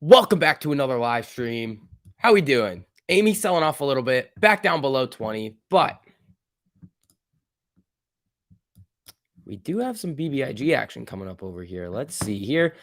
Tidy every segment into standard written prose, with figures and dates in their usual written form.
Welcome back to another live stream. How we doing? Amy selling off a little bit, back down below 20, but we do have some BBIG action coming up over here. Let's see here.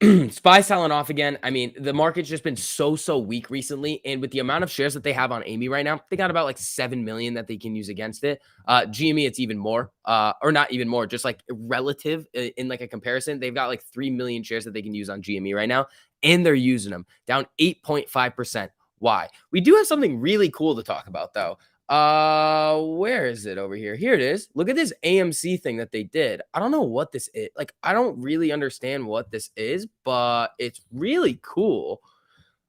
SPY selling off again. I mean, the market's just been so weak recently, and with the amount of shares that they have on Amy right now, they got about like 7 million that they can use against it. GME, it's even more, or not even more, just like relative in like a comparison. They've got like 3 million shares that they can use on GME right now, and they're using them down 8.5%. Why? We do have something really cool to talk about though. Where is it over here? Here it is. Look at this AMC thing that they did. I don't know what this is. Like, I don't really understand what this is, but it's really cool.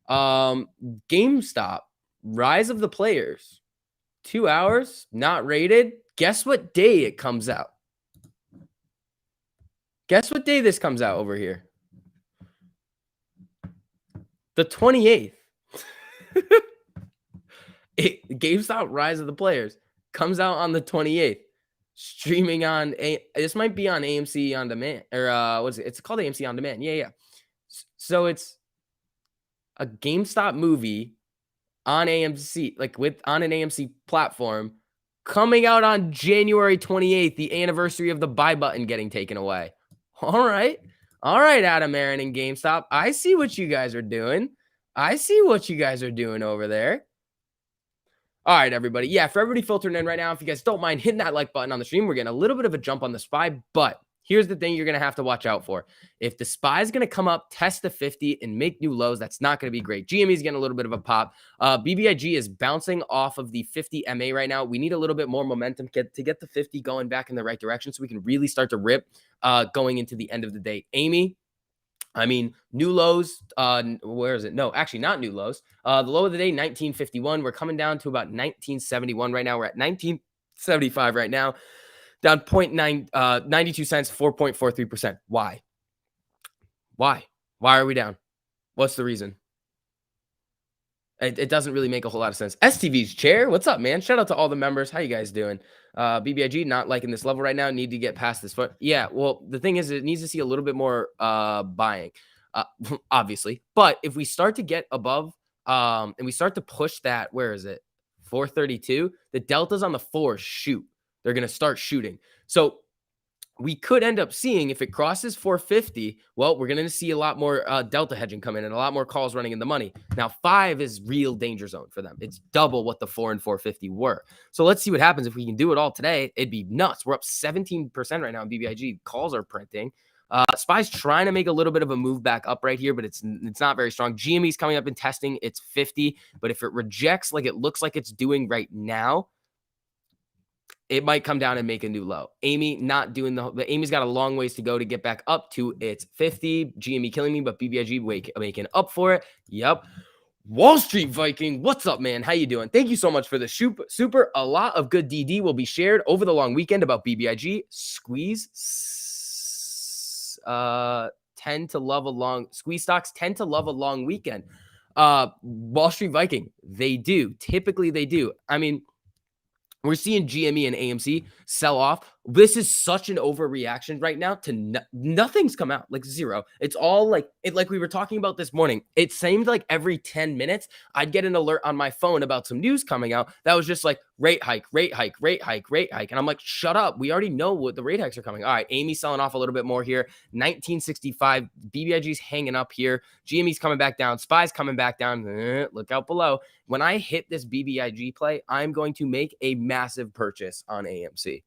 GameStop, Rise of the Players. 2 hours, not rated. Guess what day it comes out? Guess what day this comes out over here? The 28th. GameStop Rise of the Players comes out on the 28th, streaming on this might be on AMC on demand, or what's it? It's called AMC on demand. Yeah. So it's a GameStop movie on AMC, like on an AMC platform, coming out on January 28th, the anniversary of the buy button getting taken away. All right, Adam Aaron and GameStop. I see what you guys are doing. Over there. All right, everybody. Yeah, for everybody filtering in right now, if you guys don't mind hitting that like button on the stream, we're getting a little bit of a jump on the SPY, but here's the thing you're going to have to watch out for. If the SPY is going to come up, test the 50, and make new lows, that's not going to be great. GME is getting a little bit of a pop. BBIG is bouncing off of the 50 MA right now. We need a little bit more momentum to get the 50 going back in the right direction so we can really start to rip going into the end of the day. Amy, I mean, new lows, where is it? No, actually not new lows. The low of the day, 1951. We're coming down to about 1971 right now. We're at 1975 right now, down 92 cents, 4.43%. Why? Why are we down? What's the reason? It doesn't really make a whole lot of sense. STV's chair, what's up, man? Shout out to all the members. How you guys doing? BBIG, not liking this level right now. Need to get past this foot. Yeah, well, the thing is, it needs to see a little bit more buying, obviously. But if we start to get above and we start to push that, where is it? 432. The deltas on the 4 shoot. They're going to start shooting. So we could end up seeing, if it crosses 450, well, we're going to see a lot more delta hedging come in and a lot more calls running in the money. Now, 5 is real danger zone for them. It's double what the 4 and 450 were. So let's see what happens. If we can do it all today, it'd be nuts. We're up 17% right now in BBIG. Calls are printing. SPY's trying to make a little bit of a move back up right here, but it's not very strong. GME's coming up in testing. It's 50. But if it rejects like it looks like it's doing right now, it might come down and make a new low. Amy not doing Amy's got a long ways to go to get back up to its 50. GME killing me, but BBIG making up for it. Yep. Wall Street Viking, what's up, man? How you doing? Thank you so much for the super. A lot of good DD will be shared over the long weekend about BBIG. Squeeze tend to love a long squeeze stocks tend to love a long weekend. Wall Street Viking, they do. Typically they do. I mean, we're seeing GME and AMC sell off. This is such an overreaction right now to nothing's come out, like zero. It's all like we were talking about this morning. It seemed like every 10 minutes I'd get an alert on my phone about some news coming out that was just like rate hike. And I'm like, shut up. We already know what the rate hikes are coming. All right, Amy's selling off a little bit more here. 1965. BBIG's hanging up here. GME's coming back down. SPY's coming back down. Look out below. When I hit this BBIG play, I'm going to make a massive purchase on AMC.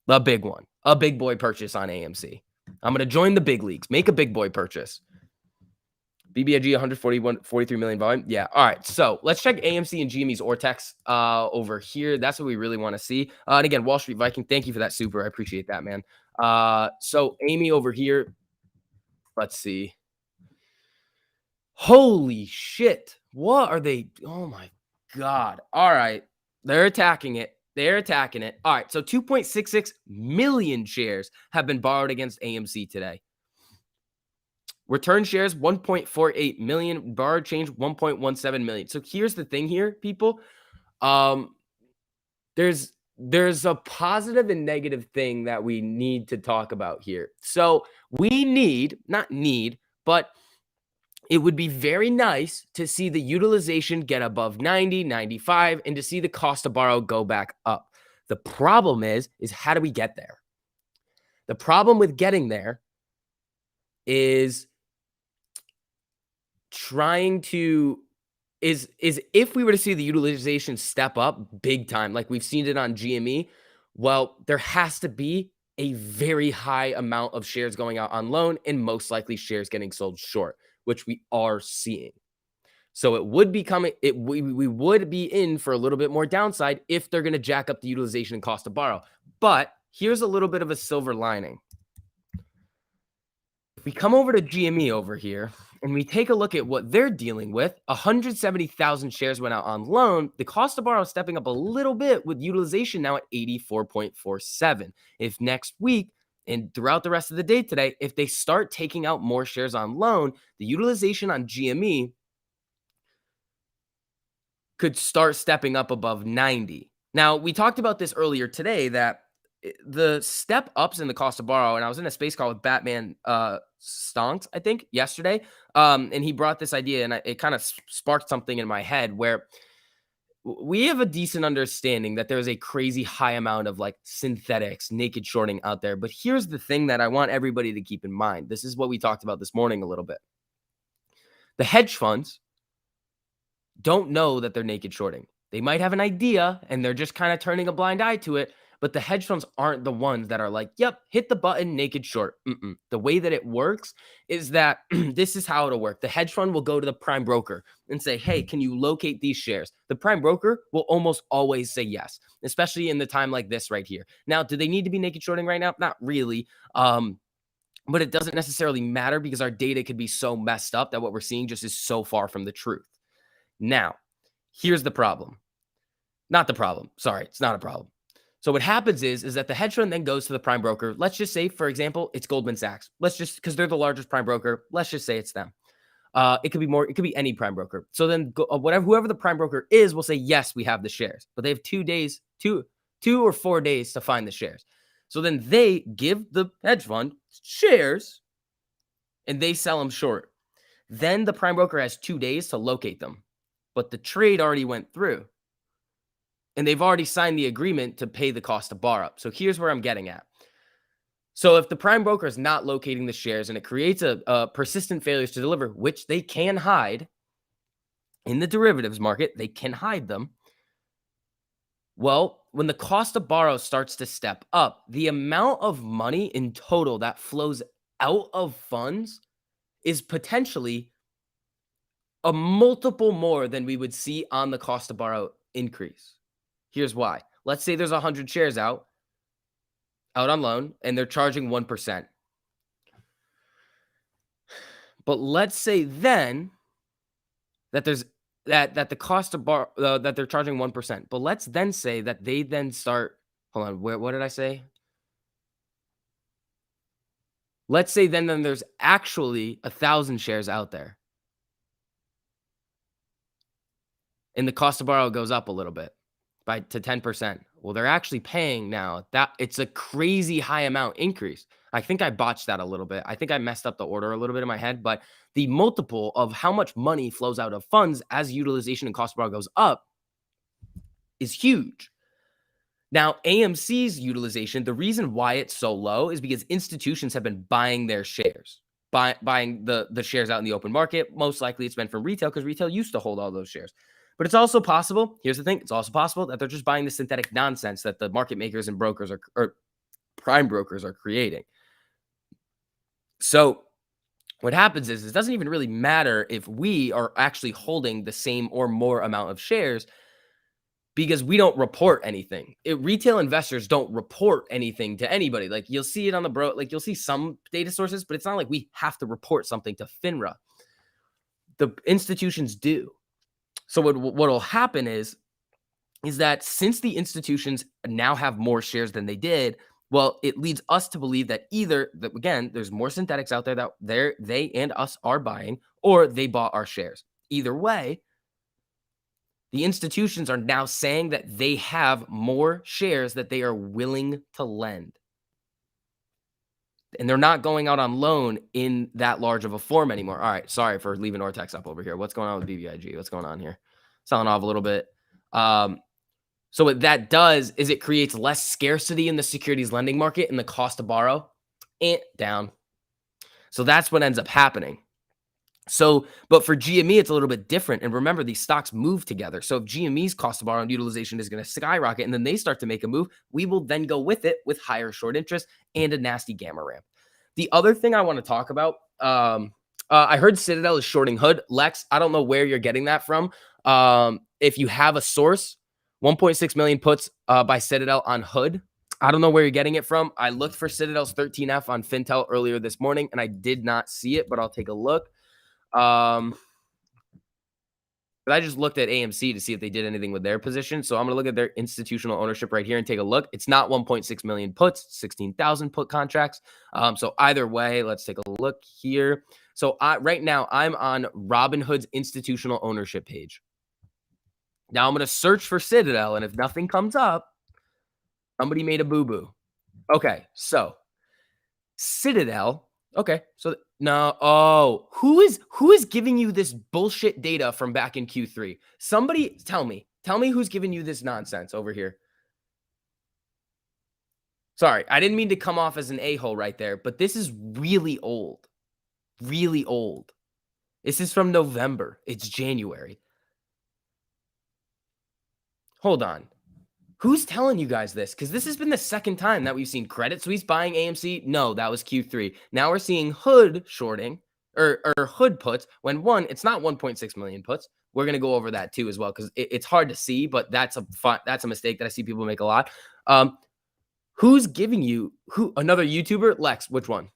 The big one. A big boy purchase on AMC. I'm going to join the big leagues. Make a big boy purchase. BBIG 43 million volume. Yeah. All right. So let's check AMC and GME's Ortex over here. That's what we really want to see. And again, Wall Street Viking, thank you for that super. I appreciate that, man. So Amy over here. Let's see. Holy shit. What are they? Oh my God. All right. They're attacking it. All right. So 2.66 million shares have been borrowed against AMC today. Return shares, 1.48 million. Borrowed change, 1.17 million. So here's the thing here, people. There's a positive and negative thing that we need to talk about here. So we need, not need, but it would be very nice to see the utilization get above 90, 95, and to see the cost to borrow go back up. The problem is how do we get there? The problem with getting there is trying to is if we were to see the utilization step up big time, like we've seen it on GME, well, there has to be a very high amount of shares going out on loan and most likely shares getting sold short, which we are seeing. So it would be coming, we would be in for a little bit more downside if they're going to jack up the utilization and cost to borrow. But here's a little bit of a silver lining. If we come over to GME over here and we take a look at what they're dealing with, 170,000 shares went out on loan. The cost to borrow is stepping up a little bit with utilization now at 84.47. If next week and throughout the rest of the day today, if they start taking out more shares on loan, the utilization on GME could start stepping up above 90. Now, we talked about this earlier today that the step ups in the cost to borrow, and I was in a space call with Batman Stonks, I think, yesterday. And he brought this idea, and it kind of sparked something in my head where we have a decent understanding that there's a crazy high amount of like synthetics, naked shorting out there. But here's the thing that I want everybody to keep in mind. This is what we talked about this morning a little bit. The hedge funds don't know that they're naked shorting. They might have an idea and they're just kind of turning a blind eye to it, but the hedge funds aren't the ones that are like, yep, hit the button, naked short. The way that it works is that this is how it'll work. The hedge fund will go to the prime broker and say, hey, can you locate these shares? The prime broker will almost always say yes, especially in the time like this right here. Now, do they need to be naked shorting right now? Not really. But it doesn't necessarily matter because our data could be so messed up that what we're seeing just is so far from the truth. Now, here's the problem. Not the problem. Sorry, it's not a problem. So what happens is that the hedge fund then goes to the prime broker. Let's just say, for example, it's Goldman Sachs. Let's just, because they're the largest prime broker, let's just say it's them. It could be more, it could be any prime broker. So then whoever the prime broker is will say, yes, we have the shares. But they have 2 days, two or 4 days to find the shares. So then they give the hedge fund shares and they sell them short. Then the prime broker has 2 days to locate them. But the trade already went through. And they've already signed the agreement to pay the cost to borrow. So here's where I'm getting at. So if the prime broker is not locating the shares and it creates a persistent failures to deliver, which they can hide in the derivatives market, they can hide them. Well, when the cost to borrow starts to step up, the amount of money in total that flows out of funds is potentially a multiple more than we would see on the cost to borrow increase. Here's why. Let's say there's 100 shares out on loan and they're charging 1%. But let's say then that there's that the cost of borrow that they're charging 1%. But let's then say that they then start, hold on, what did I say? Let's say then there's actually 1,000 shares out there. And the cost to borrow goes up a little bit to 10%. Well, they're actually paying now that it's a crazy high amount increase. I think I botched that a little bit. I think I messed up the order a little bit in my head, but the multiple of how much money flows out of funds as utilization and cost to borrow goes up is huge. Now, AMC's utilization, the reason why it's so low is because institutions have been buying their shares, buying the shares out in the open market. Most likely it's been from retail because retail used to hold all those shares. But it's also possible, here's the thing, it's also possible that they're just buying the synthetic nonsense that the market makers and brokers or prime brokers are creating. So what happens is it doesn't even really matter if we are actually holding the same or more amount of shares because we don't report anything. Retail investors don't report anything to anybody. Like you'll see it on like you'll see some data sources, but it's not like we have to report something to FINRA. The institutions do. So what will happen is that since the institutions now have more shares than they did, well, it leads us to believe that either that again, there's more synthetics out there that they and us are buying, or they bought our shares. Either way, the institutions are now saying that they have more shares that they are willing to lend. and they're not going out on loan in that large of a form anymore. All right, sorry for leaving Ortex up over here. What's going on with BBIG? What's going on here? Selling off a little bit. So what that does is it creates less scarcity in the securities lending market and the cost to borrow down. So that's what ends up happening. So, but for GME, it's a little bit different. And remember, these stocks move together. So if GME's cost of borrow and utilization is going to skyrocket and then they start to make a move, we will then go with it with higher short interest and a nasty gamma ramp. The other thing I want to talk about, I heard Citadel is shorting Hood. Lex, I don't know where you're getting that from. If you have a source, 1.6 million puts by Citadel on Hood. I don't know where you're getting it from. I looked for Citadel's 13F on Fintel earlier this morning, and I did not see it, but I'll take a look. But I just looked at AMC to see if they did anything with their position. So I'm going to look at their institutional ownership right here and take a look. It's not 1.6 million puts, 16,000 put contracts. So either way, let's take a look here. So right now I'm on Robinhood's institutional ownership page. Now I'm going to search for Citadel, and if nothing comes up, somebody made a boo-boo. Okay, so Citadel. Okay, so no. Oh, who is giving you this bullshit data from back in Q3? Somebody tell me who's giving you this nonsense over here. Sorry, I didn't mean to come off as an a-hole right there, but this is really old. Really old. This is from November. It's January. Hold on. Who's telling you guys this? Because this has been the second time that we've seen Credit Suisse buying AMC. No, that was Q3. Now we're seeing Hood shorting or Hood puts when one, it's not 1.6 million puts. We're going to go over that too as well because it's hard to see, but that's a mistake that I see people make a lot. Who's giving you another YouTuber? Lex, which one?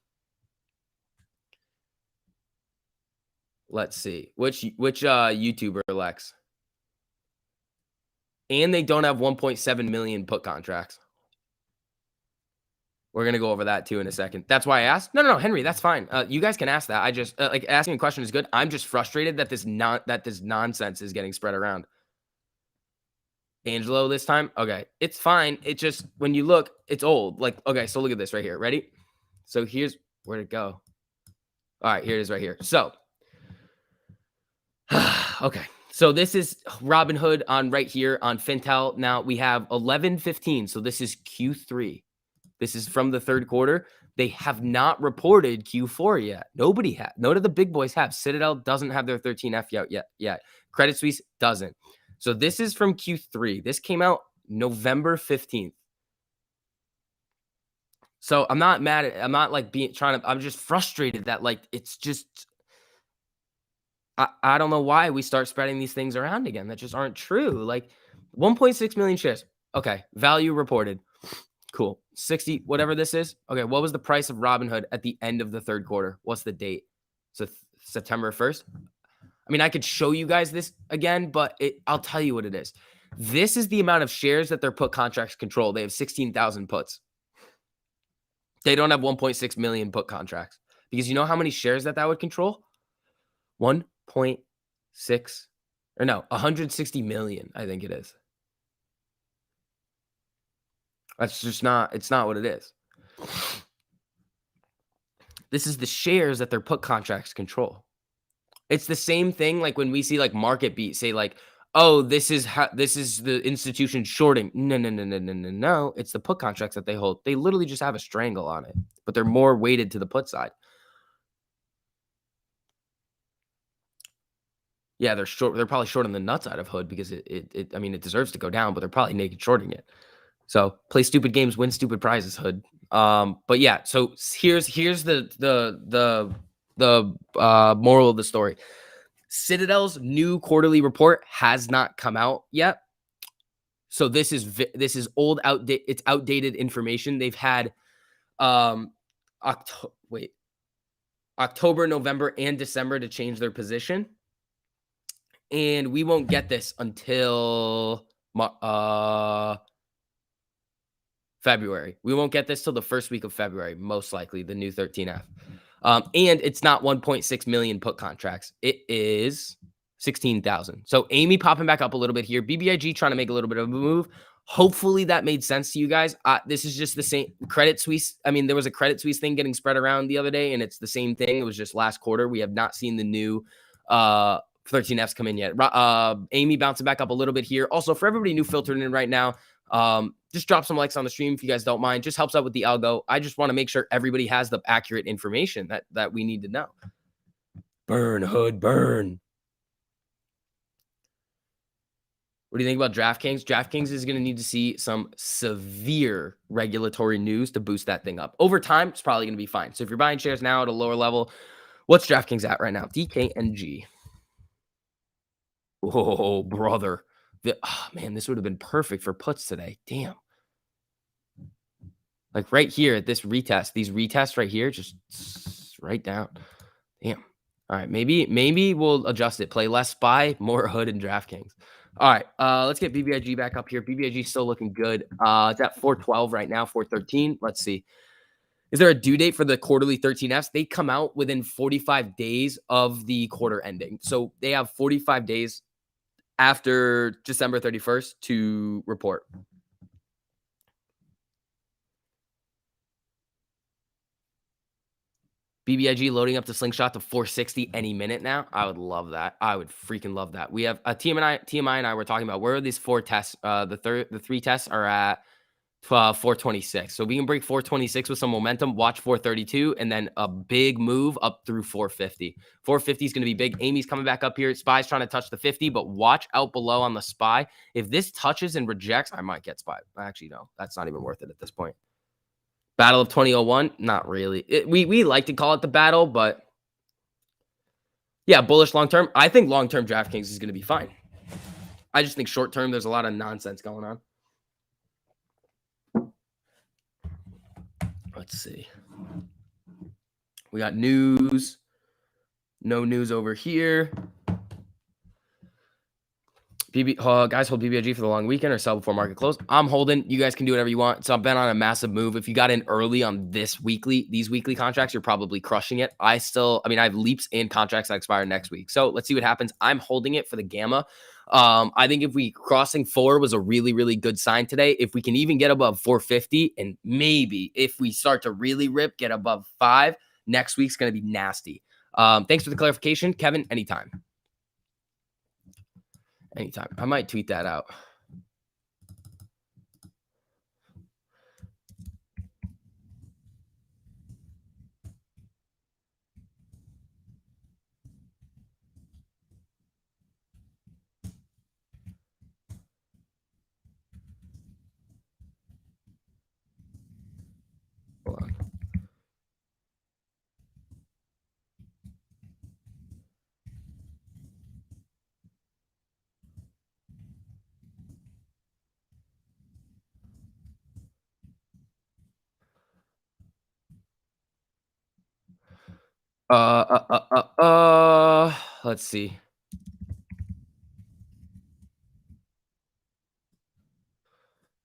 Let's see. Which YouTuber, Lex? And they don't have 1.7 million put contracts. We're going to go over that too in a second. That's why I asked. No, Henry, that's fine. You guys can ask that. I just like asking a question is good. I'm just frustrated that this nonsense is getting spread around. Angelo this time. Okay. It's fine. It just, when you look, it's old. Like, okay. So look at this right here. Ready? So here's where'd it go? All right. Here it is right here. So, okay. So this is Robinhood on right here on Fintel. Now we have 11:15. So this is Q3. This is from the third quarter. They have not reported Q4 yet. Nobody has. None of the big boys have. Citadel doesn't have their 13F yet. Credit Suisse doesn't. So this is from Q3. This came out November 15th. So I'm not mad at, I'm not like I'm just frustrated that like, it's just, I don't know why we start spreading these things around again that just aren't true. Like 1.6 million shares. Okay. Value reported. Cool. 60, whatever this is. Okay. What was the price of Robinhood at the end of the third quarter? What's the date? So September 1st. I mean, I could show you guys this again, but I'll tell you what it is. This is the amount of shares that their put contracts control. They have 16,000 puts. They don't have 1.6 million put contracts because you know how many shares that would control? 1.6 or no, 160 million, I think it is. That's just not, it's not what it is. This is the shares that their put contracts control. It's the same thing like when we see like Market Beat say like, oh, this is the institution shorting. No. It's the put contracts that they hold. They literally just have a strangle on it, but they're more weighted to the put side. Yeah, they're short. They're probably shorting the nuts out of Hood because I mean, it deserves to go down, but they're probably naked shorting it. So play stupid games, win stupid prizes, Hood. But yeah, so here's the moral of the story. Citadel's new quarterly report has not come out yet. So this is old, it's outdated information. They've had October, November, and December to change their position. And we won't get this until February. We won't get this till the first week of February, most likely, the new 13F. And it's not 1.6 million put contracts. It is 16,000. So Amy popping back up a little bit here. BBIG trying to make a little bit of a move. Hopefully that made sense to you guys. This is just the same Credit Suisse. I mean, there was a Credit Suisse thing getting spread around the other day, and it's the same thing. It was just last quarter. We have not seen the new 13Fs come in yet. Amy bouncing back up a little bit here. Also, for everybody new filtering in right now, just drop some likes on the stream if you guys don't mind. Just helps out with the algo. I just want to make sure everybody has the accurate information that we need to know. Burn, Hood, burn. What do you think about DraftKings? DraftKings is going to need to see some severe regulatory news to boost that thing up. Over time, it's probably going to be fine. So if you're buying shares now at a lower level, what's DraftKings at right now? DKNG. Oh, brother. Man, this would have been perfect for puts today. Damn. Like right here at this retest, these retests right here, just right down. Damn. All right, maybe we'll adjust it. Play less SPY, more Hood and DraftKings. All right, let's get BBIG back up here. BBIG still looking good. It's at 412 right now, 413. Let's see. Is there a due date for the quarterly 13Fs? They come out within 45 days of the quarter ending. So they have 45 days after December 31st to report. BBIG loading up to Slingshot to 460 any minute now. I would love that. I would freaking love that. We have TMI and I were talking about where are these 4 tests. The 3 tests are at 426. So we can break 426 with some momentum, watch 432, and then a big move up through 450. 450 is going to be big. Amy's coming back up here. SPY's trying to touch the 50, but watch out below on the SPY. If this touches and rejects, I might get SPY. Actually, no, that's not even worth it at this point. Battle of 2001? Not really. We like to call it the battle, but yeah, bullish long term. I think long term DraftKings is going to be fine. I just think short term, there's a lot of nonsense going on. Let's see. We got news. No news over here. Guys, hold BBIG for the long weekend or sell before market close. I'm holding. You guys can do whatever you want. So I've been on a massive move. If you got in early on these weekly contracts, you're probably crushing it. I have leaps in contracts that expire next week. So let's see what happens. I'm holding it for the gamma. I think if we crossing 4 was a really, really good sign today. If we can even get above 450, and maybe if we start to really rip, get above 5, next week's going to be nasty. Thanks for the clarification, Kevin. Anytime. I might tweet that out. Hold on. Let's see.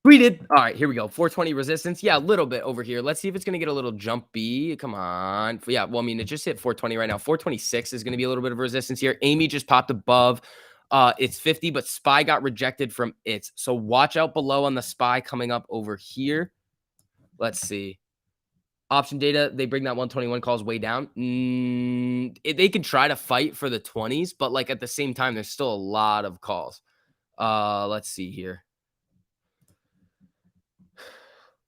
We did. All right, here we go. 420 resistance. Yeah, a little bit over here. Let's see if it's going to get a little jumpy. Come on. Yeah, well, I mean, it just hit 420 right now. 426 is going to be a little bit of resistance here. Amy just popped above. It's 50, but SPY got rejected from it. So watch out below on the SPY coming up over here. Let's see. Option data, they bring that 121 calls way down. They can try to fight for the 20s, but like at the same time, there's still a lot of calls. Let's see here.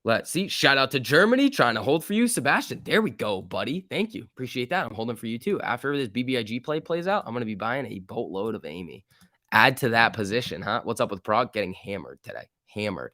Let's see. Shout out to Germany, trying to hold for you, Sebastian. There we go, buddy. Thank you. Appreciate that. I'm holding for you too. After this BBIG play plays out, I'm going to be buying a boatload of Amy. Add to that position, huh? What's up with Prague? Getting hammered today. Hammered.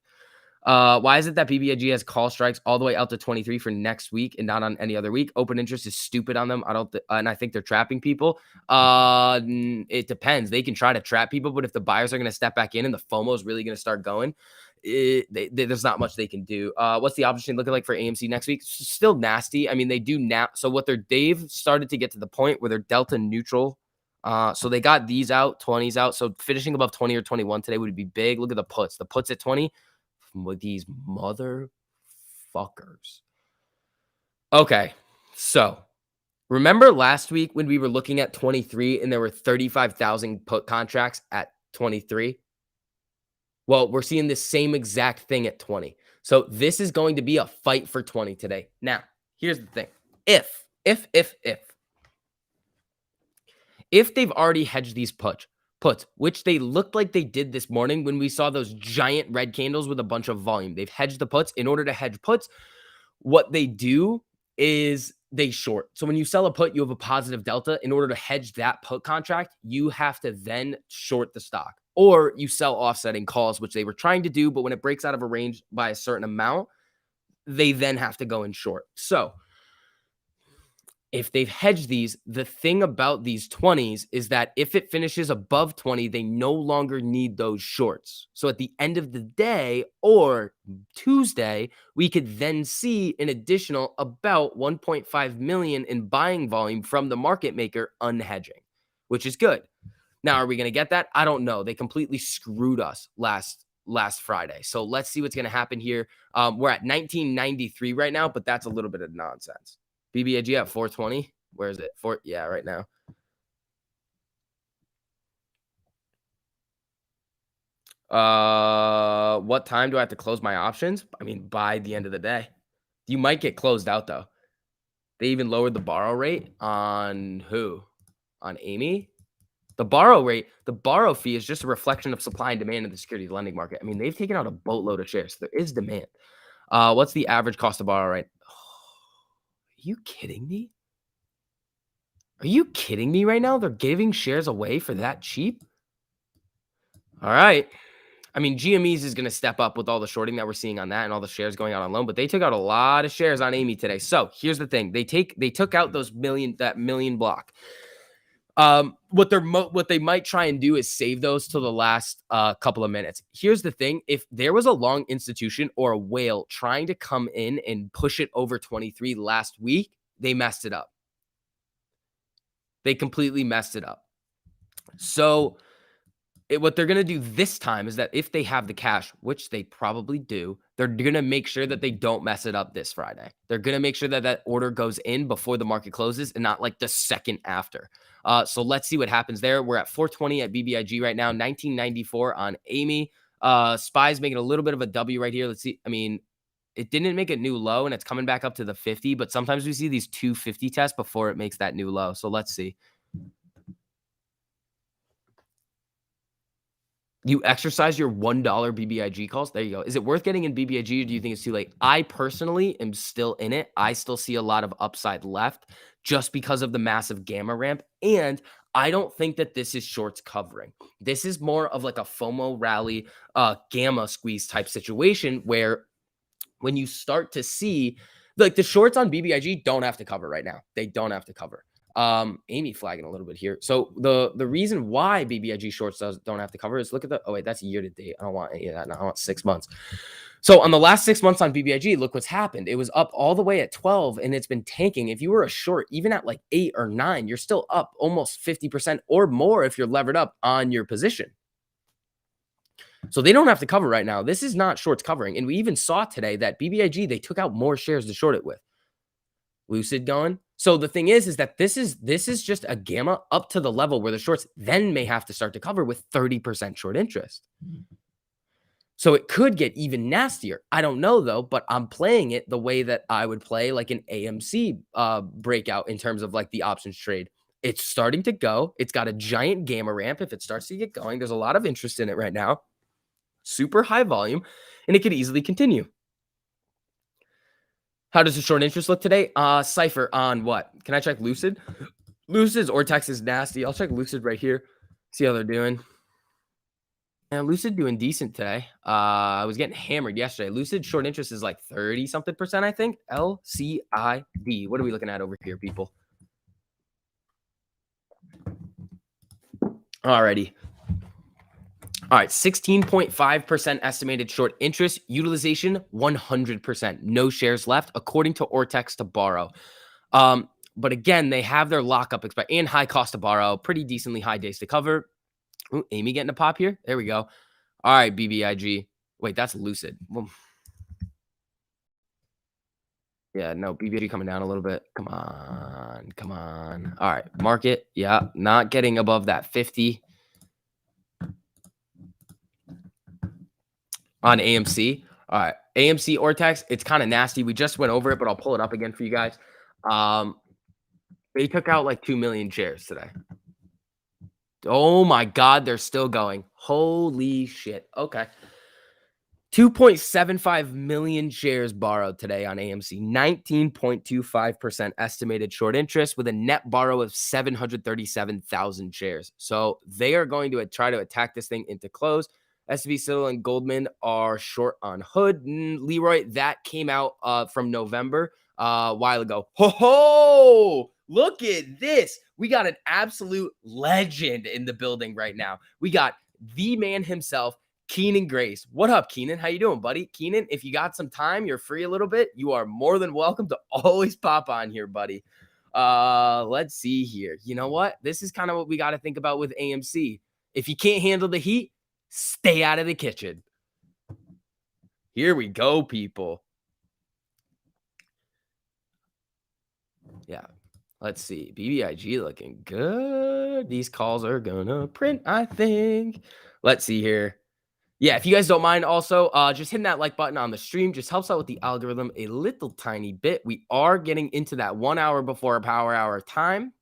Why is it that BBIG has call strikes all the way out to 23 for next week and not on any other week? Open interest is stupid on them. And I think they're trapping people. It depends. They can try to trap people, but if the buyers are going to step back in and the FOMO is really going to start going, there's not much they can do. What's the option looking like for AMC next week? Still nasty. I mean, they do now. So they've started to get to the point where they're delta neutral. So they got these out, 20s out. So finishing above 20 or 21 today would be big. Look at the puts. The puts at 20 with these motherfuckers. Okay. So remember last week when we were looking at 23 and there were 35,000 put contracts at 23? Well, we're seeing the same exact thing at 20. So this is going to be a fight for 20 today. Now, here's the thing. If they've already hedged these puts, which they looked like they did this morning when we saw those giant red candles with a bunch of volume. They've hedged the puts. In order to hedge puts, what they do is they short. So when you sell a put, you have a positive delta. In order to hedge that put contract, you have to then short the stock. Or you sell offsetting calls, which they were trying to do, but when it breaks out of a range by a certain amount, they then have to go in short. So if they've hedged these, the thing about these 20s is that if it finishes above 20, they no longer need those shorts. So at the end of the day or Tuesday, we could then see an additional about 1.5 million in buying volume from the market maker unhedging, which is good. Now, are we going to get that? I don't know. They completely screwed us last Friday. So let's see what's going to happen here. We're at 1993 right now, but that's a little bit of nonsense. BBAG at 420. Where is it? Yeah, right now. What time do I have to close my options? I mean, by the end of the day. You might get closed out though. They even lowered the borrow rate on who? On Amy? The borrow fee is just a reflection of supply and demand in the securities lending market. I mean, they've taken out a boatload of shares. There is demand. What's the average cost to borrow right? Are you kidding me? Are you kidding me right now? They're giving shares away for that cheap? All right. I mean, GMEs is going to step up with all the shorting that we're seeing on that and all the shares going out on loan, but they took out a lot of shares on Amy today. So here's the thing: they took out that million block. What they might try and do is save those till the last couple of minutes. Here's the thing: if there was a long institution or a whale trying to come in and push it over 23 last week, they messed it up. They completely messed it up. So what they're going to do this time is that if they have the cash, which they probably do, they're going to make sure that they don't mess it up this Friday. They're going to make sure that that order goes in before the market closes and not like the second after. So let's see what happens there. We're at 420 at BBIG right now, 1994 on Amy. SPY's making a little bit of a W right here. Let's see. I mean, it didn't make a new low and it's coming back up to the 50, but sometimes we see these 250 tests before it makes that new low. So let's see. You exercise your $1 BBIG calls. There you go. Is it worth getting in BBIG or do you think it's too late? I personally am still in it. I still see a lot of upside left just because of the massive gamma ramp. And I don't think that this is shorts covering. This is more of like a FOMO rally, gamma squeeze type situation where when you start to see like the shorts on BBIG don't have to cover right now. They don't have to cover. Amy flagging a little bit here. So the reason why BBIG shorts don't have to cover is look at the, oh wait, that's year to date. I don't want any of that. No, I want 6 months. So on the last 6 months on BBIG, look what's happened. It was up all the way at 12 and it's been tanking. If you were a short, even at like 8 or 9, you're still up almost 50% or more if you're levered up on your position. So they don't have to cover right now. This is not shorts covering. And we even saw today that BBIG, they took out more shares to short it with. Lucid going. So the thing is that this is just a gamma up to the level where the shorts then may have to start to cover with 30% short interest. So it could get even nastier. I don't know though, but I'm playing it the way that I would play like an AMC breakout in terms of like the options trade. It's starting to go. It's got a giant gamma ramp. If it starts to get going, there's a lot of interest in it right now. Super high volume, and it could easily continue. How does the short interest look today? Cypher on what? Can I check Lucid? Lucid's Ortex is nasty. I'll check Lucid right here. See how they're doing. And Lucid doing decent today. I was getting hammered yesterday. Lucid short interest is like 30 something percent, I think. LCID. What are we looking at over here, people? Alrighty. All right, 16.5% estimated short interest, utilization 100%, no shares left, according to Ortex to borrow. But again, they have their lockup expect and high cost to borrow, pretty decently high days to cover. Ooh, Amy getting a pop here. There we go. All right, BBIG. Wait, that's Lucid. Well, yeah, no, BBIG coming down a little bit. Come on, come on. All right, market. Yeah, not getting above that 50. on AMC. All right, AMC Ortex, it's kind of nasty. We just went over it, but I'll pull it up again for you guys. Um, they took out like 2 million shares today. Oh my God, they're still going. Holy shit. Okay. 2.75 million shares borrowed today on AMC, 19.25% estimated short interest with a net borrow of 737,000 shares. So they are going to try to attack this thing into close. SV, Citadel, and Goldman are short on Hood. Leroy, that came out from November a while ago. Ho ho! Look at this. We got an absolute legend in the building right now. We got the man himself, Keenan Grace. What up, Keenan? How you doing, buddy? Keenan, if you got some time, you're free a little bit, you are more than welcome to always pop on here, buddy. Let's see here. You know what? This is kind of what we got to think about with AMC. If you can't handle the heat, stay out of the kitchen. Here we go, people. Yeah. Let's see. BBIG looking good. These calls are gonna print, I think. Let's see here. Yeah, if you guys don't mind also, just hitting that like button on the stream just helps out with the algorithm a little tiny bit. We are getting into that 1 hour before a power hour time.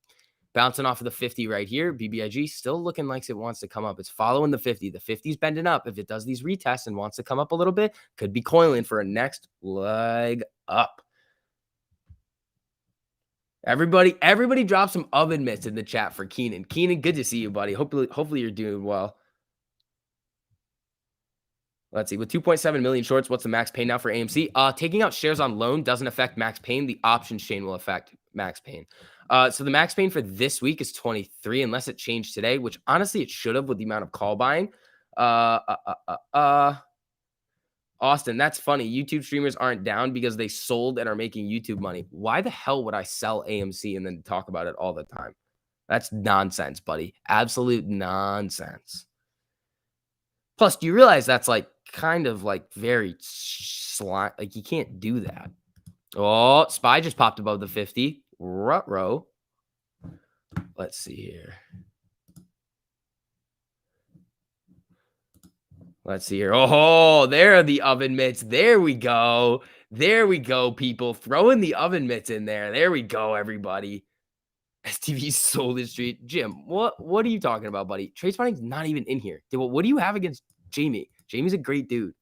Bouncing off of the 50 right here. BBIG still looking like it wants to come up. It's following the 50. The 50's bending up. If it does these retests and wants to come up a little bit, could be coiling for a next leg up. Everybody drop some oven mitts in the chat for Keenan. Keenan, good to see you, buddy. Hopefully you're doing well. Let's see. With 2.7 million shorts, what's the max pain now for AMC? Taking out shares on loan doesn't affect max pain. The options chain will affect max pain. So the max pain for this week is 23, unless it changed today, which honestly it should have with the amount of call buying. Austin, that's funny. YouTube streamers aren't down because they sold and are making YouTube money. Why the hell would I sell AMC and then talk about it all the time? That's nonsense, buddy. Absolute nonsense. Plus, do you realize that's like kind of like very like you can't do that. Oh, SPY just popped above the 50. Ruh-roh. Let's see here. Let's see here. Oh, there are the oven mitts. There we go. There we go, people. Throwing the oven mitts in there. There we go, everybody. STV sold his street. Jim, what are you talking about, buddy? Trace Binding's not even in here. What do you have against Jamie? Jamie's a great dude.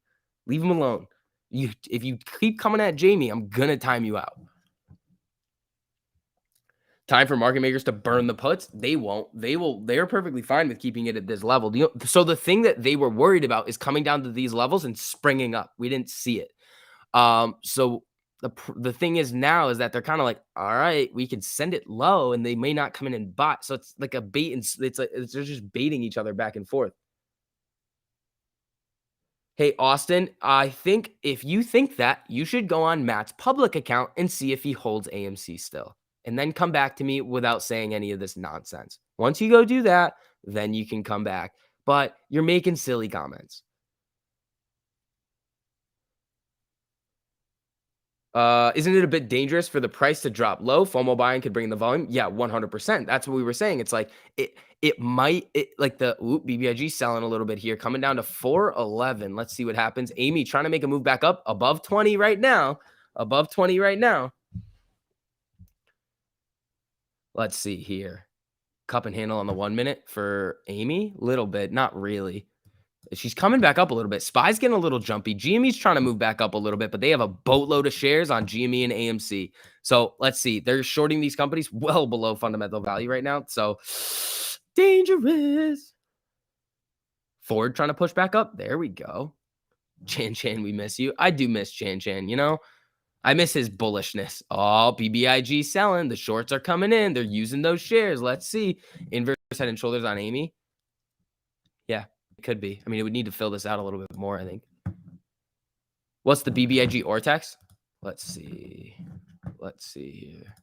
Leave him alone. If you keep coming at Jamie, I'm going to time you out. Time for market makers to burn the puts. They won't. They're perfectly fine with keeping it at this level. So the thing that they were worried about is coming down to these levels and springing up. We didn't see it. So the thing is now is that they're kind of like, all right, we can send it low and they may not come in and buy. So it's like a bait and they're just baiting each other back and forth. Hey, Austin, I think if you think that, you should go on Matt's public account and see if he holds AMC still. And then come back to me without saying any of this nonsense. Once you go do that, then you can come back. But you're making silly comments. Isn't it a bit dangerous for the price to drop low? FOMO buying could bring the volume. Yeah, 100%. That's what we were saying. It's like it might like the BBIG selling a little bit here, coming down to 411. Let's see what happens. Amy trying to make a move back up above 20 right now. Above 20 right now. Let's see here. Cup and handle on the 1 minute for Amy. Little bit, not really. She's coming back up a little bit. SPY's getting a little jumpy. GME's trying to move back up a little bit, but they have a boatload of shares on GME and AMC. So let's see. They're shorting these companies well below fundamental value right now. So dangerous. Ford trying to push back up. There we go. Chan, we miss you. I do miss Chan. You know, I miss his bullishness. Oh, BBIG selling. The shorts are coming in. They're using those shares. Let's see. Inverse head and shoulders on Amy. Yeah. It could be. I mean, it would need to fill this out a little bit more, I think. What's the BBIG Ortex? Let's see. Let's see here.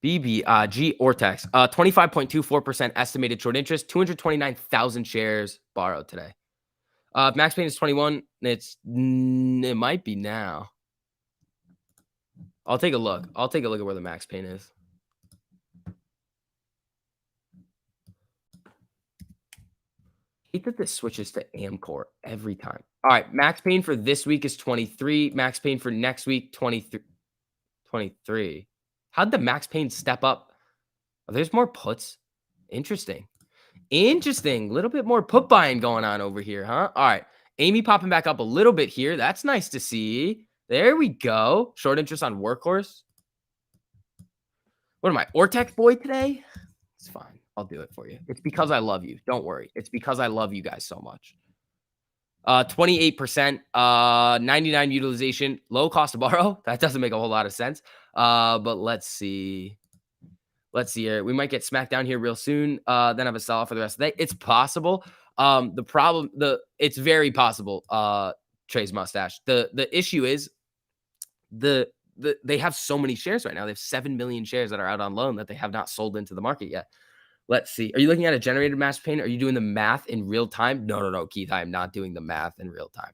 BBIG Ortex. 25.24% estimated short interest. 229,000 shares borrowed today. Max pain is 21. It might be now. I'll take a look. I'll take a look at where the max pain is. hate that this switches to Amcor every time. All right, max pain for this week is 23. Max pain for next week, 23. 23. How'd the max pain step up? Oh, there's more puts. Interesting. Interesting. A little bit more put buying going on over here, huh? All right. Amy popping back up a little bit here. That's nice to see. There we go. Short interest on Workhorse. What am I, Ortex boy today? It's fine. I'll do it for you. It's because I love you. Don't worry. It's because I love you guys so much. 28%, 99 utilization, low cost to borrow. That doesn't make a whole lot of sense. But let's see. Let's see here. We might get smacked down here real soon. Then have a sell off for the rest of the day. It's possible. It's very possible. Trey's mustache. The issue is they have so many shares right now. They have 7 million shares that are out on loan that they have not sold into the market yet. Let's see. Are you looking at a generated max pain? Are you doing the math in real time? No, Keith. I am not doing the math in real time.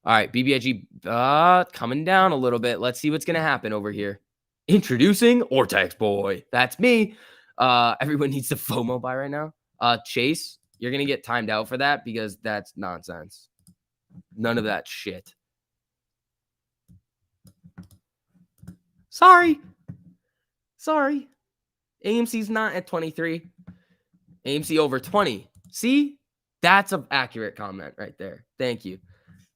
All right, BBIG coming down a little bit. Let's see what's going to happen over here. Introducing Ortex boy. That's me. Everyone needs to FOMO buy right now. Chase, you're going to get timed out for that because that's nonsense. None of that shit. Sorry. AMC's not at 23. AMC over 20. See? That's an accurate comment right there. Thank you.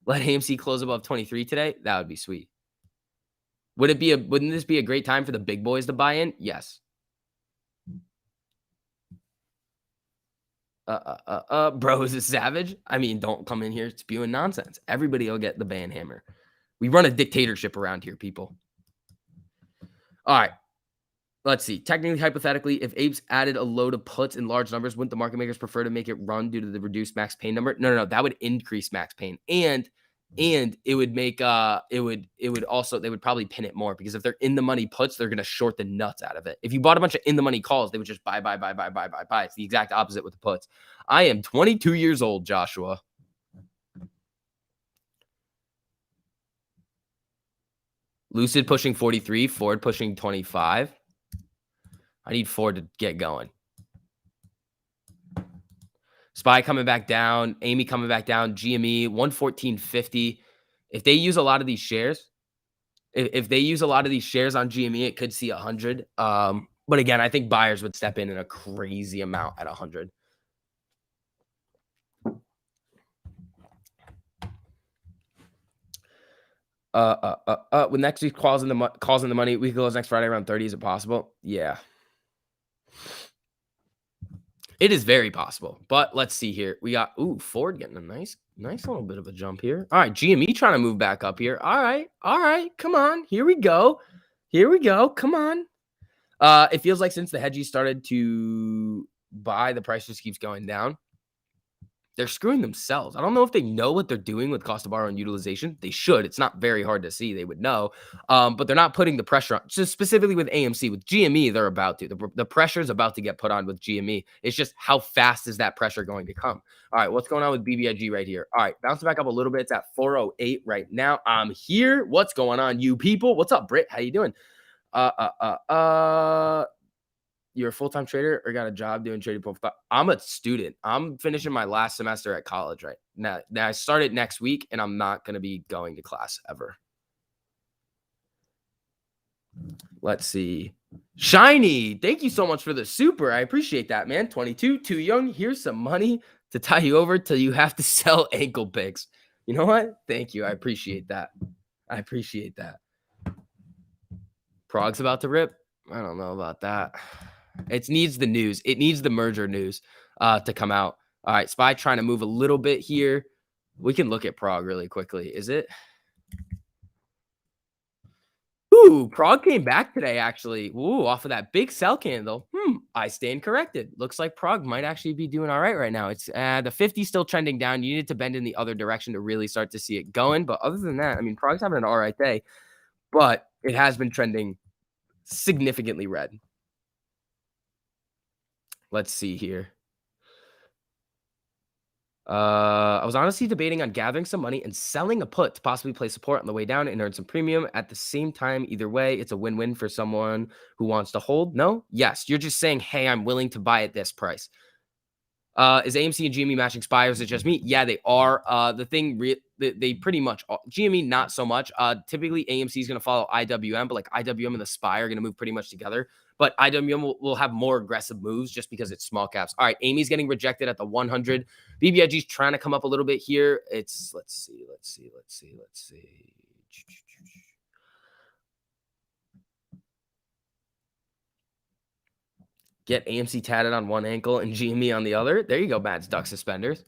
Let AMC close above 23 today. That would be sweet. Wouldn't this be a great time for the big boys to buy in? Yes. Bro, is it savage? I mean, don't come in here spewing nonsense. Everybody will get the ban hammer. We run a dictatorship around here, people. All right. Let's see. Technically, hypothetically, if Apes added a load of puts in large numbers, wouldn't the market makers prefer to make it run due to the reduced max pain number? No. That would increase max pain. And it would make it would also, they would probably pin it more because if they're in the money puts, they're gonna short the nuts out of it. If you bought a bunch of in the money calls, they would just buy. It's the exact opposite with the puts. I am 22 years old, Joshua. Lucid pushing 43, Ford pushing 25. I need Ford to get going. SPY coming back down. Amy coming back down. GME 114.50. If they use a lot of these shares, if they use a lot of these shares on GME, it could see 100. But again, I think buyers would step in a crazy amount at 100. With next week's calls in the money, we close next Friday around 30. Is it possible? Yeah. It is very possible, but let's see here. We got Ford getting a nice little bit of a jump here. All right, GME trying to move back up here. All right, come on. Here we go. Come on. It feels like since the hedgies started to buy, the price just keeps going down. They're screwing themselves. I don't know if they know what they're doing with cost of borrow and utilization. They should. It's not very hard to see. They would know. But they're not putting the pressure on. Just specifically with AMC. With GME, they're about to. The pressure is about to get put on with GME. It's just how fast is that pressure going to come? All right, what's going on with BBIG right here? All right, bouncing back up a little bit. It's at 408 right now. I'm here. What's going on, you people? What's up, Britt? How you doing? You're a full-time trader or got a job doing trading profile? I'm a student. I'm finishing my last semester at college right now. I started next week, and I'm not going to be going to class ever. Let's see. Shiny, thank you so much for the super. I appreciate that, man. 22, too young. Here's some money to tie you over till you have to sell ankle picks. You know what? Thank you. I appreciate that. Prog's about to rip. I don't know about that. It needs the news. It needs the merger news to come out. All right, SPY trying to move a little bit here. We can look at Prog really quickly. Is it? Ooh, Prog came back today, actually. Ooh, off of that big sell candle. I stand corrected. Looks like Prog might actually be doing all right now. It's the 50 still trending down. You need to bend in the other direction to really start to see it going. But other than that, I mean, Prog's having an all right day. But it has been trending significantly red. Let's see here. I was honestly debating on gathering some money and selling a put to possibly play support on the way down and earn some premium at the same time. Either way, it's a win-win for someone who wants to hold. No? Yes. You're just saying, hey, I'm willing to buy at this price. Is AMC and GME matching SPY, or is it just me? Yeah, they are. They pretty much are. GME not so much. Typically AMC is going to follow IWM, but like IWM and the SPY are going to move pretty much together. But IWM will have more aggressive moves just because it's small caps. All right, Amy's getting rejected at the 100. BBIG's trying to come up a little bit here. Let's see. Get AMC tatted on one ankle and GME on the other. There you go, Mads Duck Suspenders.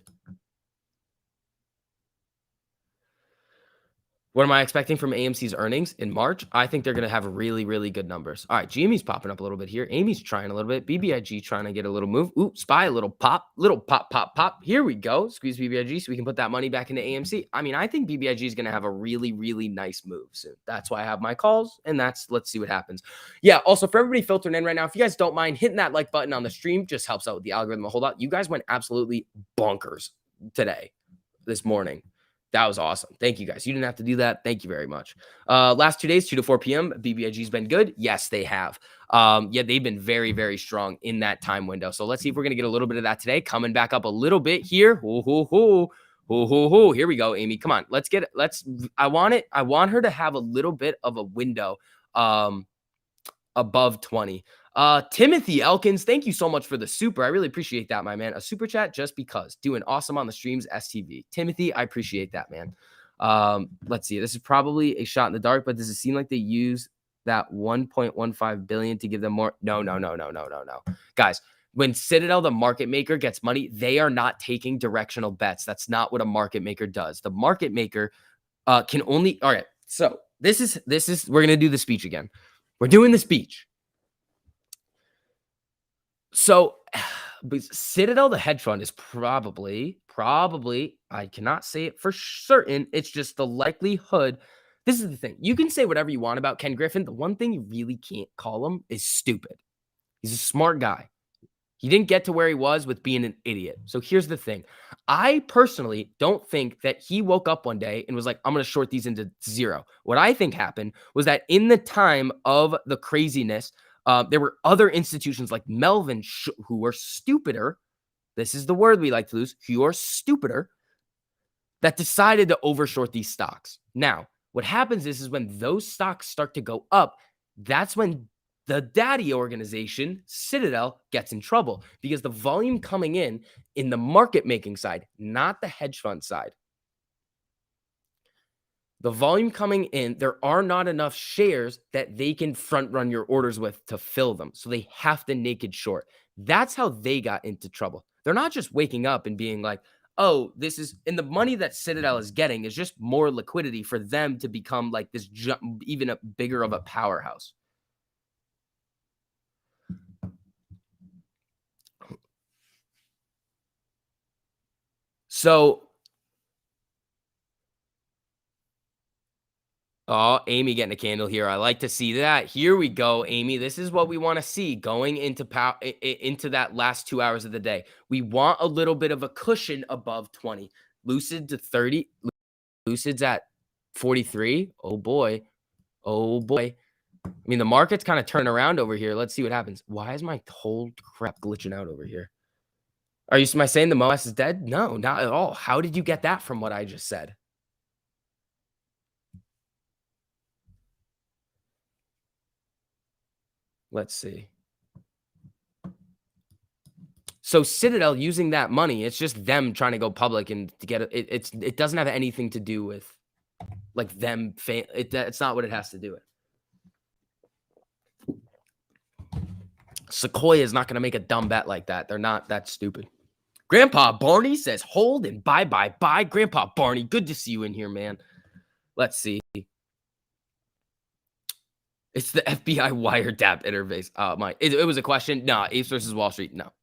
What am I expecting from AMC's earnings in March? I think they're going to have really, really good numbers. All right, GME's popping up a little bit here. Amy's trying a little bit. BBIG trying to get a little move. Ooh, SPY, a little pop. Here we go. Squeeze BBIG so we can put that money back into AMC. I mean, I think BBIG is going to have a really, really nice move soon. That's why I have my calls, and let's see what happens. Yeah, also for everybody filtering in right now, if you guys don't mind hitting that like button on the stream, just helps out with the algorithm a whole lot. You guys went absolutely bonkers this morning. That was awesome. Thank you, guys. You didn't have to do that. Thank you very much. Last 2 days, 2 to 4 p.m., BBIG's been good. Yes, they have. Yeah, they've been very, very strong in that time window. So let's see if we're going to get a little bit of that today. Coming back up a little bit here. Here we go, Amy. Come on. I want her to have a little bit of a window above 20. Timothy Elkins, thank you so much for the super. I really appreciate that, my man. A super chat just because. Doing awesome on the streams, STV. Timothy, I appreciate that, man. Let's see. This is probably a shot in the dark, but does it seem like they use that 1.15 billion to give them more? No. Guys, when Citadel, the market maker, gets money, they are not taking directional bets. That's not what a market maker does. The market maker can only. All right. So this is we're gonna do the speech again. We're doing the speech. So Citadel, the hedge fund, is probably, I cannot say it for certain. It's just the likelihood. This is the thing. You can say whatever you want about Ken Griffin. The one thing you really can't call him is stupid. He's a smart guy. He didn't get to where he was with being an idiot. So here's the thing. I personally don't think that he woke up one day and was like, I'm going to short these into zero. What I think happened was that in the time of the craziness, there were other institutions like Melvin who were stupider. This is the word we like to use. Who are stupider that decided to overshort these stocks. Now, what happens is when those stocks start to go up, that's when the daddy organization, Citadel, gets in trouble because the volume coming in the market making side, not the hedge fund side. The volume coming in, there are not enough shares that they can front run your orders with to fill them. So they have to naked short. That's how they got into trouble. They're not just waking up and being like, oh, this is, and the money that Citadel is getting is just more liquidity for them to become like this, even a bigger of a powerhouse. So, oh, Amy getting a candle here. I like to see that. Here we go, Amy. This is what we want to see going into that last 2 hours of the day. We want a little bit of a cushion above 20. Lucid to 30. Lucid's at 43. Oh boy. I mean, the market's kind of turning around over here. Let's see what happens. Why is my whole crap glitching out over here? Am I saying the MOS is dead? No, not at all. How did you get that from what I just said? Let's see. So Citadel using that money, it's just them trying to go public and to get it. It doesn't have anything to do with like them. It's not what it has to do with. Sequoia is not going to make a dumb bet like that. They're not that stupid. Grandpa Barney says hold and bye. Grandpa Barney, good to see you in here, man. Let's see. It's the FBI wiretap interface. It was a question. Nah, Apes versus Wall Street. No.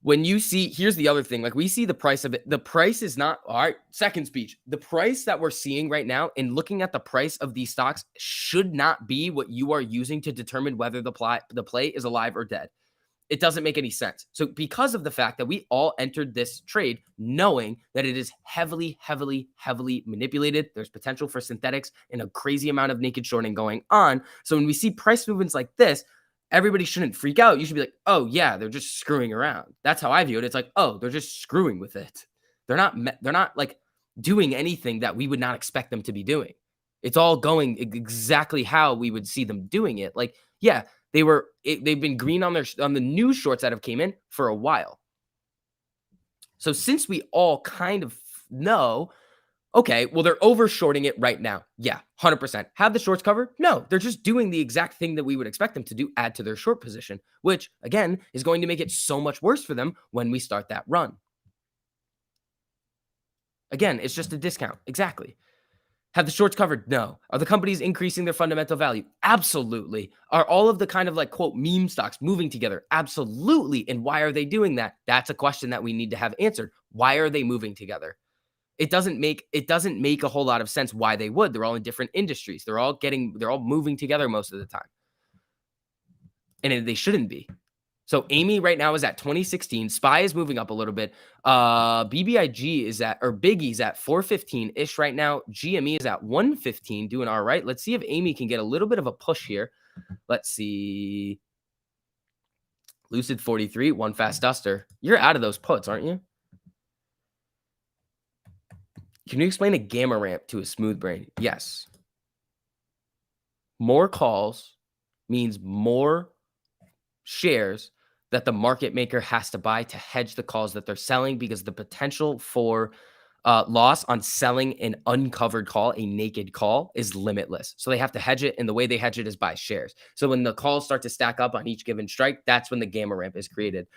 When you see, here's the other thing. Like we see the price of it. The price is not, all right, second speech. The price that we're seeing right now and looking at the price of these stocks should not be what you are using to determine whether the play is alive or dead. It doesn't make any sense. So because of the fact that we all entered this trade knowing that it is heavily manipulated, there's potential for synthetics and a crazy amount of naked shorting going on. So when we see price movements like this, everybody shouldn't freak out. You should be like, "Oh, yeah, they're just screwing around." That's how I view it. It's like, "Oh, they're just screwing with it." They're not, like, doing anything that we would not expect them to be doing. It's all going exactly how we would see them doing it. Like, yeah, they've been green on on the new shorts that have came in for a while. So since we all kind of know, okay, well, they're over shorting it right now. Yeah, 100%. Have the shorts covered? No, they're just doing the exact thing that we would expect them to do, add to their short position, which again is going to make it so much worse for them when we start that run. Again, it's just a discount. Exactly. Have the shorts covered? No. Are the companies increasing their fundamental value? Absolutely. Are all of the kind of like quote meme stocks moving together? Absolutely. And why are they doing that? That's a question that we need to have answered. Why are they moving together? It doesn't make a whole lot of sense why they would. They're all in different industries. They're all moving together most of the time. And they shouldn't be. So Amy right now is at 2016. SPY is moving up a little bit. BBIG is at, or Biggie's at 415-ish right now. GME is at 115, doing all right. Let's see if Amy can get a little bit of a push here. Let's see. Lucid 43, one fast duster. You're out of those puts, aren't you? Can you explain a gamma ramp to a smooth brain? Yes. More calls means more shares that the market maker has to buy to hedge the calls that they're selling, because the potential for loss on selling an uncovered call, a naked call, is limitless. So they have to hedge it, and the way they hedge it is by shares. So when the calls start to stack up on each given strike, that's when the gamma ramp is created.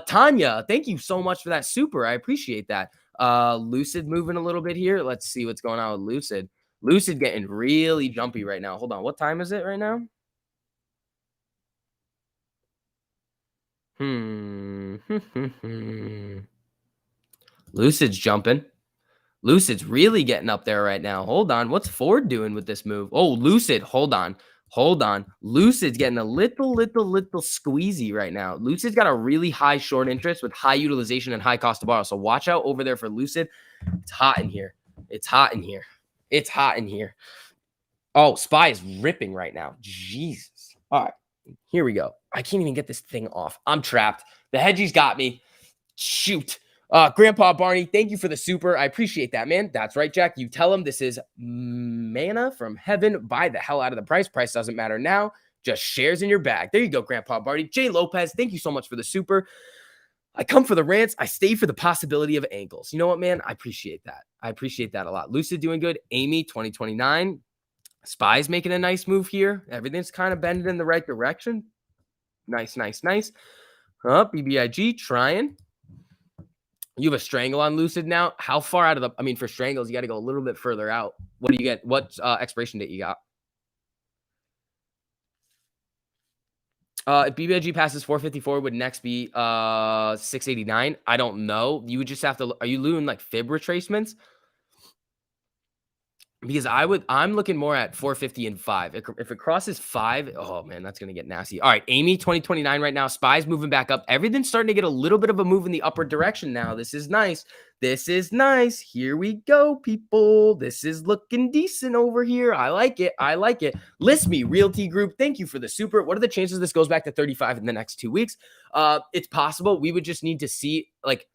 Tanya, thank you so much for that super. I appreciate that. Lucid moving a little bit here. Let's see what's going on with Lucid. Lucid getting really jumpy right now. Hold on. What time is it right now? Hmm. Lucid's jumping. Lucid's really getting up there right now. Hold on. What's Ford doing with this move? Oh, Lucid. Hold on. Hold on. Lucid's getting a little squeezy right now. Lucid's got a really high short interest with high utilization and high cost to borrow. So watch out over there for Lucid. It's hot in here. It's hot in here. It's hot in here. Oh, SPY is ripping right now. Jesus. All right. Here we go. I can't even get this thing off. I'm trapped. The hedgies got me. Shoot. Grandpa Barney, thank you for the super. I appreciate that, man. That's right, Jack. You tell him this is manna from heaven. Buy the hell out of the price. Price doesn't matter now. Just shares in your bag. There you go, Grandpa Barney. Jay Lopez, thank you so much for the super. I come for the rants. I stay for the possibility of angles. You know what, man? I appreciate that. I appreciate that a lot. Lucid doing good. Amy, 2029. SPY's making a nice move here. Everything's kind of bending in the right direction. Nice, nice, nice. BBIG trying. You have a strangle on Lucid now. How far out of the, I mean, for strangles, you got to go a little bit further out. What do you get? What expiration date you got? If BBIG passes 454, would next be 689? I don't know. You would just have to, are you doing like fib retracements? Because I'm looking more at 450 and 5. If it crosses 5, oh man, that's going to get nasty. All right, Amy, 2029 right now. SPY's moving back up. Everything's starting to get a little bit of a move in the upward direction now. This is nice. This is nice. Here we go, people. This is looking decent over here. I like it. I like it. List Me Realty Group, thank you for the super. What are the chances this goes back to 35 in the next 2 weeks? It's possible. We would just need to see, like,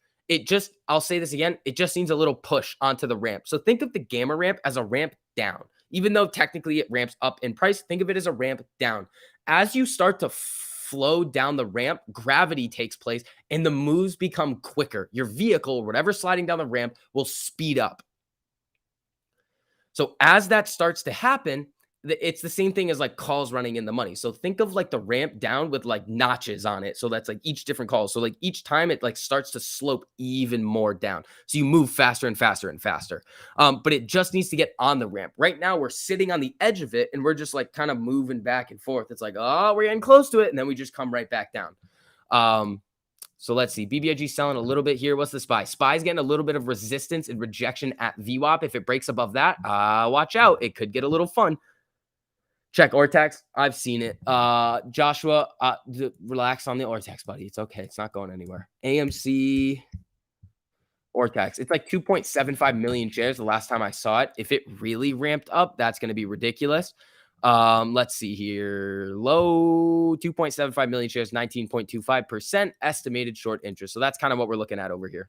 I'll say this again, it just needs a little push onto the ramp. So think of the gamma ramp as a ramp down. Even though technically it ramps up in price, think of it as a ramp down. As you start to flow down the ramp, gravity takes place and the moves become quicker. Your vehicle, whatever's sliding down the ramp, will speed up. So as that starts to happen, it's the same thing as like calls running in the money. So think of like the ramp down with like notches on it. So that's like each different call. So like each time it like starts to slope even more down. So you move faster and faster and faster. But it just needs to get on the ramp. Right now we're sitting on the edge of it and we're just like kind of moving back and forth. It's like, oh, we're getting close to it. And then we just come right back down. So let's see. BBIG selling a little bit here. What's the SPY? SPY's getting a little bit of resistance and rejection at VWAP. If it breaks above that, watch out. It could get a little fun. Check Ortex. I've seen it. Joshua, relax on the Ortex, buddy. It's okay. It's not going anywhere. AMC Ortex. It's like 2.75 million shares the last time I saw it. If it really ramped up, that's going to be ridiculous. Let's see here. Low 2.75 million shares, 19.25% estimated short interest. So that's kind of what we're looking at over here.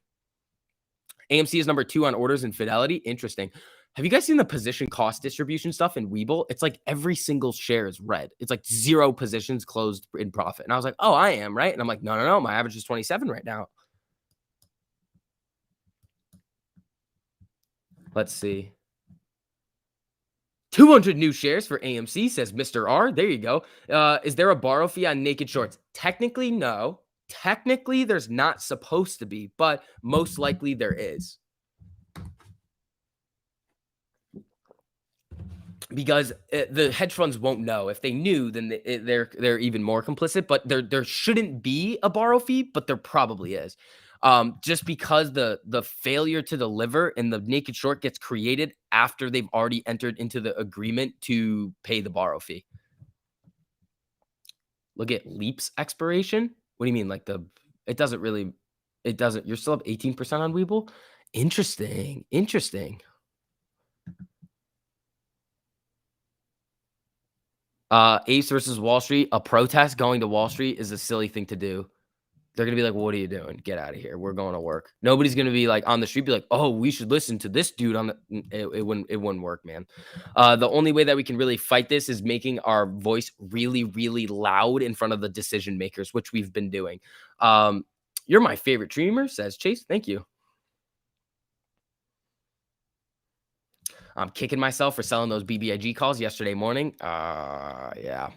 AMC is number 2 on orders and Fidelity. Interesting. Have you guys seen the position cost distribution stuff in Webull? It's like every single share is red. It's like 0 positions closed in profit. And I was like, oh, I am, right? And I'm like, no, no, no. My average is 27 right now. Let's see. 200 new shares for AMC, says Mr. R. There you go. Is there a borrow fee on naked shorts? Technically, no. Technically, there's not supposed to be, but most likely there is. Because the hedge funds won't know. If they knew, then they're even more complicit. But there shouldn't be a borrow fee, but there probably is. Just because the failure to deliver and the naked short gets created after they've already entered into the agreement to pay the borrow fee. Look at Leap's expiration. What do you mean? Like it doesn't really, it doesn't. You're still up 18% on Webull. Interesting. Interesting. Ace versus Wall Street. A protest going to Wall Street is a silly thing to do. They're gonna be like, "What are you doing? Get out of here. We're going to work." Nobody's gonna be like on the street, be like, "Oh, we should listen to this dude on the." It wouldn't work, man. The only way that we can really fight this is making our voice really, really loud in front of the decision makers, which we've been doing. You're my favorite dreamer, says Chase. Thank you. I'm kicking myself for selling those BBIG calls yesterday morning. Yeah.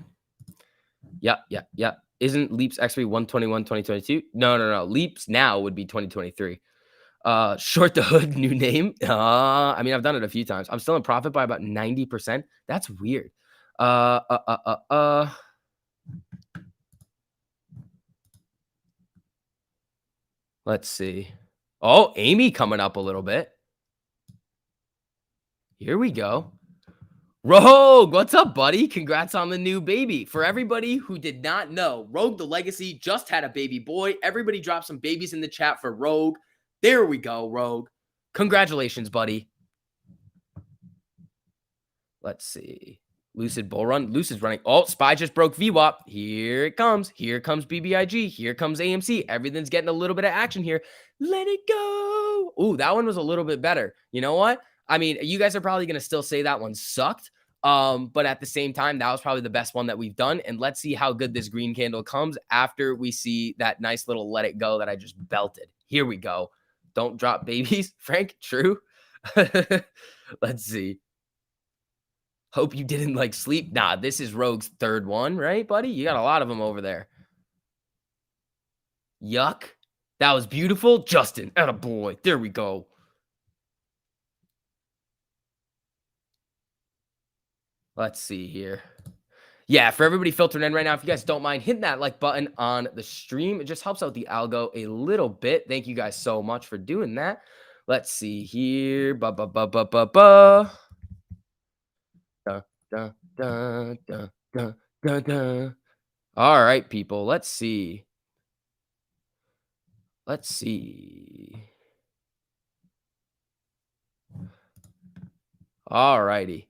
Yeah. Isn't Leap's expiry 121 2022? No. Leap's now would be 2023. Short the hood, new name. I mean, I've done it a few times. I'm still in profit by about 90%. That's weird. Let's see. Oh, Amy coming up a little bit. Here we go. Rogue, what's up, buddy? Congrats on the new baby. For everybody who did not know, Rogue the Legacy just had a baby boy. Everybody drop some babies in the chat for Rogue. There we go, Rogue. Congratulations, buddy. Let's see. Lucid Bull Run. Lucid's running. Oh, Spy just broke VWAP. Here it comes. Here comes BBIG. Here comes AMC. Everything's getting a little bit of action here. Let it go. Ooh, that one was a little bit better. You know what? I mean, you guys are probably going to still say that one sucked. But at the same time, that was probably the best one that we've done. And let's see how good this green candle comes after we see that nice little let it go that I just belted. Here we go. Don't drop babies. Frank, true. Let's see. Hope you didn't like sleep. Nah, this is Rogue's third one, right, buddy? You got a lot of them over there. Yuck. That was beautiful. Justin, attaboy. There we go. Let's see here. Yeah, for everybody filtering in right now, if you guys don't mind hitting that like button on the stream, it just helps out the algo a little bit. Thank you guys so much for doing that. Let's see here. Ba ba ba ba ba ba. Da, da, da, da, da, da, da. All right, people. Let's see. Let's see. All righty.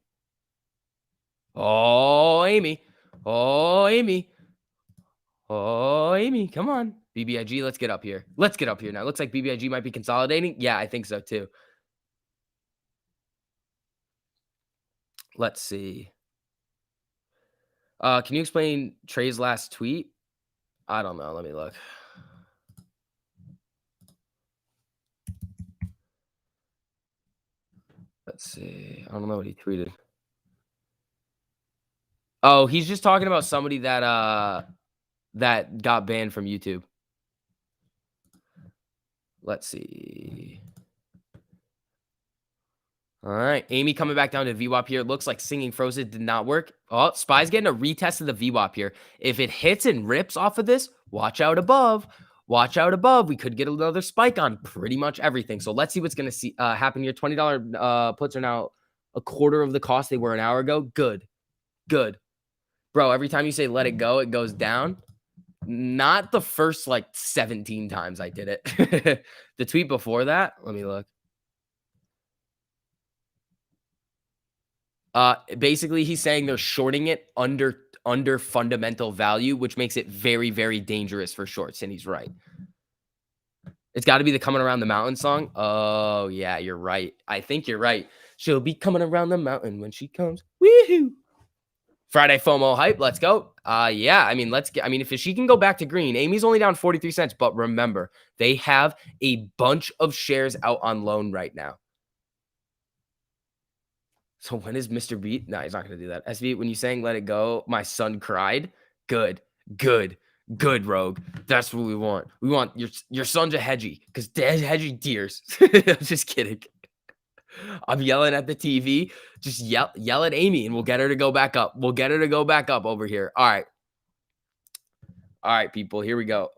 Oh, Amy. Oh, Amy. Oh, Amy. Come on. BBIG, let's get up here. Let's get up here now. Looks like BBIG might be consolidating. Yeah, I think so too. Let's see. Can you explain Trey's last tweet? I don't know. Let me look. Let's see. I don't know what he tweeted. Oh, he's just talking about somebody that that got banned from YouTube. Let's see. All right. Amy coming back down to VWAP here. It looks like Singing Frozen did not work. Oh, Spy's getting a retest of the VWAP here. If it hits and rips off of this, watch out above. Watch out above. We could get another spike on pretty much everything. So let's see what's going to happen here. $20 puts are now a quarter of the cost they were an hour ago. Good. Good. Bro, every time you say let it go, it goes down. Not the first like 17 times I did it. The tweet before that, let me look. Basically, he's saying they're shorting it under fundamental value, which makes it very, very dangerous for shorts. And he's right. It's got to be the "Coming Around the Mountain" song. Oh yeah, you're right. I think you're right. She'll be coming around the mountain when she comes. Woohoo! Friday FOMO hype. Let's go. Yeah. I mean, let's get. I mean, if she can go back to green, Amy's only down 43 cents. But remember, they have a bunch of shares out on loan right now. So when is Mr. Beat? No, he's not going to do that. SV, when you sang "Let It Go," my son cried. Good, good, good, Rogue. That's what we want. We want your son's a hedgie because hedgie tears. Just kidding. I'm yelling at the TV. Just yell at Amy, and we'll get her to go back up. We'll get her to go back up over here. All right, people. Here we go.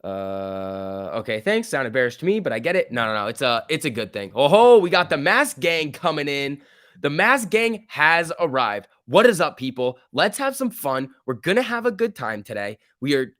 Okay, thanks. Sound embarrassed to me, but I get it. No. It's a good thing. Oh, we got the mask gang coming in. The mask gang has arrived. What is up, people? Let's have some fun. We're gonna have a good time today. We are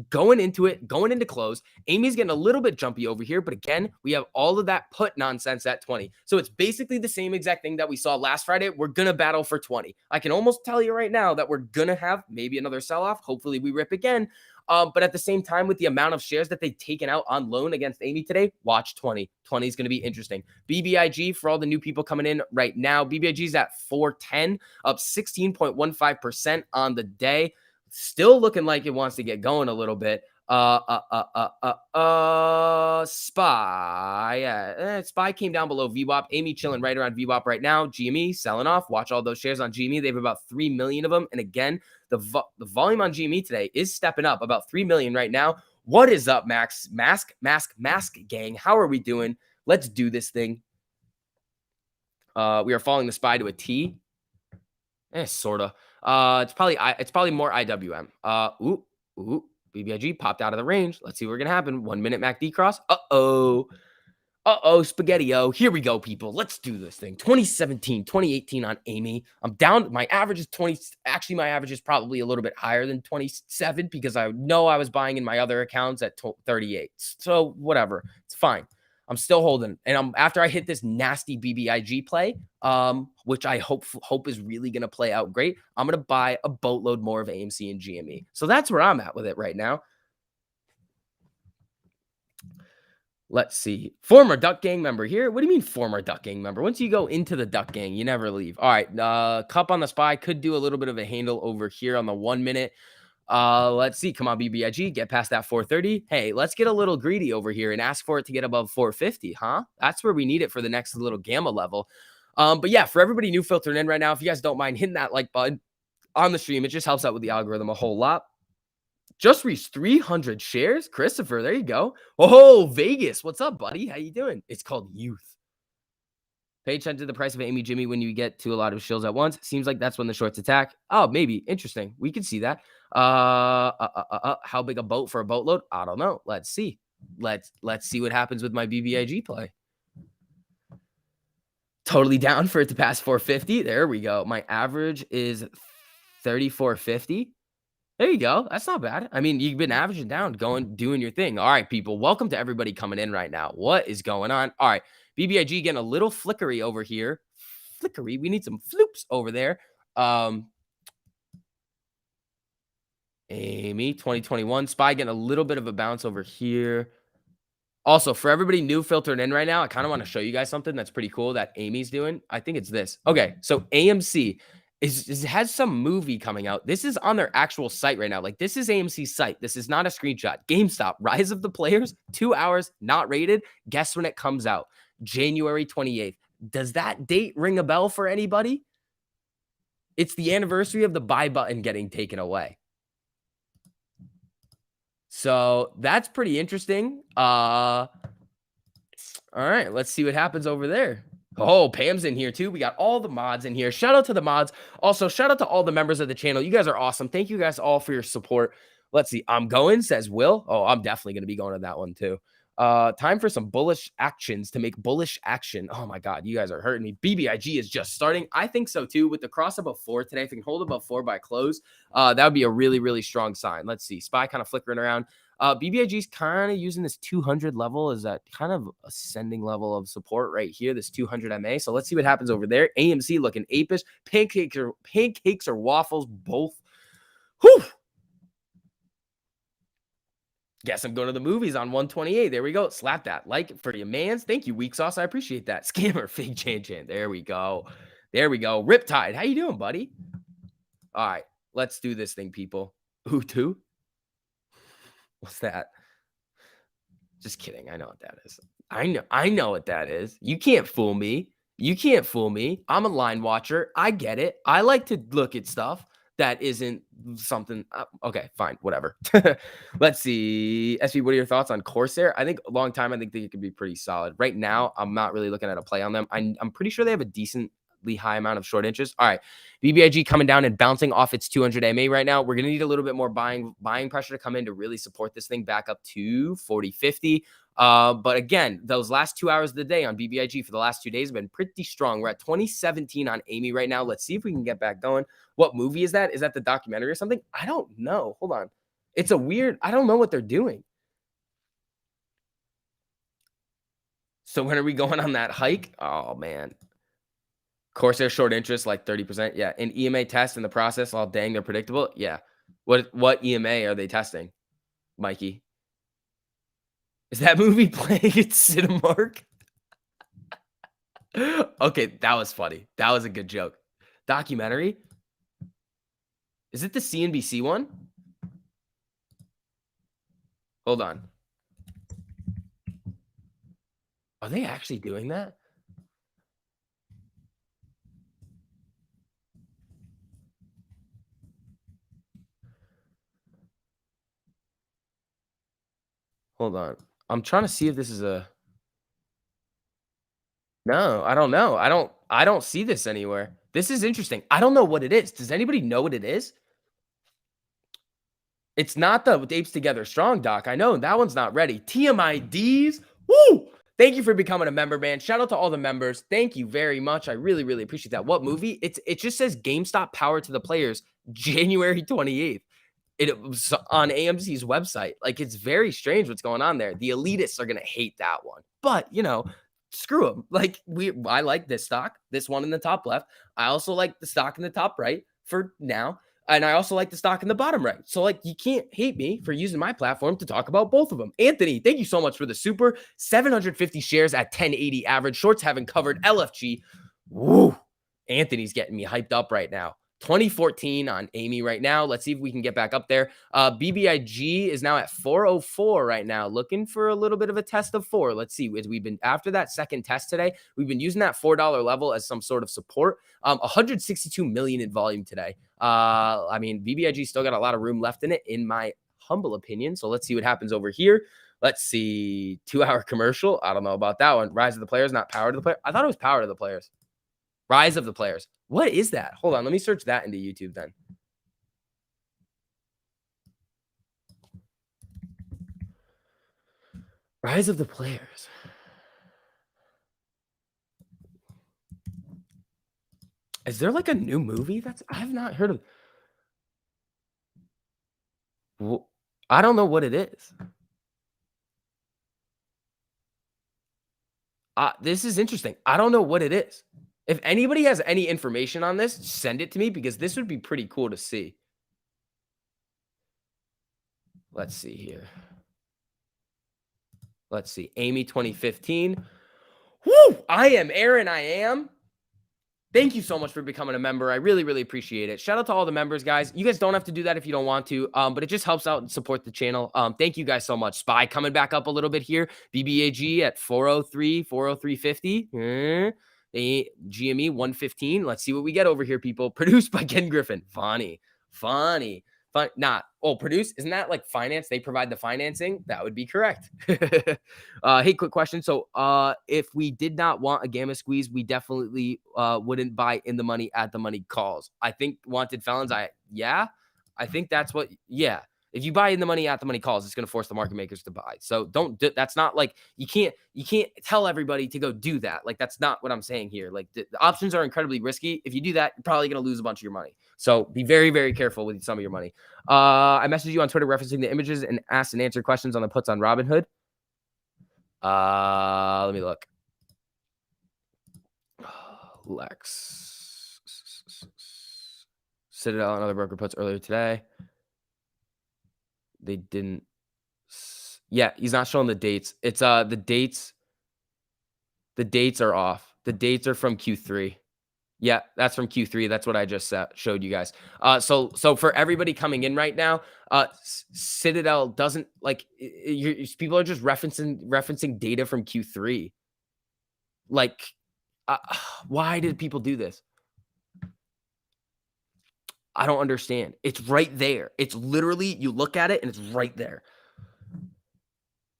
going into it, going into close. Amy's getting a little bit jumpy over here, but again, we have all of that put nonsense at 20. So it's basically the same exact thing that we saw last Friday. We're gonna battle for 20. I can almost tell you right now that we're gonna have maybe another sell-off. Hopefully we rip again. But at the same time, with the amount of shares that they've taken out on loan against Amy today, watch 20. 20 is going to be interesting. BBIG, for all the new people coming in right now, BBIG is at 410, up 16.15% on the day. Still looking like it wants to get going a little bit. SPY. Yeah, SPY came down below VWAP. Amy chilling right around VWAP right now. GME selling off. Watch all those shares on GME. They have about 3 million of them. And again, the volume on GME today is stepping up, about 3 million right now. What is up, Max? Mask gang. How are we doing? Let's do this thing. We are following the SPY to a T. Sorta. It's probably more IWM. Ooh. BBIG popped out of the range. Let's see what's gonna happen. 1 minute MACD cross. Spaghetti-o. Here we go, people. Let's do this thing. 2017, 2018 on Amy. I'm down. My average is 20. Actually, my average is probably a little bit higher than 27 because I know I was buying in my other accounts at 38. So whatever. It's fine. I'm still holding. And after I hit this nasty BBIG play, which I hope is really going to play out great, I'm going to buy a boatload more of AMC and GME. So that's where I'm at with it right now. Let's see. Former Duck Gang member here. What do you mean former Duck Gang member? Once you go into the Duck Gang, you never leave. All right. Cup on the SPY could do a little bit of a handle over here on the 1 minute. Let's see. Come on, BBIG. Get past that 430. Hey, let's get a little greedy over here and ask for it to get above 450, huh? That's where we need it for the next little gamma level. But yeah, for everybody new filtering in right now, if you guys don't mind hitting that like button on the stream, it just helps out with the algorithm a whole lot. Just reached 300 shares. Christopher, there you go. Oh, Vegas. What's up, buddy? How you doing? It's called youth. Pay attention to the price of Amy Jimmy when you get to a lot of shills at once. Seems like that's when the shorts attack. Oh, maybe. Interesting. We could see that. How big a boat for a boatload? I don't know. Let's see. Let's see what happens with my BBIG play. Totally down for it to pass 450. There we go. My average is 3450. There you go. That's not bad. I mean, you've been averaging down, doing your thing. All right, people. Welcome to everybody coming in right now. What is going on? All right. BBIG getting a little flickery over here. Flickery. We need some floops over there. Amy, 2021. SPY getting a little bit of a bounce over here. Also, for everybody new filtering in right now, I kind of want to show you guys something that's pretty cool that Amy's doing. I think it's this. Okay, so AMC has some movie coming out. This is on their actual site right now. Like, this is AMC's site. This is not a screenshot. GameStop, Rise of the Players, 2 hours, not rated. Guess when it comes out? January 28th. Does that date ring a bell for anybody? It's the anniversary of the buy button getting taken away. So that's pretty interesting. All right, let's see what happens over there. Oh, Pam's in here too. We got all the mods in here. Shout out to the mods. Also, shout out to all the members of the channel. You guys are awesome. Thank you guys all for your support. Let's see. I'm going, says Will. Oh, I'm definitely going to be going to that one too. Time for some bullish actions to make bullish action. Oh my God, you guys are hurting me. BBIG is just starting. I think so too. With the cross above 4 today, if we can hold above 4 by close, that would be a really, really strong sign. Let's see. SPY kind of flickering around. BBIG's kind of using this 200 level as that kind of ascending level of support right here, this 200 MA. So let's see what happens over there. AMC looking apish. Pancakes or waffles, both. Whew. Guess I'm going to the movies on 128. There we go. Slap that like for your mans. Thank you, Weak Sauce. I appreciate that. Scammer, Fig Chan. There we go. There we go. Riptide. How you doing, buddy? All right. Let's do this thing, people. Utu? What's that? Just kidding. I know what that is. I know what that is. You can't fool me. You can't fool me. I'm a line watcher. I get it. I like to look at stuff that isn't something. Okay, fine, whatever. Let's see. SV, what are your thoughts on Corsair? I think a long time. I think they could be pretty solid. Right now, I'm not really looking at a play on them. I'm pretty sure they have a decently high amount of short interest. All right, BBIG coming down and bouncing off its 200 MA right now. We're gonna need a little bit more buying pressure to come in to really support this thing back up to 40.50. But again, those last 2 hours of the day on BBIG for the last 2 days have been pretty strong. We're at 2017 on Amy right now. Let's see if we can get back going. What movie is that? Is that the documentary or something? I don't know. Hold on. It's a weird, I don't know what they're doing. So when are we going on that hike? Oh man. Corsair short interest, like 30%. Yeah. And EMA test in the process, all dang, they're predictable. Yeah. What EMA are they testing, Mikey? Is that movie playing at Cinemark? Okay, that was funny. That was a good joke. Documentary? Is it the CNBC one? Hold on. Are they actually doing that? Hold on. I'm trying to see if this is a No, I don't know. I don't see this anywhere. This is interesting. I don't know what it is. Does anybody know what it is? It's not the Apes Together Strong doc. I know that one's not ready. TMIDs. Woo! Thank you for becoming a member, man. Shout out to all the members. Thank you very much. I really, really appreciate that. What movie? It just says GameStop Power to the Players, January 28th. It was on AMC's website. Like, it's very strange what's going on there. The elitists are gonna hate that one, but screw them. Like, I like this stock, this one in the top left. I also like the stock in the top right for now. And I also like the stock in the bottom right. So, like, you can't hate me for using my platform to talk about both of them. Anthony, thank you so much for the super 750 shares at 1080 average. Shorts haven't covered LFG. Woo. Anthony's getting me hyped up right now. 2014 on Amy right now. Let's see if we can get back up there. BBIG is now at 404 right now, looking for a little bit of a test of 4. Let's see. We've been after that second test today. We've been using that $4 level as some sort of support. 162 million in volume today. I mean, BBIG still got a lot of room left in it, in my humble opinion. So let's see what happens over here. Let's see. 2-hour commercial. I don't know about that one. Rise of the Players, not Power to the Player. I thought it was Power to the Players. Rise of the Players. What is that? Hold on. Let me search that into YouTube then. Rise of the Players. Is there like a new movie? I've not heard of. Well, I don't know what it is. This is interesting. I don't know what it is. If anybody has any information on this, send it to me because this would be pretty cool to see. Let's see here. Let's see. Amy 2015. Woo! I am Aaron. I am. Thank you so much for becoming a member. I really, really appreciate it. Shout out to all the members, guys. You guys don't have to do that if you don't want to, but it just helps out and support the channel. Thank you guys so much. Spy coming back up a little bit here. BBAG at 403, 403.50. GME 115. Let's see what we get over here, people. Produced by Ken Griffin. Funny. Produce. Isn't that like finance? They provide the financing. That would be correct. Hey, quick question. So, if we did not want a gamma squeeze, we definitely wouldn't buy in the money at the money calls. I think wanted felons. I think that's what. Yeah. If you buy in the money at the money calls, it's going to force the market makers to buy. So that's not like you can't tell everybody to go do that. Like that's not what I'm saying here. Like the options are incredibly risky. If you do that, you're probably going to lose a bunch of your money. So be very, very careful with some of your money. I messaged you on Twitter referencing the images and asked and answered questions on the puts on Robinhood. Let me look. Lex. Citadel and other broker puts earlier today. They didn't. Yeah, he's not showing the dates. It's the dates. The dates are off. The dates are from Q3. Yeah, that's from Q3. That's what I just showed you guys. So for everybody coming in right now, Citadel doesn't like people are just referencing data from Q3. Like, why did people do this? I don't understand. It's right there. It's literally, you look at it and it's right there.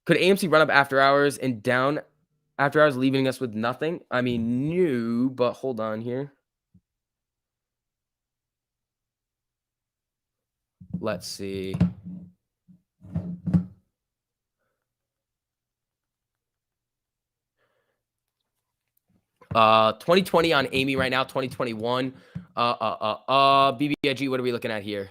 Could AMC run up after hours and down after hours, leaving us with nothing? I mean, no, but hold on here. Let's see. Uh, 2020 on Amy right now, 2021. BBIG, what are we looking at here?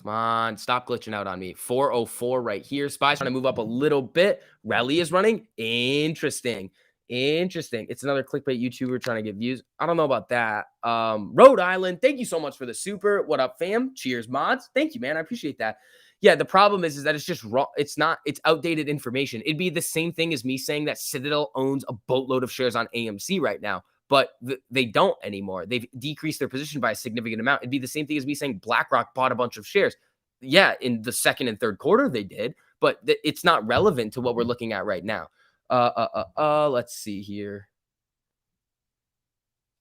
Come on, stop glitching out on me. 404 right here. Spy's trying to move up a little bit. Rally is running. Interesting. It's another clickbait YouTuber trying to get views. I don't know about that. Rhode Island, thank you so much for the super. What up, fam? Cheers, mods. Thank you, man. I appreciate that. Yeah, the problem is that it's just raw. It's outdated information. It'd be the same thing as me saying that Citadel owns a boatload of shares on AMC right now, but they don't anymore. They've decreased their position by a significant amount. It'd be the same thing as me saying BlackRock bought a bunch of shares. Yeah, in the second and third quarter they did, but it's not relevant to what we're looking at right now. Let's see here.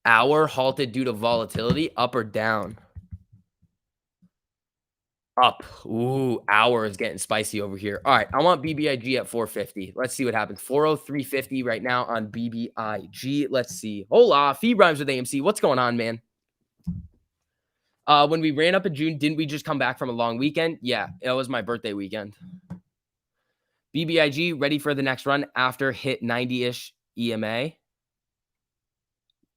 Hour halted due to volatility, up or down? Up. Ooh, hour is getting spicy over here. All right, I want BBIG at 450. Let's see what happens. 403.50 right now on BBIG. Let's see. Hola, fee rhymes with AMC. What's going on, man? When we ran up in June, didn't we just come back from a long weekend? Yeah, it was my birthday weekend. BBIG ready for the next run after hit 90-ish EMA.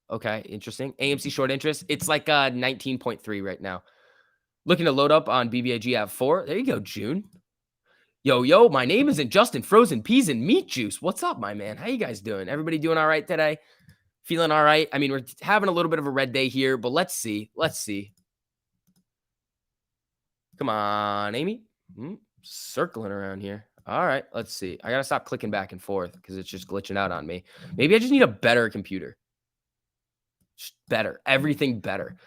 Okay, interesting. AMC short interest. It's like 19.3 right now. Looking to load up on BBIG at 4. There you go, June. Yo, my name isn't Justin Frozen Peas and Meat Juice. What's up, my man? How you guys doing? Everybody doing all right today? Feeling all right? I mean, we're having a little bit of a red day here, but let's see. Come on, Amy. Circling around here. All right, let's see. I got to stop clicking back and forth because it's just glitching out on me. Maybe I just need a better computer. Just better. Everything better.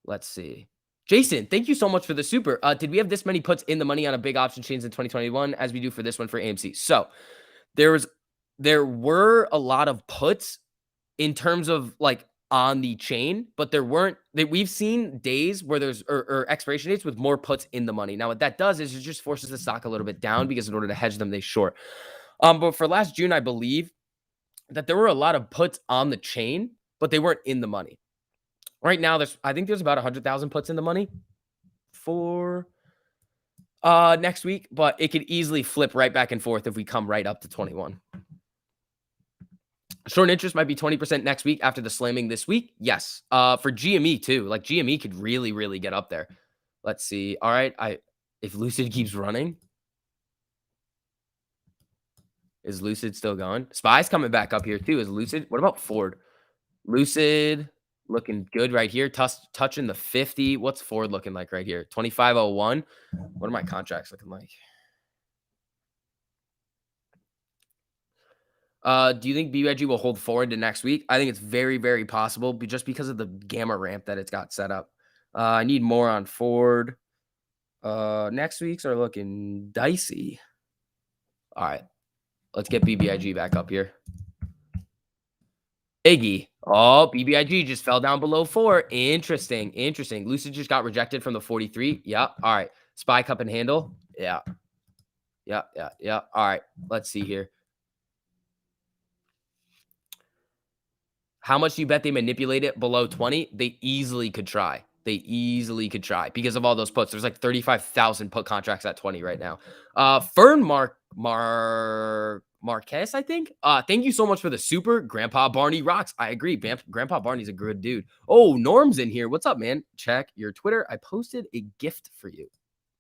Let's see. Jason, thank you so much for the super. Did we have this many puts in the money on a big option chains in 2021 as we do for this one for AMC? So there were a lot of puts in terms of like on the chain, but there weren't. We've seen days where there's or expiration dates with more puts in the money. Now what that does is it just forces the stock a little bit down because in order to hedge them, they short. But for last June, I believe that there were a lot of puts on the chain, but they weren't in the money. Right now, I think there's about 100,000 puts in the money for next week, but it could easily flip right back and forth if we come right up to 21. Short interest might be 20% next week after the slamming this week. Yes. For GME too. Like GME could really, really get up there. Let's see. All right. If Lucid keeps running, is Lucid still going? Spy's coming back up here too. Is Lucid? What about Ford? Lucid looking good right here. Touching the 50. What's Ford looking like right here? 2501. What are my contracts looking like? Do you think BYG will hold forward to next week? I think it's very, very possible, just because of the gamma ramp that it's got set up. I need more on Ford. Next week's are looking dicey. All right. Let's get BBIG back up here. Iggy. Oh, BBIG just fell down below 4. Interesting. Lucid just got rejected from the 43. Yeah. All right. Spy cup and handle. Yeah. All right. Let's see here. How much do you bet they manipulate it below 20? They easily could try. They easily could try because of all those puts. There's like 35,000 put contracts at 20 right now. Fern Marquez, I think. Thank you so much for the super. Grandpa Barney rocks. I agree. Grandpa Barney's a good dude. Oh, Norm's in here. What's up, man? Check your Twitter. I posted a gift for you.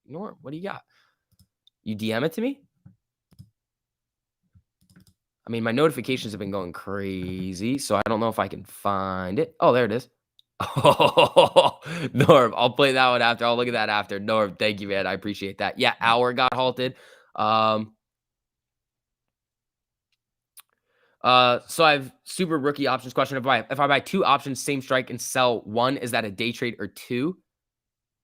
Norm, what do you got? You DM it to me? I mean, my notifications have been going crazy, so I don't know if I can find it. Oh, there it is. Oh, Norm, I'll play that one after. I'll look at that after. Norm, thank you, man. I appreciate that. Yeah, hour got halted. So I have super rookie options question. If I buy 2 options, same strike, and sell 1, is that a day trade or 2?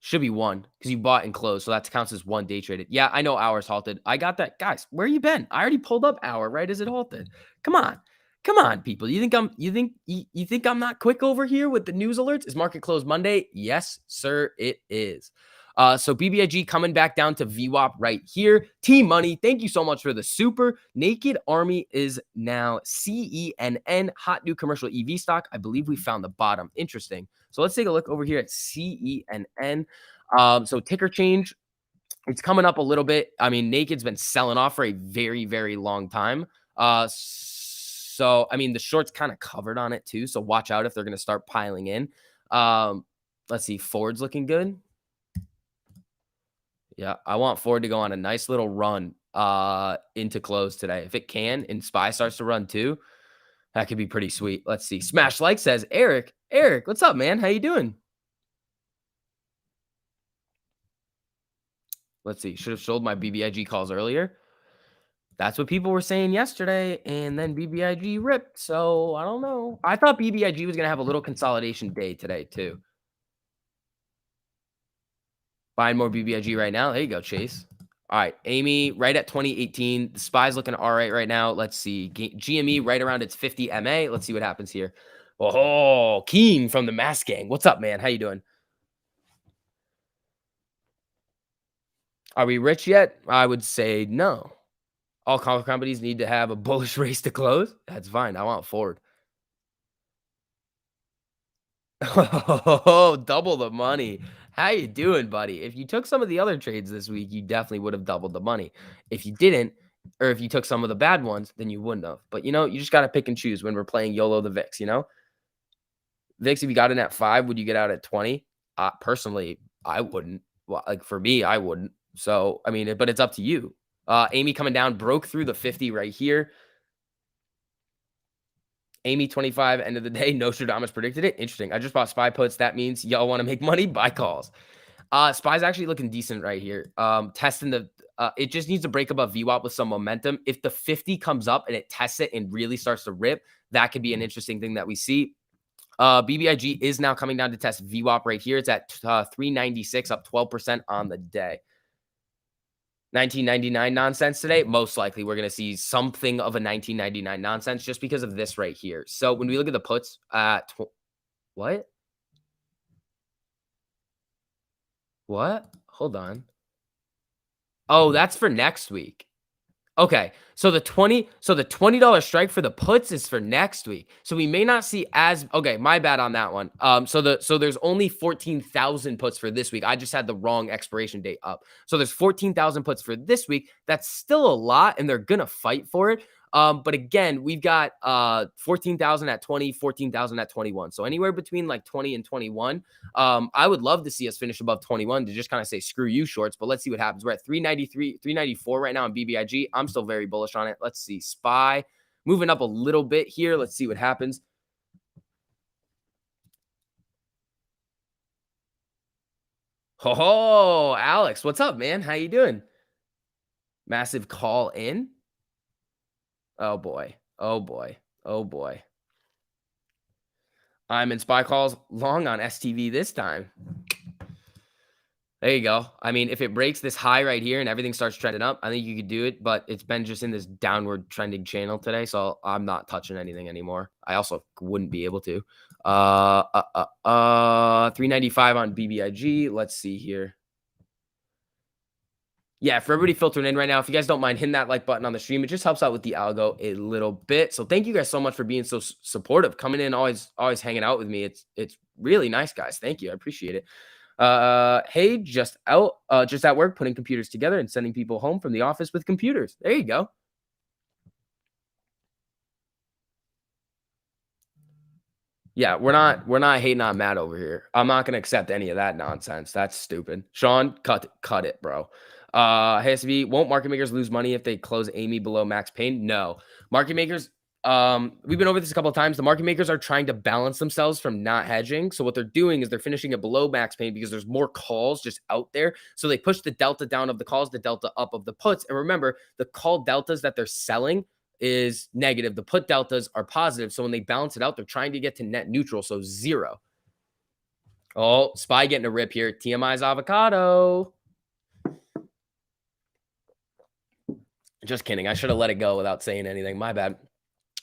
Should be 1 because you bought and closed, so that counts as 1 day traded. Yeah, I know hours halted. I got that. Guys, where you been? I already pulled up hour right as it halted. Come on. Come on, people. You think I'm not quick over here with the news alerts? Is market close Monday? Yes, sir, it is. So BBIG coming back down to VWAP right here. Team Money, thank you so much for the super. Naked Army is now CENN, hot new commercial EV stock. I believe we found the bottom. Interesting. So let's take a look over here at CENN. So ticker change, it's coming up a little bit. I mean, Naked's been selling off for a very, very long time. So I mean, the shorts kind of covered on it too. So watch out if they're going to start piling in. Let's see. Ford's looking good. Yeah, I want Ford to go on a nice little run into close today. If it can, and SPY starts to run too, that could be pretty sweet. Let's see. Smash Like says, Eric, what's up, man? How you doing? Let's see. Should have sold my BBIG calls earlier. That's what people were saying yesterday, and then BBIG ripped. So I don't know. I thought BBIG was going to have a little consolidation day today too. Buying more BBIG right now. There you go, Chase. All right, Amy, right at 2018. The SPY's looking all right now. Let's see. GME right around its 50 MA. Let's see what happens here. Oh, Keen from the Mask Gang. What's up, man? How you doing? Are we rich yet? I would say no. All car companies need to have a bullish race to close. That's fine. I want Ford. Oh, double the money. How you doing, buddy? If you took some of the other trades this week, you definitely would have doubled the money. If you didn't, or if you took some of the bad ones, then you wouldn't have. But you just got to pick and choose when we're playing YOLO the VIX, VIX, if you got in at 5, would you get out at 20? Personally, I wouldn't. Well, like for me, I wouldn't. So, I mean, but it's up to you. Amy coming down, broke through the 50 right here. Amy 25, end of the day, Nostradamus predicted it. Interesting. I just bought SPY puts. That means y'all want to make money? Buy calls. SPY's actually looking decent right here. Testing it just needs to break above VWAP with some momentum. If the 50 comes up and it tests it and really starts to rip, that could be an interesting thing that we see. BBIG is now coming down to test VWAP right here. It's at 396, up 12% on the day. 1999 nonsense today, most likely we're going to see something of a 1999 nonsense just because of this right here. So when we look at the puts at what? Hold on. Oh, that's for next week. Okay, so the $20 strike for the puts is for next week. So we may not see as okay, my bad on that one. So there's only 14,000 puts for this week. I just had the wrong expiration date up. So there's 14,000 puts for this week. That's still a lot, and they're gonna fight for it. But again, we've got 14,000 at 20, 14,000 at 21. So anywhere between like 20 and 21. I would love to see us finish above 21 to just kind of say screw you shorts, but let's see what happens. We're at 393, 394 right now on BBIG. I'm still very bullish on it. Let's see. SPY moving up a little bit here. Let's see what happens. Oh, Alex, what's up, man? How you doing? Massive call in. Oh boy. Oh boy. Oh boy. I'm in SPY calls long on STV this time. There you go. I mean, if it breaks this high right here and everything starts trending up, I think you could do it, but it's been just in this downward trending channel today, so I'm not touching anything anymore. I also wouldn't be able to. 395 on BBIG. Let's see here. Yeah, for everybody filtering in right now, if you guys don't mind hitting that like button on the stream, it just helps out with the algo a little bit. So thank you guys so much for being so supportive, coming in, always hanging out with me. It's really nice, guys. Thank you, I appreciate it. Hey, just at work, putting computers together and sending people home from the office with computers. There you go. Yeah, we're not hating on Matt over here. I'm not gonna accept any of that nonsense. That's stupid. Sean, cut it, bro. Hey SB, won't market makers lose money if they close Amy below max pain? No. Market makers, we've been over this a couple of times. The market makers are trying to balance themselves from not hedging. So what they're doing is they're finishing it below max pain because there's more calls just out there. So they push the delta down of the calls, the delta up of the puts. And remember, the call deltas that they're selling is negative. The put deltas are positive. So when they balance it out, they're trying to get to net neutral. So zero. Oh, SPY getting a rip here. TMI's avocado. Just kidding. I should have let it go without saying anything. My bad.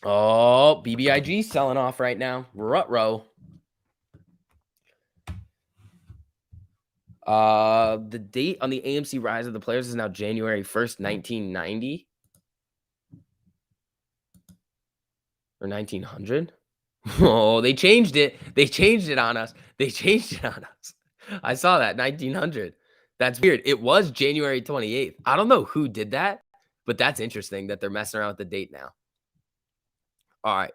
Oh, BBIG selling off right now. Rut-row. The date on the AMC Rise of the Players is now January 1st, 1990. Or 1900. Oh, they changed it. They changed it on us. They changed it on us. I saw that 1900. That's weird. It was January 28th. I don't know who did that, but that's interesting that they're messing around with the date now. All right.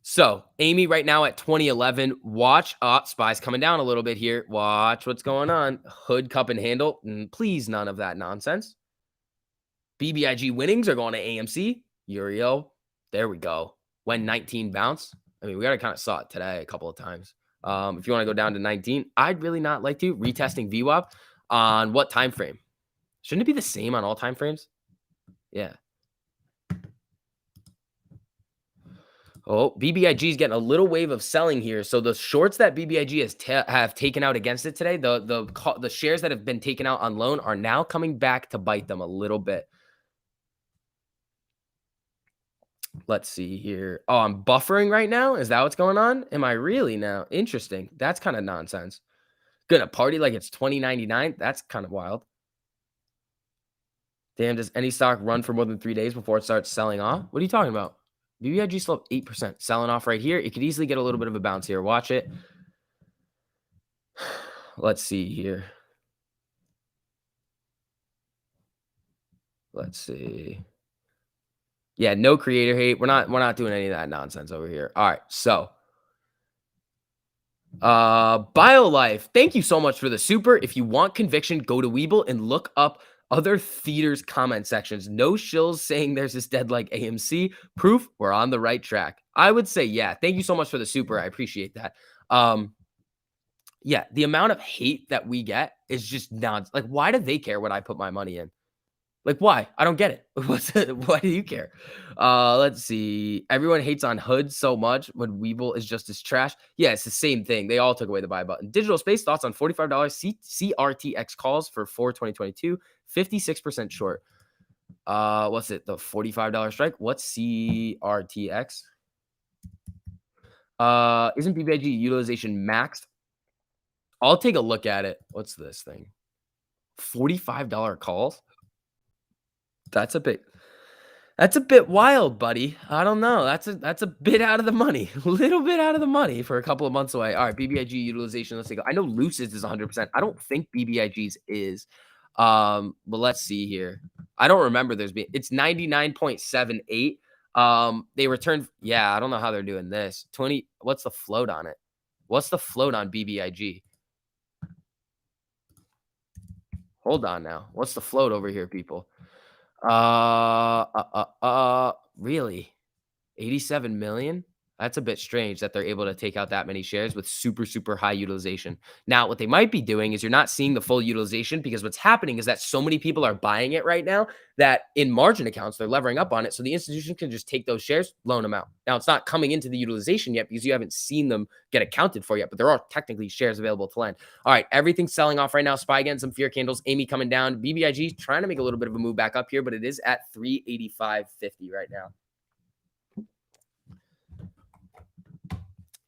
So Amy right now at 2011. Watch. SPY's coming down a little bit here. Watch what's going on. Hood, cup, and handle. Please, none of that nonsense. BBIG winnings are going to AMC. Uriel. There we go. When 19 bounce. I mean, we already kind of saw it today a couple of times. If you want to go down to 19, I'd really not like to. Retesting VWAP on what time frame? Shouldn't it be the same on all time frames? Yeah. Oh, BBIG is getting a little wave of selling here. So the shorts that BBIG has have taken out against it today, the shares that have been taken out on loan are now coming back to bite them a little bit. Let's see here. Oh, I'm buffering right now? Is that what's going on? Am I really now? Interesting. That's kind of nonsense. Gonna party like it's 2099? That's kind of wild. Damn, does any stock run for more than 3 days before it starts selling off? What are you talking about? BBIG still up 8%. Selling off right here. It could easily get a little bit of a bounce here. Watch it. Let's see here. Let's see. Yeah, no creator hate. We're not doing any of that nonsense over here. All right, so BioLife, thank you so much for the super. If you want conviction, go to Weeble and look up other theaters comment sections. No shills saying there's this dead like AMC. Proof we're on the right track. I would say, yeah. Thank you so much for the super. I appreciate that. Yeah, the amount of hate that we get is just not like, why do they care what I put my money in? Like, why? I don't get it. Why do you care? Let's see. Everyone hates on Hood so much when Weeble is just as trash. Yeah, it's the same thing. They all took away the buy button. Digital Space, thoughts on $45 CRTX calls for 4/2022, 56% short. What's it? The $45 strike? What's CRTX? Isn't BBIG utilization maxed? I'll take a look at it. What's this thing? $45 calls? That's a bit wild, buddy. I don't know. That's a bit out of the money. A little bit out of the money for a couple of months away. All right, BBIG utilization. Let's take. I know Lucid's is 100%. I don't think BBIG's is. But let's see here. I don't remember there's been. It's 99.78. They returned. Yeah, I don't know how they're doing this. 20. What's the float on it? What's the float on BBIG? Hold on now. What's the float over here, people? Really? 87 million? That's a bit strange that they're able to take out that many shares with super, super high utilization. Now, what they might be doing is you're not seeing the full utilization because what's happening is that so many people are buying it right now that in margin accounts, they're levering up on it. So the institution can just take those shares, loan them out. Now, it's not coming into the utilization yet because you haven't seen them get accounted for yet, but there are technically shares available to lend. All right, everything's selling off right now. SPY getting some fear candles. Amy coming down. BBIG trying to make a little bit of a move back up here, but it is at 385.50 right now.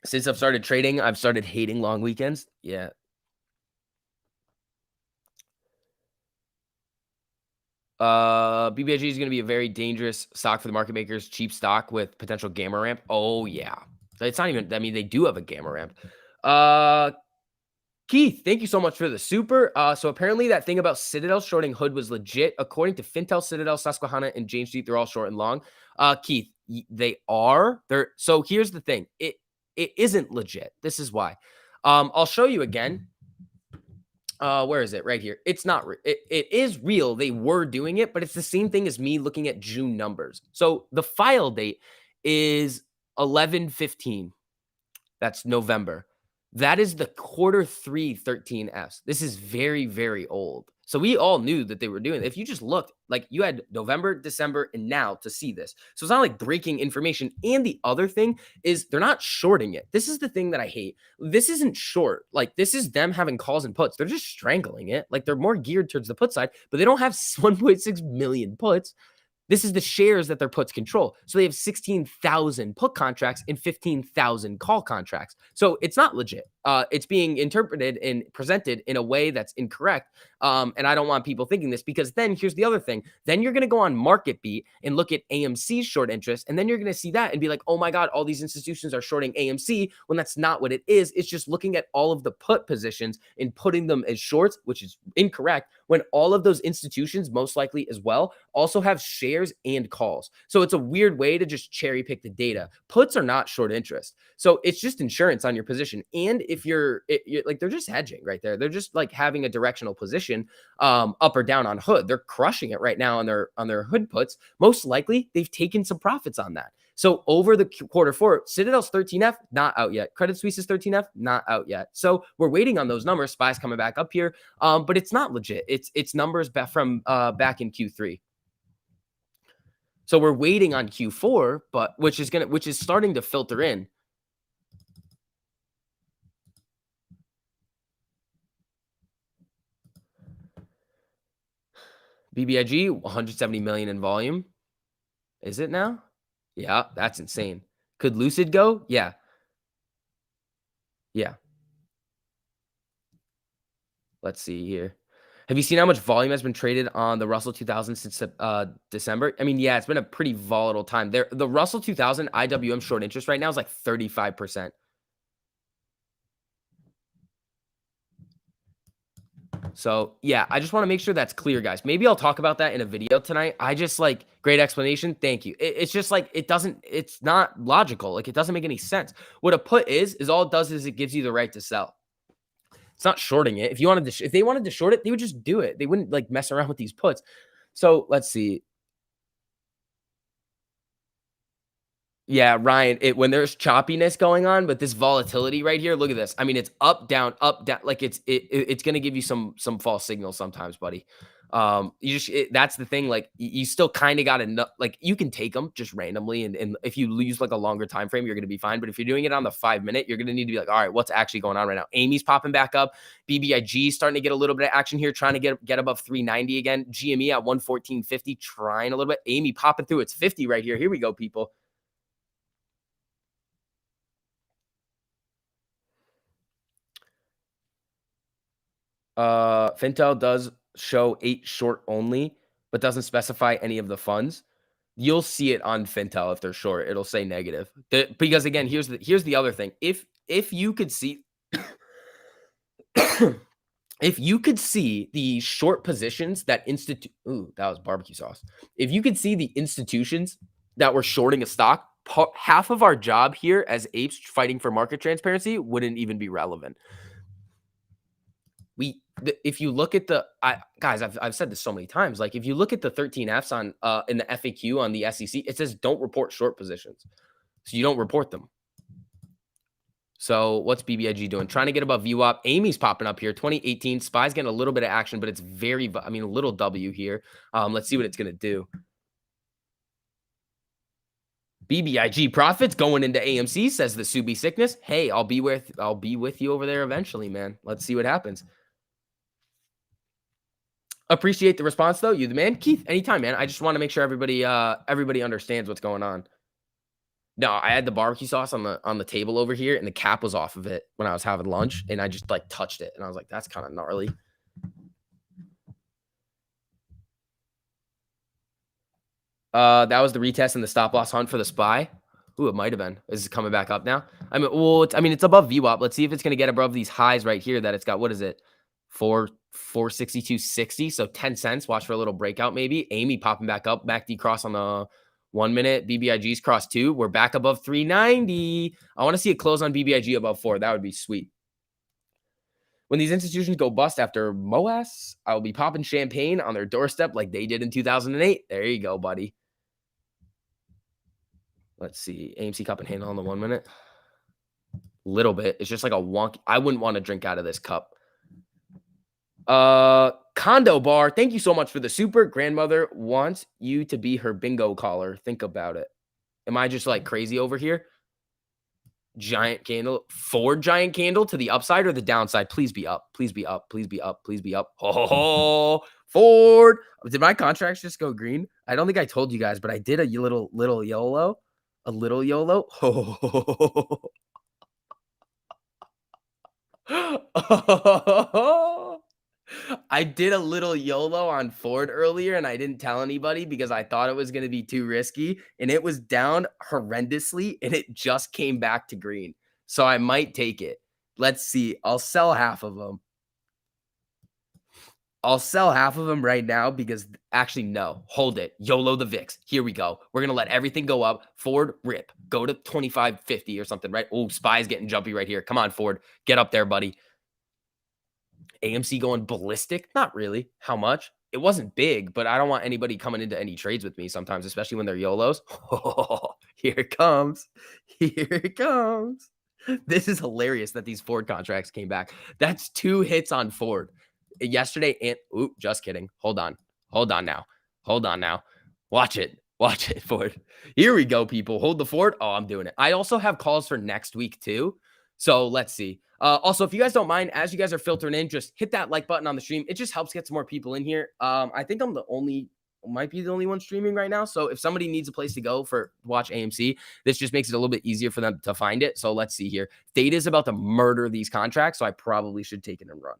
Since I've started trading, I've started hating long weekends. Yeah. BBIG is going to be a very dangerous stock for the market makers, cheap stock with potential gamma ramp. Oh yeah. It's not even, I mean, they do have a gamma ramp. Keith, thank you so much for the super. So apparently that thing about Citadel shorting Hood was legit. According to Fintel, Citadel, Susquehanna, and James Street, they're all short and long. Keith, they are. So here's the thing. It isn't legit. This is why. I'll show you again. Where is it? Right here. It's not. It is real. They were doing it, but it's the same thing as me looking at June numbers. So the file date is 11/15. That's November. That is the quarter 3 13Fs. This is very, very old. So we all knew that they were doing it. If you just looked, like you had November, December, and now to see this. So it's not like breaking information. And the other thing is they're not shorting it. This is the thing that I hate. This isn't short. Like this is them having calls and puts. They're just strangling it. Like they're more geared towards the put side, but they don't have 1.6 million puts. This is the shares that their puts control. So they have 16,000 put contracts and 15,000 call contracts. So it's not legit. It's being interpreted and presented in a way that's incorrect. And I don't want people thinking this because then here's the other thing. Then you're going to go on Market Beat and look at AMC's short interest. And then you're going to see that and be like, oh my God, all these institutions are shorting AMC when that's not what it is. It's just looking at all of the put positions and putting them as shorts, which is incorrect, when all of those institutions, most likely as well, also have shares and calls. So it's a weird way to just cherry pick the data. Puts are not short interest. So it's just insurance on your position. And if you're like, they're just hedging right there. They're just like having a directional position up or down on Hood. They're crushing it right now on their Hood puts. Most likely they've taken some profits on that. So over the quarter 4, Citadel's 13F, not out yet. Credit Suisse's 13F, not out yet. So we're waiting on those numbers. SPY's coming back up here, but it's not legit. It's numbers from back in Q3. So we're waiting on Q4, but which is starting to filter in. BBIG 170 million in volume. Is it now? Yeah, that's insane. Could Lucid go? Yeah. Yeah. Let's see here. Have you seen how much volume has been traded on the Russell 2000 since December? I mean, yeah, it's been a pretty volatile time. The Russell 2000 IWM short interest right now is like 35%. So yeah, I just want to make sure that's clear, guys. Maybe I'll talk about that in a video tonight. I just like great explanation. Thank you. It's just like it's not logical. Like it doesn't make any sense. What a put is all it does is it gives you the right to sell. It's not shorting it. If they wanted to short it, they would just do it. They wouldn't like mess around with these puts. So let's see. Yeah, Ryan, when there's choppiness going on, but this volatility right here, look at this. I mean, it's up, down, like it's going to give you some false signals sometimes, buddy. That's the thing. Like you still kind of got to like you can take them just randomly, and if you use like a longer time frame, you're going to be fine. But if you're doing it on the 5-minute, you're going to need to be like, all right, what's actually going on right now? Amy's popping back up. BBIG starting to get a little bit of action here, trying to get above 390 again. GME at 114.50, trying a little bit. Amy popping through its 50 right here. Here we go, people. Fintel does show 8 short only, but doesn't specify any of the funds. You'll see it on Fintel if they're short. It'll say negative. Because again, here's the other thing. If you could see if you could see the short positions that that was barbecue sauce. If you could see the institutions that were shorting a stock, half of our job here as apes fighting for market transparency wouldn't even be relevant. If you look at guys, I've said this so many times. Like if you look at the 13Fs on in the FAQ on the SEC, it says don't report short positions, so you don't report them. So what's BBIG doing? Trying to get above VWAP. Amy's popping up here. 2018 SPY's getting a little bit of action, but it's a little W here. Let's see what it's gonna do. BBIG profits going into AMC, says the Subi sickness. Hey, I'll be with you over there eventually, man. Let's see what happens. Appreciate the response though. You the man, Keith. Anytime, man. I just want to make sure everybody understands what's going on. No, I had the barbecue sauce on the table over here, and the cap was off of it when I was having lunch, and I just like touched it, and I was like, that's kind of gnarly. That was the retest and the stop loss hunt for the SPY. Ooh, it might have been. Is it coming back up now? It's above VWAP. Let's see if it's going to get above these highs right here that it's got. What is it? 462.60. So 10 cents. Watch for a little breakout maybe. Amy popping back up. Back decross on the 1 minute. BBIG's cross 2. We're back above 390. I want to see it close on BBIG above 4. That would be sweet. When these institutions go bust after MOAS, I will be popping champagne on their doorstep like they did in 2008. There you go, buddy. Let's see. AMC cup and handle on the 1 minute. Little bit. It's just like a wonk. I wouldn't want to drink out of this cup. Condo bar. Thank you so much for the super. Grandmother wants you to be her bingo caller. Think about it. Am I just like crazy over here? Giant candle. Forward giant candle to the upside or the downside? Please be up. Please be up. Please be up. Please be up. Oh, Ford. Did my contracts just go green? I don't think I told you guys, but I did a little YOLO. A little YOLO. I did a little YOLO on Ford earlier and I didn't tell anybody because I thought it was going to be too risky and it was down horrendously and it just came back to green. So I might take it. Let's see. I'll sell half of them. I'll sell half of them right now because actually, no, hold it. YOLO the VIX. Here we go. We're going to let everything go up. Ford, rip. Go to 25.50 or something, right? Oh, SPY's getting jumpy right here. Come on, Ford. Get up there, buddy. AMC going ballistic? Not really. How much? It wasn't big, but I don't want anybody coming into any trades with me sometimes, especially when they're YOLOs. Oh, here it comes. Here it comes. This is hilarious that these Ford contracts came back. That's 2 hits on Ford yesterday. And just kidding. Hold on. Hold on now. Hold on now. Watch it. Watch it, Ford. Here we go, people. Hold the Ford. Oh, I'm doing it. I also have calls for next week too. So let's see. Also, if you guys don't mind, as you guys are filtering in, just hit that like button on the stream. It just helps get some more people in here. I think I'm might be the only one streaming right now. So if somebody needs a place to go for watch AMC, this just makes it a little bit easier for them to find it. So let's see here. Theta is about to murder these contracts, so I probably should take it and run.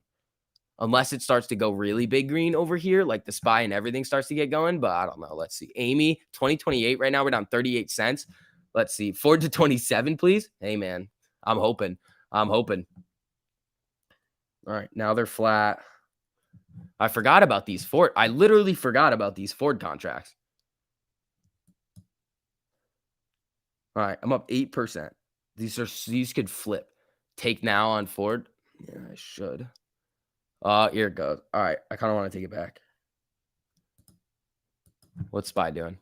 Unless it starts to go really big green over here, like the SPY and everything starts to get going. But I don't know. Let's see. Amy, 2028 right now. We're down 38 cents. Let's see. Ford to 27, please. Hey, man. I'm hoping. I'm hoping. All right. Now they're flat. I forgot about these Ford. I literally forgot about these Ford contracts. All right. I'm up 8%. These could flip. Take now on Ford. Yeah, I should. Here it goes. All right. I kind of want to take it back. What's SPY doing?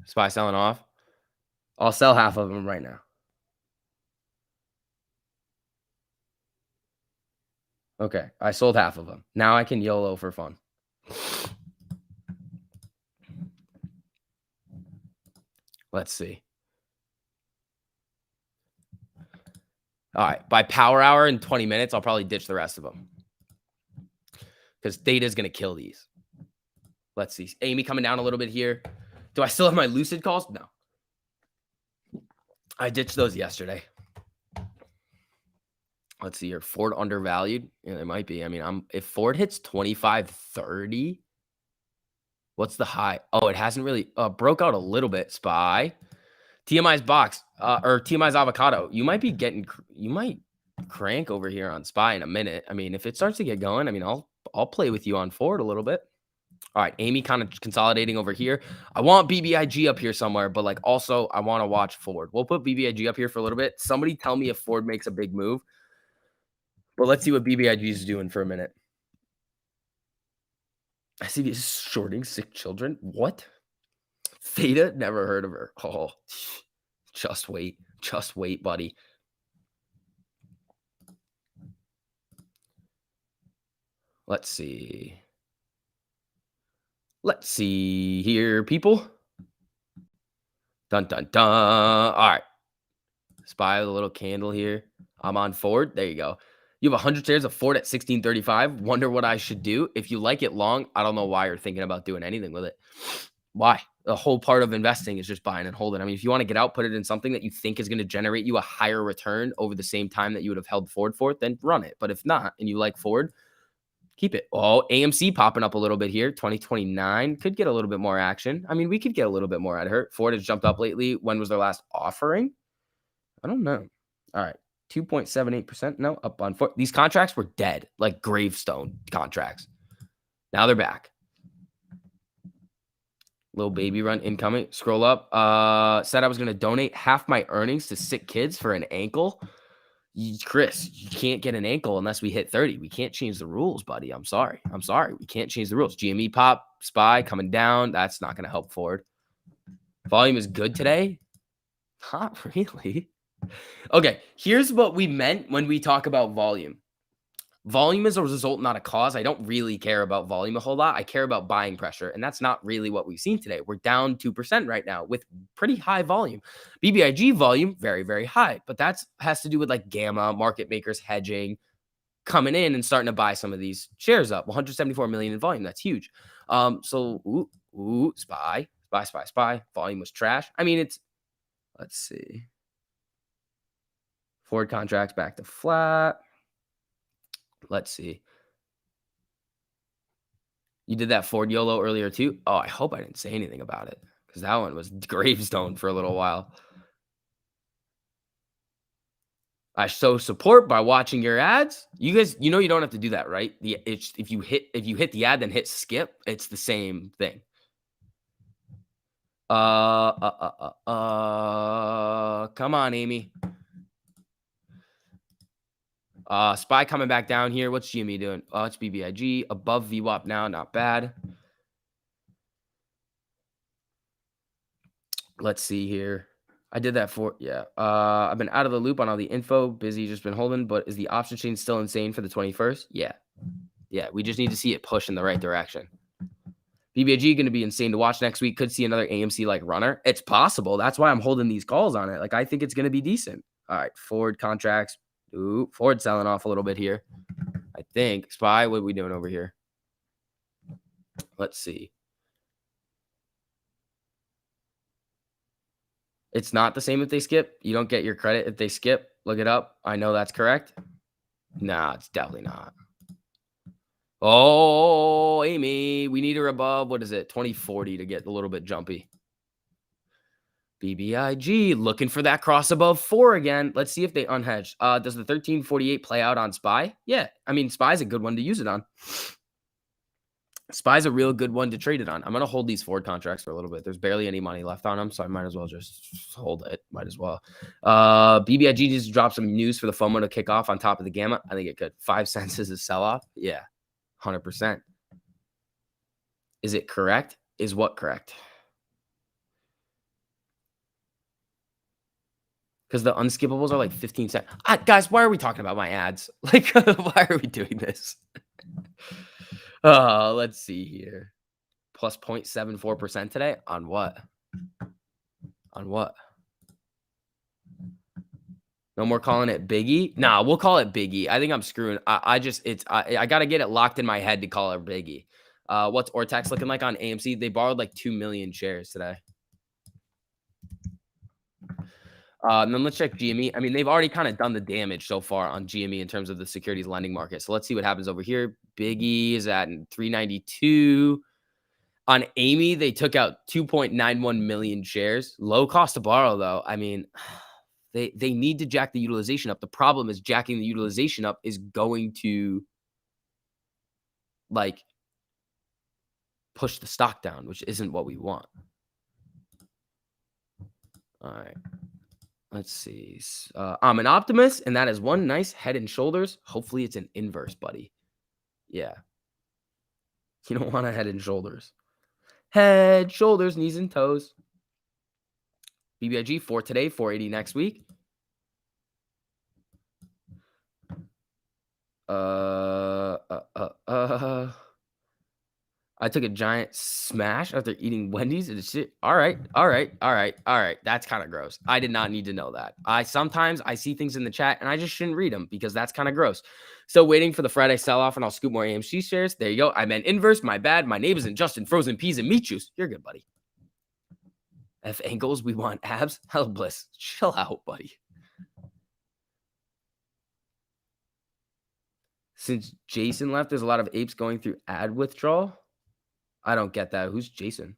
SPY selling off? I'll sell half of them right now. Okay. I sold half of them. Now I can YOLO for fun. Let's see. All right. By power hour in 20 minutes, I'll probably ditch the rest of them. Because Theta is going to kill these. Let's see. Amy coming down a little bit here. Do I still have my Lucid calls? No. I ditched those yesterday. Let's see here. Ford undervalued. Yeah, it might be. I mean, if Ford hits 25.30, what's the high? Oh, it hasn't really broke out a little bit. SPY. TMI's box or TMI's avocado. You might crank over here on SPY in a minute. I mean, if it starts to get going, I mean, I'll play with you on Ford a little bit. All right, Amy kind of consolidating over here. I want BBIG up here somewhere, but like also I want to watch Ford. We'll put BBIG up here for a little bit. Somebody tell me if Ford makes a big move. But let's see what BBIG is doing for a minute. I see he's shorting sick children. What? Theta? Never heard of her. Oh, just wait. Just wait, buddy. Let's see. Let's see here, people. Dun, dun, dun. All right. SPY with a little candle here. I'm on Ford. There you go. You have 100 shares of Ford at 1635. Wonder what I should do. If you like it long, I don't know why you're thinking about doing anything with it. Why? The whole part of investing is just buying and holding. I mean, if you want to get out, put it in something that you think is going to generate you a higher return over the same time that you would have held Ford for, then run it. But if not, and you like Ford, Keep it. Oh, AMC popping up a little bit here. 2029 could get a little bit more action. I mean, we could get a little bit more out of her. Ford has jumped up lately. When was their last offering? I don't know. All right. 2.78%. No, up on Ford. These contracts were dead, like gravestone contracts. Now they're back. Little baby run incoming. Scroll up. Said I was going to donate half my earnings to sick kids for an ankle. Chris, you can't get an ankle unless we hit 30. We can't change the rules, buddy. I'm sorry. We can't change the rules. GME pop, SPY coming down. That's not going to help Ford. Volume is good today. Not really. Okay, here's what we meant when we talk about volume. Volume is a result, not a cause. I don't really care about volume a whole lot. I care about buying pressure, and that's not really what we've seen today. We're down 2% right now with pretty high volume. BBIG volume, very, very high, but that has to do with like gamma, market makers hedging, coming in and starting to buy some of these shares up. 174 million in volume. That's huge. SPY. Volume was trash. I mean, let's see. Forward contracts back to flat. Let's see. You did that Ford YOLO earlier too? Oh, I hope I didn't say anything about it because that one was gravestone for a little while. I show support by watching your ads. You guys, you don't have to do that, right? If you hit the ad, then hit skip. It's the same thing. Come on, Amy. SPY coming back down here. What's GME doing? Oh, it's BBIG above VWAP now. Not bad. Let's see here. I did that I've been out of the loop on all the info. Busy, just been holding. But is the option chain still insane for the 21st? Yeah. We just need to see it push in the right direction. BBIG going to be insane to watch next week. Could see another AMC like runner. It's possible. That's why I'm holding these calls on it. Like I think it's going to be decent. All right, Ford contracts. Ooh, Ford selling off a little bit here. I think. SPY, what are we doing over here? Let's see. It's not the same if they skip. You don't get your credit if they skip. Look it up. I know that's correct. Nah, it's definitely not. Oh, Amy, we need her above. What is it? 2040 to get a little bit jumpy. BBIG looking for that cross above 4 again. Let's see if they unhedged. Does the 1348 play out on SPY? Yeah. I mean, SPY is a good one to use it on. SPY is a real good one to trade it on. I'm going to hold these Ford contracts for a little bit. There's barely any money left on them, so I might as well just hold it. Might as well. BBIG just dropped some news for the FOMO to kick off on top of the gamma. I think it could. 5 cents is a sell-off. Yeah, 100%. Is it correct? Is what correct? Because the unskippables are like 15 cents. Guys, why are we talking about my ads? Like, why are we doing this? Let's see here. Plus 0.74% today. On what? On what? No more calling it Biggie? Nah, we'll call it Biggie. I think I'm screwing. I got to get it locked in my head to call it Biggie. What's Ortax looking like on AMC? They borrowed like 2 million shares today. And then let's check GME. I mean, they've already kind of done the damage so far on GME in terms of the securities lending market. So let's see what happens over here. Biggie is at 392. On Amy, they took out 2.91 million shares. Low cost to borrow, though. I mean, they need to jack the utilization up. The problem is jacking the utilization up is going to like push the stock down, which isn't what we want. All right. Let's see. I'm an optimist, and that is one nice head and shoulders. Hopefully, it's an inverse, buddy. Yeah. You don't want a head and shoulders. Head, shoulders, knees, and toes. BBIG 4 today, 480 next week. I took a giant smash after eating Wendy's and shit. All right. That's kind of gross. I did not need to know that. Sometimes I see things in the chat and I just shouldn't read them because that's kind of gross. So waiting for the Friday sell off and I'll scoop more AMC shares. There you go. I meant inverse. My bad. My name isn't Justin Frozen Peas and Meat Juice. You're good, buddy. F ankles. We want abs. Hell bliss. Chill out, buddy. Since Jason left, there's a lot of apes going through ad withdrawal. I don't get that. Who's Jason?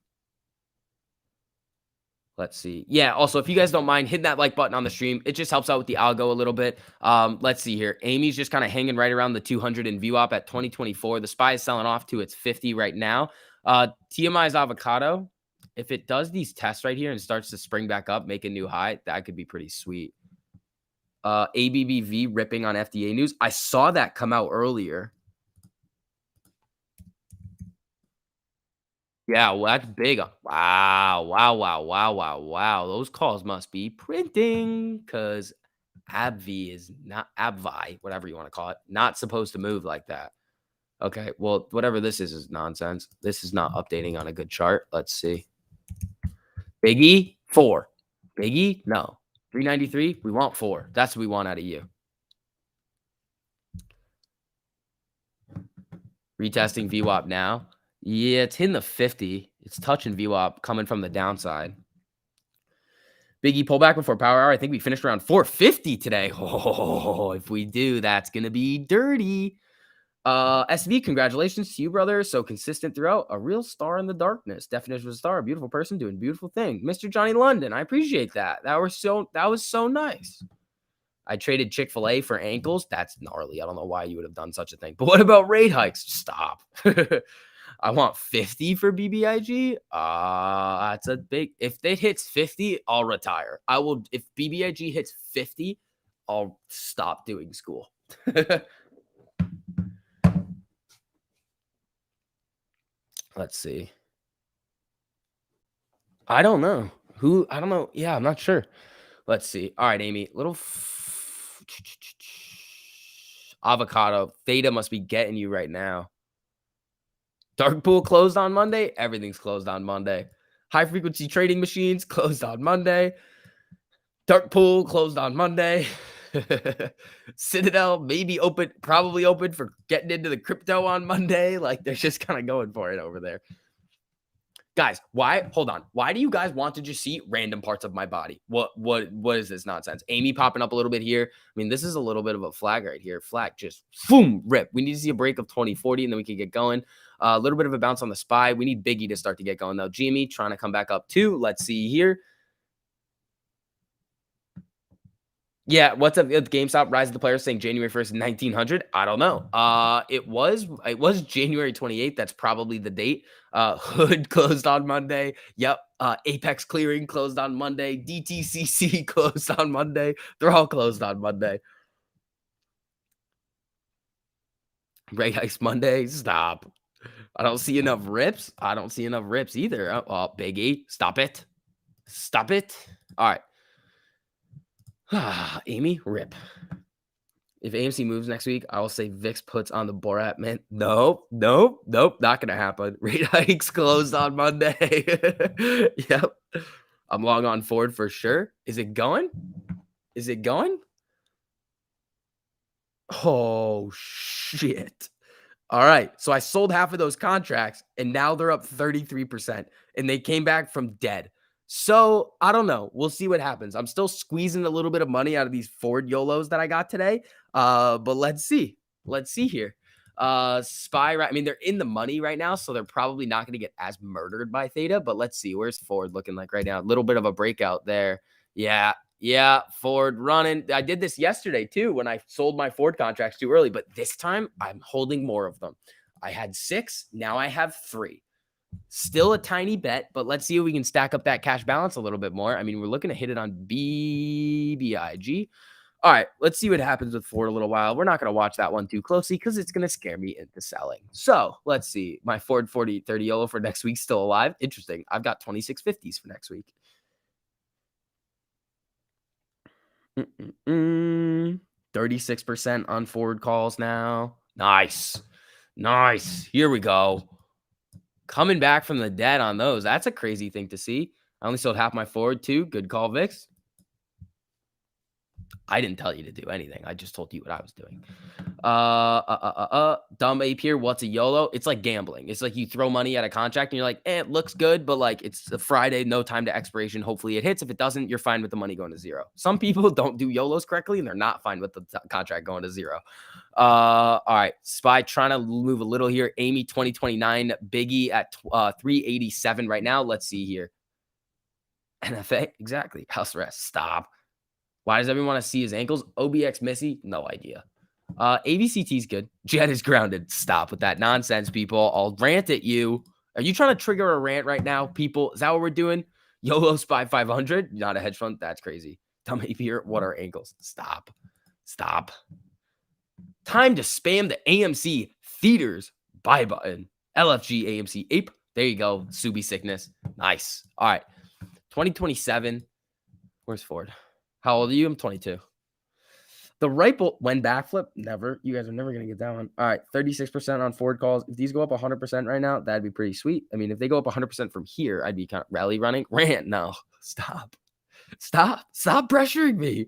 Let's see. Yeah, also, if you guys don't mind hitting that like button on the stream, it just helps out with the algo a little bit. Let's see here. Amy's just kind of hanging right around the 200 in VWAP at 2024. The SPY is selling off to its 50 right now. TMI's avocado, if it does these tests right here and starts to spring back up, make a new high, that could be pretty sweet. ABBV ripping on FDA news. I saw that come out earlier. Yeah, well, that's big. Wow, wow, wow, wow, wow, wow. Those calls must be printing because AbbVie is not AbbVie, whatever you want to call it, not supposed to move like that. Okay, well, whatever this is nonsense. This is not updating on a good chart. Let's see. Biggie, 4. Biggie, no. 393, we want 4. That's what we want out of you. Retesting VWAP now. Yeah, it's hitting the 50. It's touching VWAP coming from the downside. Biggie pullback before power hour. I think we finished around 450 today. Oh, if we do, that's going to be dirty. SV, congratulations to you, brother. So consistent throughout. A real star in the darkness. Definition of a star. A beautiful person doing beautiful thing. Mr. Johnny London, I appreciate that. That was so nice. I traded Chick-fil-A for ankles. That's gnarly. I don't know why you would have done such a thing. But what about rate hikes? Stop. I want 50 for BBIG. That's a big. If it hits 50, I'll retire. I will. If BBIG hits 50, I'll stop doing school. Let's see. I don't know who. I don't know. Yeah, I'm not sure. Let's see. All right, Amy. Little avocado. Theta must be getting you right now. Dark pool closed on Monday. Everything's closed on Monday. High frequency trading machines closed on Monday. Dark pool closed on Monday. Citadel maybe open, probably open for getting into the crypto on Monday. Like they're just kind of going for it over there. Guys, why? Hold on. Why do you guys want to just see random parts of my body? What is this nonsense? Amy popping up a little bit here. I mean, this is a little bit of a flag right here. Flag just boom, rip. We need to see a break of 2040 and then we can get going. A little bit of a bounce on the SPY. We need Biggie to start to get going though. GME trying to come back up too. Let's see here. Yeah, what's up with GameStop? Rise of the Players saying January 1st, 1900. I don't know. It was January 28th. That's probably the date. Hood closed on Monday. Yep. Apex Clearing closed on Monday. DTCC closed on Monday. They're all closed on Monday. Rate hikes Monday. Stop. I don't see enough rips. I don't see enough rips either. Oh, Biggie, stop it. Stop it. All right. Amy, rip. If AMC moves next week, I will say VIX puts on the Borat man. Nope. Not gonna happen. Rate hikes closed on Monday. Yep. I'm long on Ford for sure. Is it going? Oh shit. All right. So I sold half of those contracts and now they're up 33% and they came back from dead. So I don't know. We'll see what happens. I'm still squeezing a little bit of money out of these Ford YOLOs that I got today. But let's see. Let's see here. SPY, right? I mean, they're in the money right now, so they're probably not going to get as murdered by Theta. But let's see. Where's Ford looking like right now? A little bit of a breakout there. Yeah, Ford running. I did this yesterday too when I sold my Ford contracts too early, but this time I'm holding more of them. I had 6, now I have 3. Still a tiny bet, but let's see if we can stack up that cash balance a little bit more. I mean, we're looking to hit it on BBIG. All right, let's see what happens with Ford a little while. We're not going to watch that one too closely because it's going to scare me into selling. So let's see. My Ford 4030 YOLO for next week still alive. Interesting. I've got 2650s for next week. 36% on forward calls now. Nice. Here we go. Coming back from the dead on those. That's a crazy thing to see. I only sold half my forward too. Good call, Vix. I didn't tell you to do anything. I just told you what I was doing. Dumb ape here. What's a YOLO? It's like gambling. It's like you throw money at a contract and you're like, it looks good, but like it's a Friday, no time to expiration. Hopefully it hits. If it doesn't, you're fine with the money going to zero. Some people don't do YOLOs correctly and they're not fine with the contract going to zero. All right. Spy trying to move a little here. Amy 2029, Biggie at 387 right now. Let's see here. NFA. Exactly. House arrest. Stop. Why does everyone want to see his ankles? OBX Missy? No idea. ABCT is good. Jet is grounded. Stop with that nonsense, people. I'll rant at you. Are you trying to trigger a rant right now, people? Is that what we're doing? YOLO Spy 500? Not a hedge fund? That's crazy. Dumb ape here. What are ankles? Stop. Stop. Time to spam the AMC theaters buy button. LFG AMC ape. There you go. Subi sickness. Nice. All right. 2027. Where's Ford? How old are you? I'm 22. The right when backflip, never. You guys are never going to get that one. All right, 36% on Ford calls. If these go up 100% right now, that'd be pretty sweet. I mean, if they go up 100% from here, I'd be kind of rally running. Rant, no. Stop pressuring me.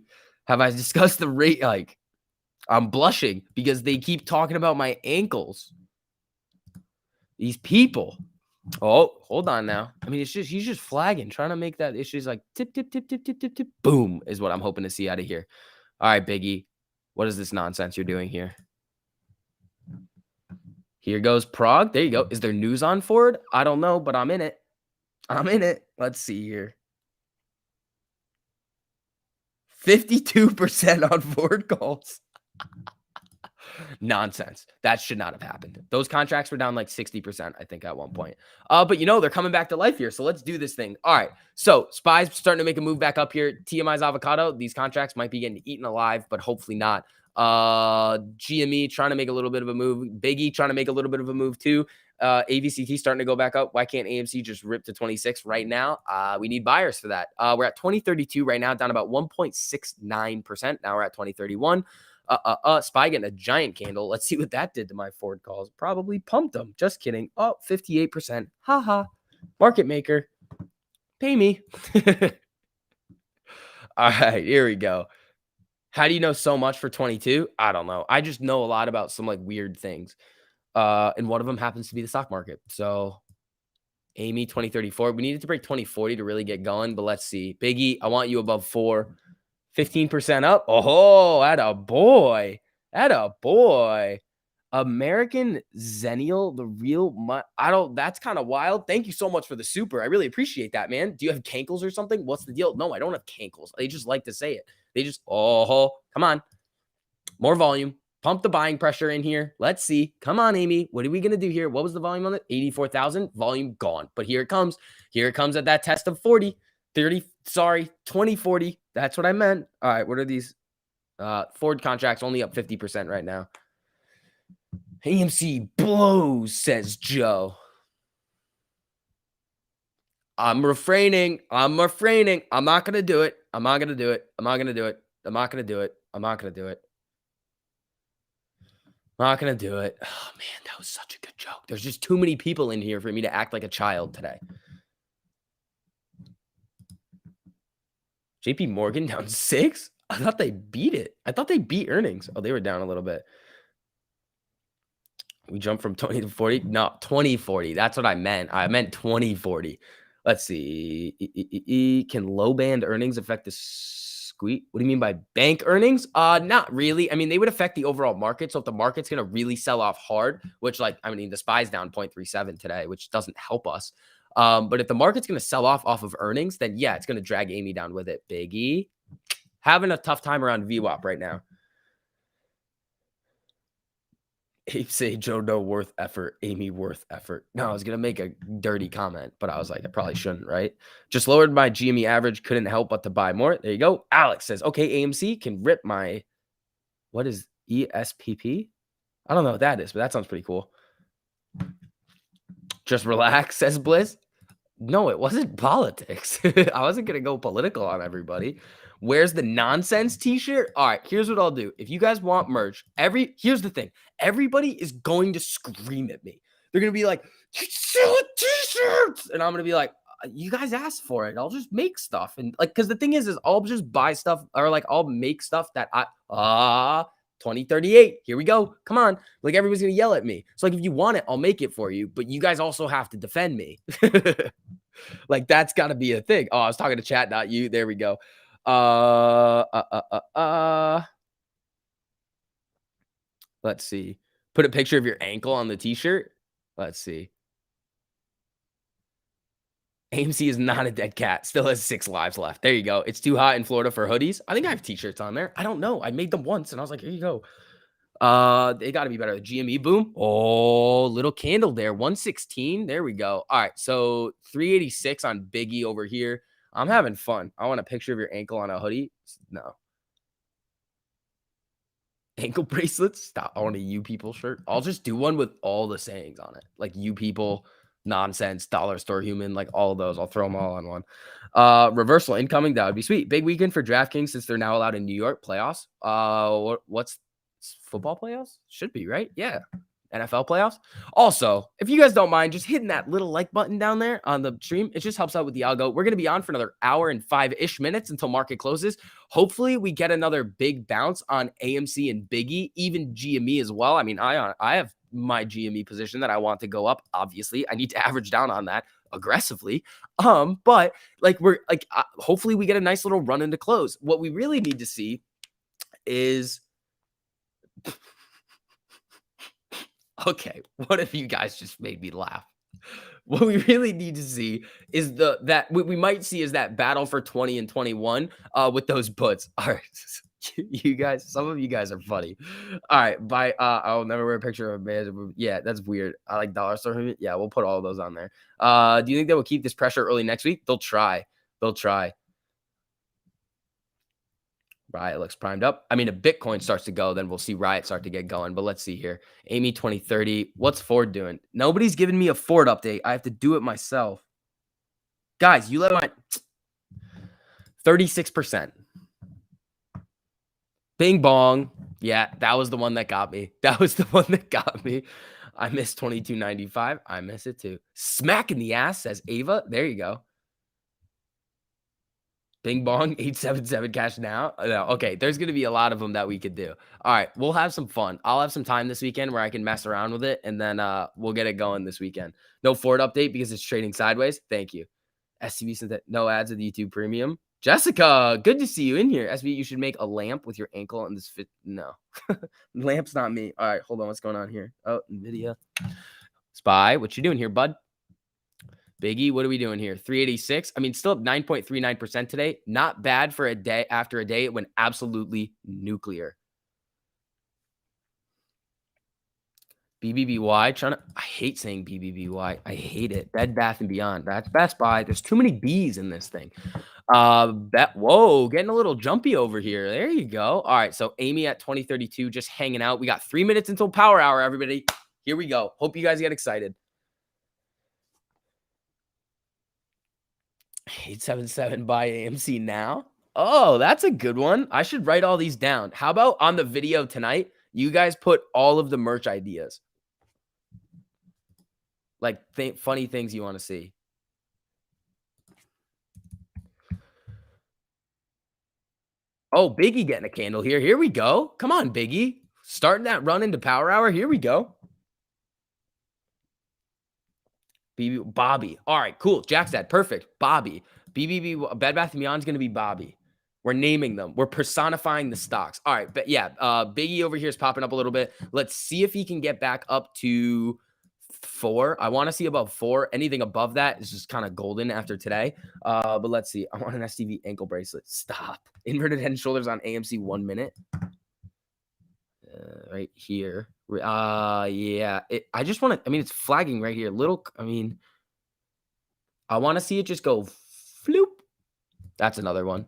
Have I discussed the rate? Like, I'm blushing because they keep talking about my ankles. These people. Oh, hold on now. I mean, he's just flagging, trying to make that issue like tip, tip, tip, tip, tip, tip, tip, boom is what I'm hoping to see out of here. All right, Biggie. What is this nonsense you're doing here? Here goes Prague. There you go. Is there news on Ford? I don't know, but I'm in it. Let's see here. 52% on Ford calls. Nonsense. That should not have happened. Those contracts were down like 60%, I think, at one point. But they're coming back to life here. So let's do this thing. All right. So Spy's starting to make a move back up here. TMI's avocado. These contracts might be getting eaten alive, but hopefully not. GME trying to make a little bit of a move. Biggie trying to make a little bit of a move too. AVCT starting to go back up. Why can't AMC just rip to 26 right now? We need buyers for that. We're at 2032 right now, down about 1.69%. Now we're at 2031. Spy getting a giant candle. Let's see what that did to my Ford calls. Probably pumped them. Just kidding. Oh, 58%. Haha. Market maker. Pay me. All right, here we go. How do you know so much for 22? I don't know. I just know a lot about some like weird things. And one of them happens to be the stock market. So Amy 2034. We needed to break 2040 to really get going, but let's see. Biggie, I want you above 4. 15% up. Oh, atta boy. American Zennial, the real that's kind of wild. Thank you so much for the super. I really appreciate that, man. Do you have cankles or something? What's the deal? No, I don't have cankles. They just like to say it. They just, come on. More volume. Pump the buying pressure in here. Let's see. Come on, Amy. What are we going to do here? What was the volume on it? 84,000. Volume gone. But here it comes. Here it comes at that test of 2040. That's what I meant. All right. What are these? Ford contracts only up 50% right now. AMC blows, says Joe. I'm refraining. I'm not going to do it. Oh, man, that was such a good joke. There's just too many people in here for me to act like a child today. JP Morgan down 6? I thought they beat it. I thought they beat earnings. Oh, they were down a little bit. We jumped from 20 to 40. No, 2040. That's what I meant. I meant 2040. Let's see. Can low band earnings affect the squeak? What do you mean by bank earnings? Not really. I mean, they would affect the overall market. So if the market's going to really sell off hard, which the SPY's down 0.37 today, which doesn't help us. But if the market's going to sell off of earnings, then yeah, it's going to drag Amy down with it. Biggie having a tough time around VWAP right now. Ape say Joe no worth effort, Amy worth effort. No, I was going to make a dirty comment, but I was like, I probably shouldn't, right? Just lowered my GME average. Couldn't help but to buy more. There you go. Alex says, okay, AMC can rip my, what is ESPP? I don't know what that is, but that sounds pretty cool. Just relax, says Bliss. No, it wasn't politics. I wasn't going to go political on everybody. Where's the nonsense t-shirt? All right, here's what I'll do. If you guys want merch, here's the thing. Everybody is going to scream at me. They're going to be like, sell t-shirts. And I'm going to be like, you guys asked for it. I'll just make stuff and like because the thing is I'll just buy stuff or like I'll make stuff that I 2038. Here we go. Come on. Like everybody's gonna yell at me. So like if you want it, I'll make it for you, but you guys also have to defend me. Like that's gotta be a thing. Oh, I was talking to chat, not you. There we go. Let's see. Put a picture of your ankle on the t-shirt. Let's see. AMC is not a dead cat. Still has 6 lives left. There you go. It's too hot in Florida for hoodies. I think I have t-shirts on there. I don't know. I made them once and I was like, here you go. They got to be better. GME boom. Oh, little candle there. 116. There we go. All right. So 386 on Biggie over here. I'm having fun. I want a picture of your ankle on a hoodie. No. Ankle bracelets? Stop. I want a you people shirt. I'll just do one with all the sayings on it. Like you people, nonsense, dollar store human, like all of those. I'll throw them all on one. Reversal incoming. That would be sweet. Big weekend for DraftKings since they're now allowed in New York playoffs. What's football playoffs? Should be, right? Yeah. NFL playoffs. Also, if you guys don't mind, just hitting that little like button down there on the stream, it just helps out with the algo. We're going to be on for another hour and 5-ish minutes until market closes. Hopefully, we get another big bounce on AMC and Biggie, even GME as well. I mean, I have my GME position that I want to go up. Obviously, I need to average down on that aggressively. But like we're like, hopefully, we get a nice little run into close. What we really need to see is. Okay, what if you guys just made me laugh? What we really need to see is that what we might see is that battle for 20 and 21 with those puts. All right. You guys, some of you guys are funny. All right, bye. I'll never wear a picture of a man. Yeah, that's weird. I like dollar store. Yeah, we'll put all of those on there. Do you think they will keep this pressure early next week? They'll try. They'll try. Riot looks primed up. I mean, if Bitcoin starts to go, then we'll see Riot start to get going. But let's see here. Amy 2030. What's Ford doing? Nobody's giving me a Ford update. I have to do it myself. Guys, you let my 36%. Bing bong. Yeah, that was the one that got me. That was the one that got me. I miss 2295. I miss it too. Smack in the ass, says Ava. There you go. Bing bong, 877 cash now. No, okay, there's going to be a lot of them that we could do. All right, we'll have some fun. I'll have some time this weekend where I can mess around with it, and then we'll get it going this weekend. No Ford update because it's trading sideways. Thank you. STV sent that. No ads at the YouTube Premium. Jessica, good to see you in here. SB, you should make a lamp with your ankle and this fit. No, lamp's not me. All right, hold on. What's going on here? Oh, NVIDIA. Spy, what you doing here, bud? Biggie, what are we doing here? 386. I mean, still up 9.39% today. Not bad for a day after a day it went absolutely nuclear. BBBY, I hate saying BBBY. I hate it. Bed Bath and Beyond. That's Best Buy. There's too many B's in this thing. Whoa, getting a little jumpy over here. There you go. All right, so Amy at 2032 just hanging out. We got 3 minutes until power hour, everybody. Here we go. Hope you guys get excited. 877 by AMC now. Oh, that's a good one. I should write all these down. How about on the video tonight, you guys put all of the merch ideas? Like funny things you want to see. Oh, Biggie getting a candle here. Here we go. Come on, Biggie. Starting that run into power hour. Here we go. Bobby. All right, cool. Jack's that. Perfect. Bobby. BBB Bed Bath & Beyond is going to be Bobby. We're naming them. We're personifying the stocks. All right, but yeah, Biggie over here is popping up a little bit. Let's see if he can get back up to 4. I want to see above 4. Anything above that is just kind of golden after today. But let's see. I want an STV ankle bracelet. Stop. Inverted head and shoulders on AMC 1 minute. Right here. Yeah. I just want to. I mean, it's flagging right here. I want to see it just go floop. That's another one.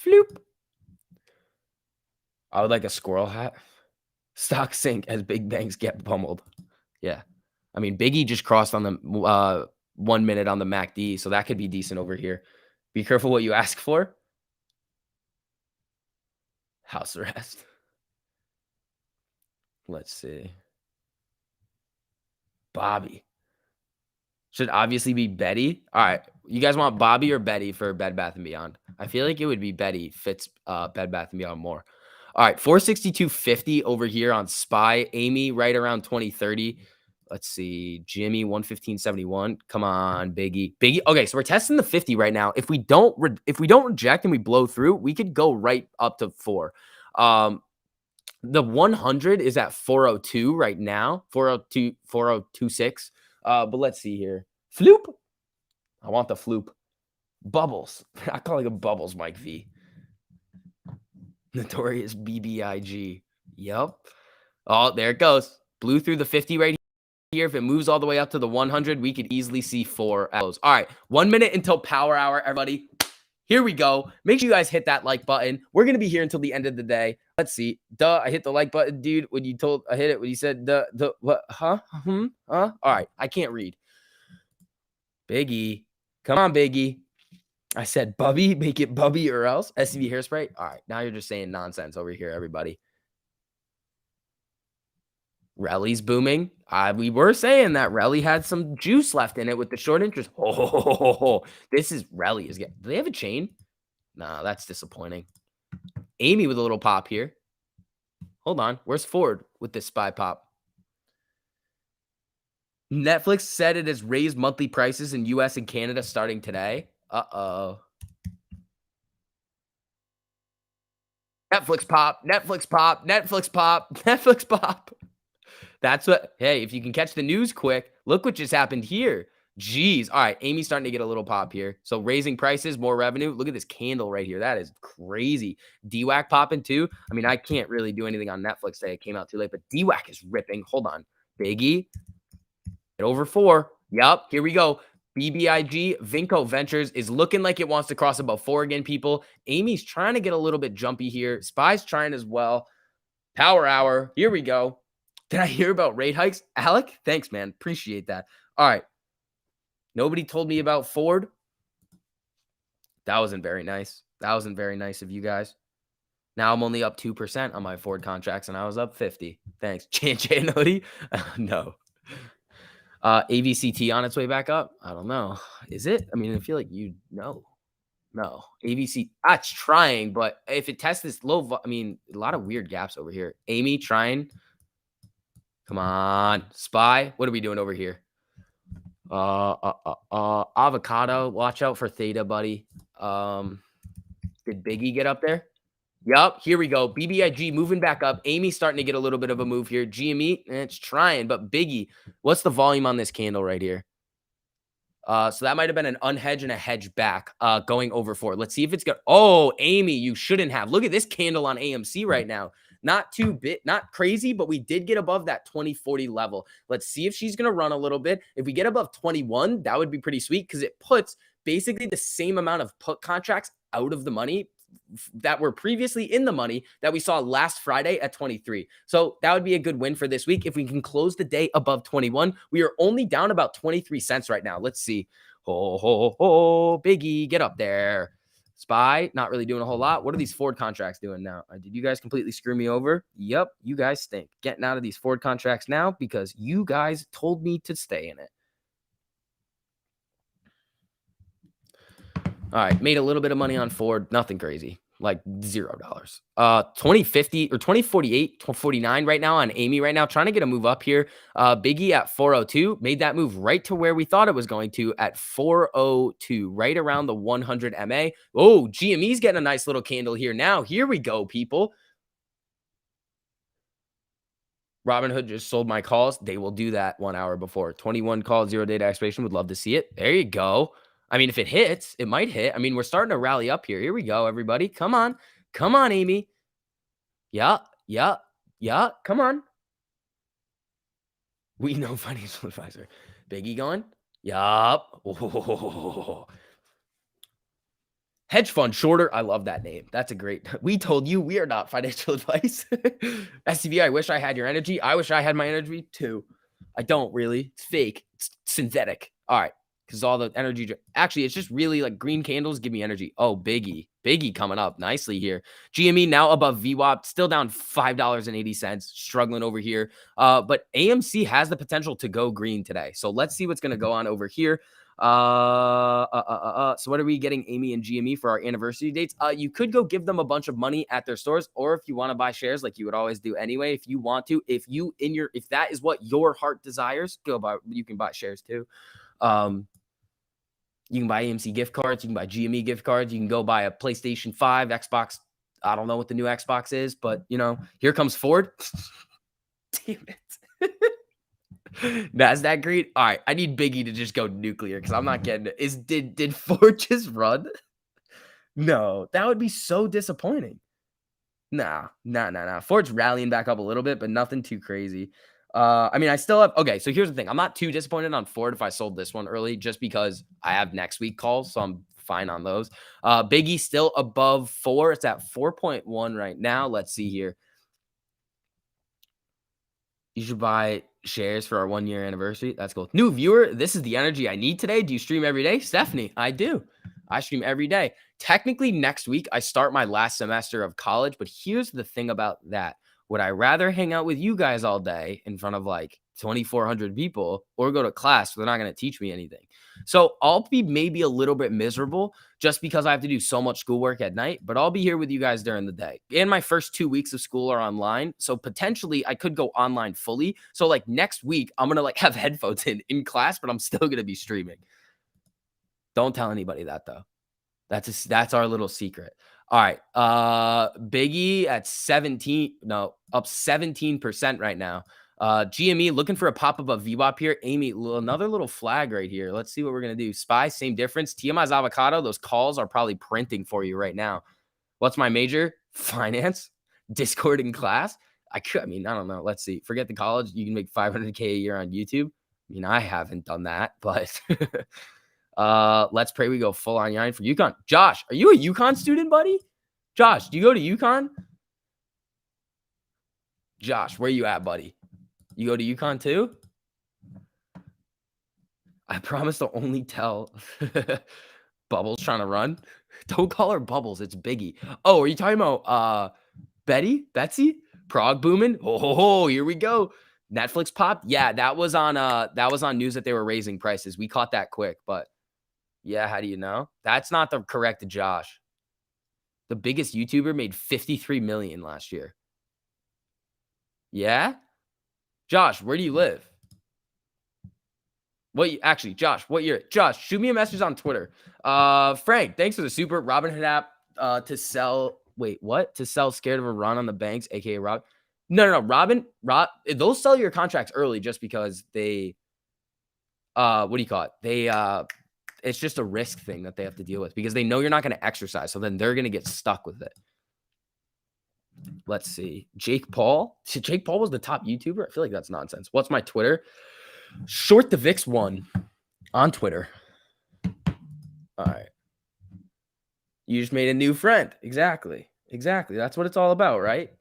Floop. I would like a squirrel hat. Stock sink as big banks get pummeled. Yeah. I mean, Biggie just crossed on the 1 minute on the MACD, so that could be decent over here. Be careful what you ask for. House arrest. Let's see. Bobby. Should obviously be Betty. All right. You guys want Bobby or Betty for Bed Bath and Beyond? I feel like it would be Betty fits Bed Bath and Beyond more. All right, 462.50 over here on Spy. Amy right around 2030. Let's see. Jimmy 115.71. Come on, Biggie. Biggie. Okay, so we're testing the 50 right now. If we don't reject and we blow through, we could go right up to 4. The 100 is at 402 right now. 402 4026. But let's see here. Floop. I want the floop. Bubbles. I call it a bubbles, Mike V. Notorious BBIG. Yep. Oh, there it goes. Blew through the 50 right here. If it moves all the way up to the 100, we could easily see 4 arrows. All right. 1 minute until power hour, everybody. Here we go. Make sure you guys hit that like button. We're going to be here until the end of the day. Let's see. Duh, I hit the like button, dude. When you told I hit it, when you said the what? Huh? Huh? All right. I can't read. Biggie. Come on, Biggie. I said Bubby, make it Bubby or else. SCV hairspray. All right. Now you're just saying nonsense over here, everybody. Relly's booming. We were saying that Relly had some juice left in it with the short interest. Oh, this is Relly. Do they have a chain? No, that's disappointing. Amy with a little pop here. Hold on. Where's Ford with this spy pop? Netflix said it has raised monthly prices in US and Canada starting today. Uh-oh. Netflix pop, Netflix pop, Netflix pop, Netflix pop. That's what, hey, if you can catch the news quick, look what just happened here. Jeez. All right. Amy's starting to get a little pop here. So raising prices, more revenue. Look at this candle right here. That is crazy. DWAC popping too. I mean, I can't really do anything on Netflix today. It came out too late, but DWAC is ripping. Hold on. Biggie. At over 4. Yep. Here we go. BBIG, Vinco Ventures is looking like it wants to cross above 4 again, people. Amy's trying to get a little bit jumpy here. Spy's trying as well. Power hour. Here we go. Did I hear about rate hikes? Alec, thanks, man. Appreciate that. All right. Nobody told me about Ford. That wasn't very nice. That wasn't very nice of you guys. Now I'm only up 2% on my Ford contracts, and I was up 50. Thanks. Nodi? No. AVCT on its way back up? I don't know. Is it? I mean, I feel like you know. No. AVC, it's trying, but if it tests this low, I mean, a lot of weird gaps over here. Amy trying. Come on. Spy. What are we doing over here? Avocado. Watch out for Theta, buddy. Did Biggie get up there? Yup. Here we go. BBIG moving back up. Amy's starting to get a little bit of a move here. GME, it's trying, but Biggie, what's the volume on this candle right here? So that might have been an unhedge and a hedge back going over 4. Let's see if it's good. Oh, Amy, you shouldn't have. Look at this candle on AMC right now. Not crazy, but we did get above that 2040 level. Let's see if she's going to run a little bit. If we get above 21, that would be pretty sweet because it puts basically the same amount of put contracts out of the money that were previously in the money that we saw last Friday at 23. So that would be a good win for this week. If we can close the day above 21, we are only down about 23 cents right now. Let's see. Biggie, get up there. Spy, not really doing a whole lot. What are these Ford contracts doing now? Did you guys completely screw me over? Yep, you guys stink. Getting out of these Ford contracts now because you guys told me to stay in it. All right, made a little bit of money on Ford. Nothing crazy, like $0. 2050 or 2048, 49 right now on Amy right now, trying to get a move up here. Biggie at 402 made that move right to where we thought it was going to at 402, right around the 100 MA. Oh, GME's getting a nice little candle here now. Here we go, people. Robinhood just sold my calls. They will do that 1 hour before. 21 calls, 0 data expiration. Would love to see it. There you go. I mean, if it hits, it might hit. I mean, we're starting to rally up here. Here we go, everybody. Come on. Come on, Amy. Yeah. Come on. We know financial advisor. Biggie going? Yup. Oh. Hedge fund shorter. I love that name. That's a great. We told you we are not financial advice. SCV, I wish I had your energy. I wish I had my energy too. I don't really. It's fake. It's synthetic. All right. because all the energy. Actually, it's just really like green candles give me energy. Oh, Biggie coming up nicely here. GME now above VWAP, still down $5.80, struggling over here. But AMC has the potential to go green today. So let's see what's going to go on over here. So what are we getting Amy and GME for our anniversary dates? You could go give them a bunch of money at their stores, or if you want to buy shares like you would always do anyway, if you want to, if that is what your heart desires, you can buy shares too. You can buy AMC gift cards, you can buy GME gift cards, you can go buy a PlayStation 5, Xbox. I don't know what the new Xbox is, but here comes Ford. Damn it. NASDAQ green. All right, I need Biggie to just go nuclear because I'm not getting it. Did Ford just run? No, that would be so disappointing. Nah. Ford's rallying back up a little bit, but nothing too crazy. I mean, I still have. Okay, so here's the thing. I'm not too disappointed on Ford if I sold this one early, just because I have next week calls, so I'm fine on those. Biggie still above 4. It's at 4.1 right now. Let's see here. You should buy shares for our 1-year anniversary. That's cool. New viewer, this is the energy I need today. Do you stream every day? Stephanie, I do. I stream every day. Technically, next week, I start my last semester of college, but here's the thing about that. Would I rather hang out with you guys all day in front of like 2,400 people or go to class where they're not going to teach me anything? So I'll be maybe a little bit miserable just because I have to do so much schoolwork at night, but I'll be here with you guys during the day. And my first 2 weeks of school are online. So potentially I could go online fully. So like next week, I'm going to like have headphones in class, but I'm still going to be streaming. Don't tell anybody that though. That's our little secret. All right. Biggie at up 17% right now. GME looking for a pop above VWAP here. Amy, another little flag right here. Let's see what we're going to do. SPY, same difference. TMI's avocado. Those calls are probably printing for you right now. What's my major? Finance, Discord in class. I don't know. Let's see. Forget the college. You can make $500K a year on YouTube. I mean, I haven't done that, but let's pray we go full on Yang for UConn. Josh, are you a UConn student, buddy? Josh, do you go to UConn? Josh, where you at, buddy? You go to UConn too? I promise to only tell Bubbles trying to run. Don't call her Bubbles. It's Biggie. Oh, are you talking about Betsy? Prague booming? Oh, here we go. Netflix popped. Yeah, that was on news that they were raising prices. We caught that quick, but yeah, how do you know? That's not the correct Josh. The biggest YouTuber made 53 million last year. Yeah? Josh, where do you live? Josh, what year? Josh, shoot me a message on Twitter. Frank, thanks for the super. Robinhood app to sell. Wait, what? To sell scared of a run on the banks, aka Rob. No. They'll sell your contracts early just because they what do you call it? They it's just a risk thing that they have to deal with because they know you're not going to exercise. So then they're going to get stuck with it. Let's see. Jake Paul. Jake Paul was the top YouTuber. I feel like that's nonsense. What's my Twitter? Short the VIX 1 on Twitter. All right. You just made a new friend. Exactly. That's what it's all about, right?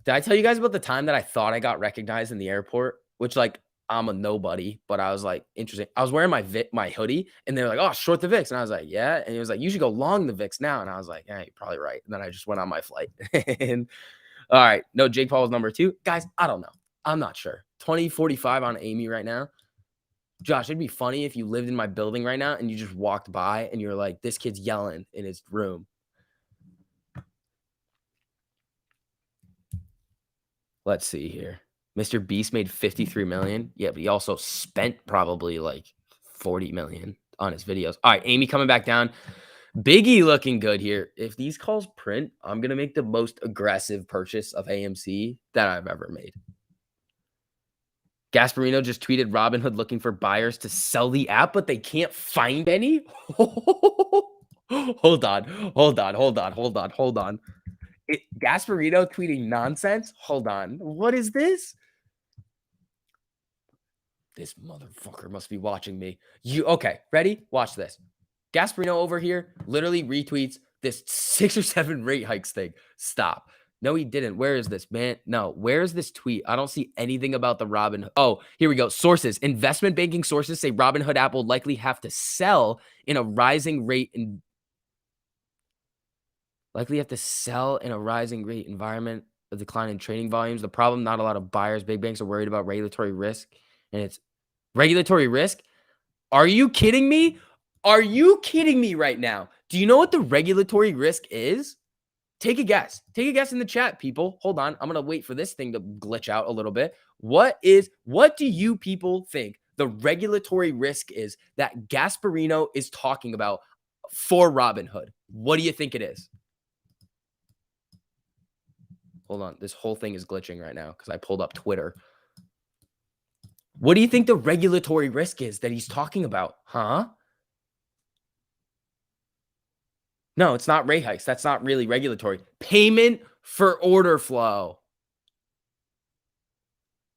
Did I tell you guys about the time that I thought I got recognized in the airport? Which, like, I'm a nobody, but I was like, interesting. I was wearing my hoodie, and they were like, "Oh, short the VIX," and I was like, "Yeah." And it was like, "You should go long the VIX now," and I was like, "Yeah, you're probably right." And then I just went on my flight. And all right, no, Jake Paul was number 2, guys. I don't know. I'm not sure. 2045 on Amy right now. Josh, it'd be funny if you lived in my building right now and you just walked by and you're like, "This kid's yelling in his room." Let's see here. Mr. Beast made 53 million. Yeah, but he also spent probably like 40 million on his videos. All right, Amy coming back down. Biggie looking good here. If these calls print, I'm going to make the most aggressive purchase of AMC that I've ever made. Gasparino just tweeted Robinhood looking for buyers to sell the app, but they can't find any. Hold on. Gasparino tweeting nonsense? Hold on. What is this? This motherfucker must be watching me. Okay, ready? Watch this. Gasparino over here literally retweets this 6 or 7 rate hikes thing. Stop. No, he didn't. Where is this, man? No, where is this tweet? I don't see anything about the Robin. Oh, here we go. Sources. Investment banking sources say Robinhood app will likely have to sell in a rising rate and environment, a decline in trading volumes. The problem, not a lot of buyers. Big banks are worried about regulatory risk, and it's regulatory risk. Are you kidding me? Are you kidding me right now? Do you know what the regulatory risk is? Take a guess. Take a guess in the chat, people. Hold on. I'm going to wait for this thing to glitch out a little bit. What do you people think the regulatory risk is that Gasparino is talking about for Robinhood? What do you think it is? Hold on. This whole thing is glitching right now because I pulled up Twitter. What do you think the regulatory risk is that he's talking about? Huh? No, it's not rate hikes. That's not really regulatory. Payment for order flow.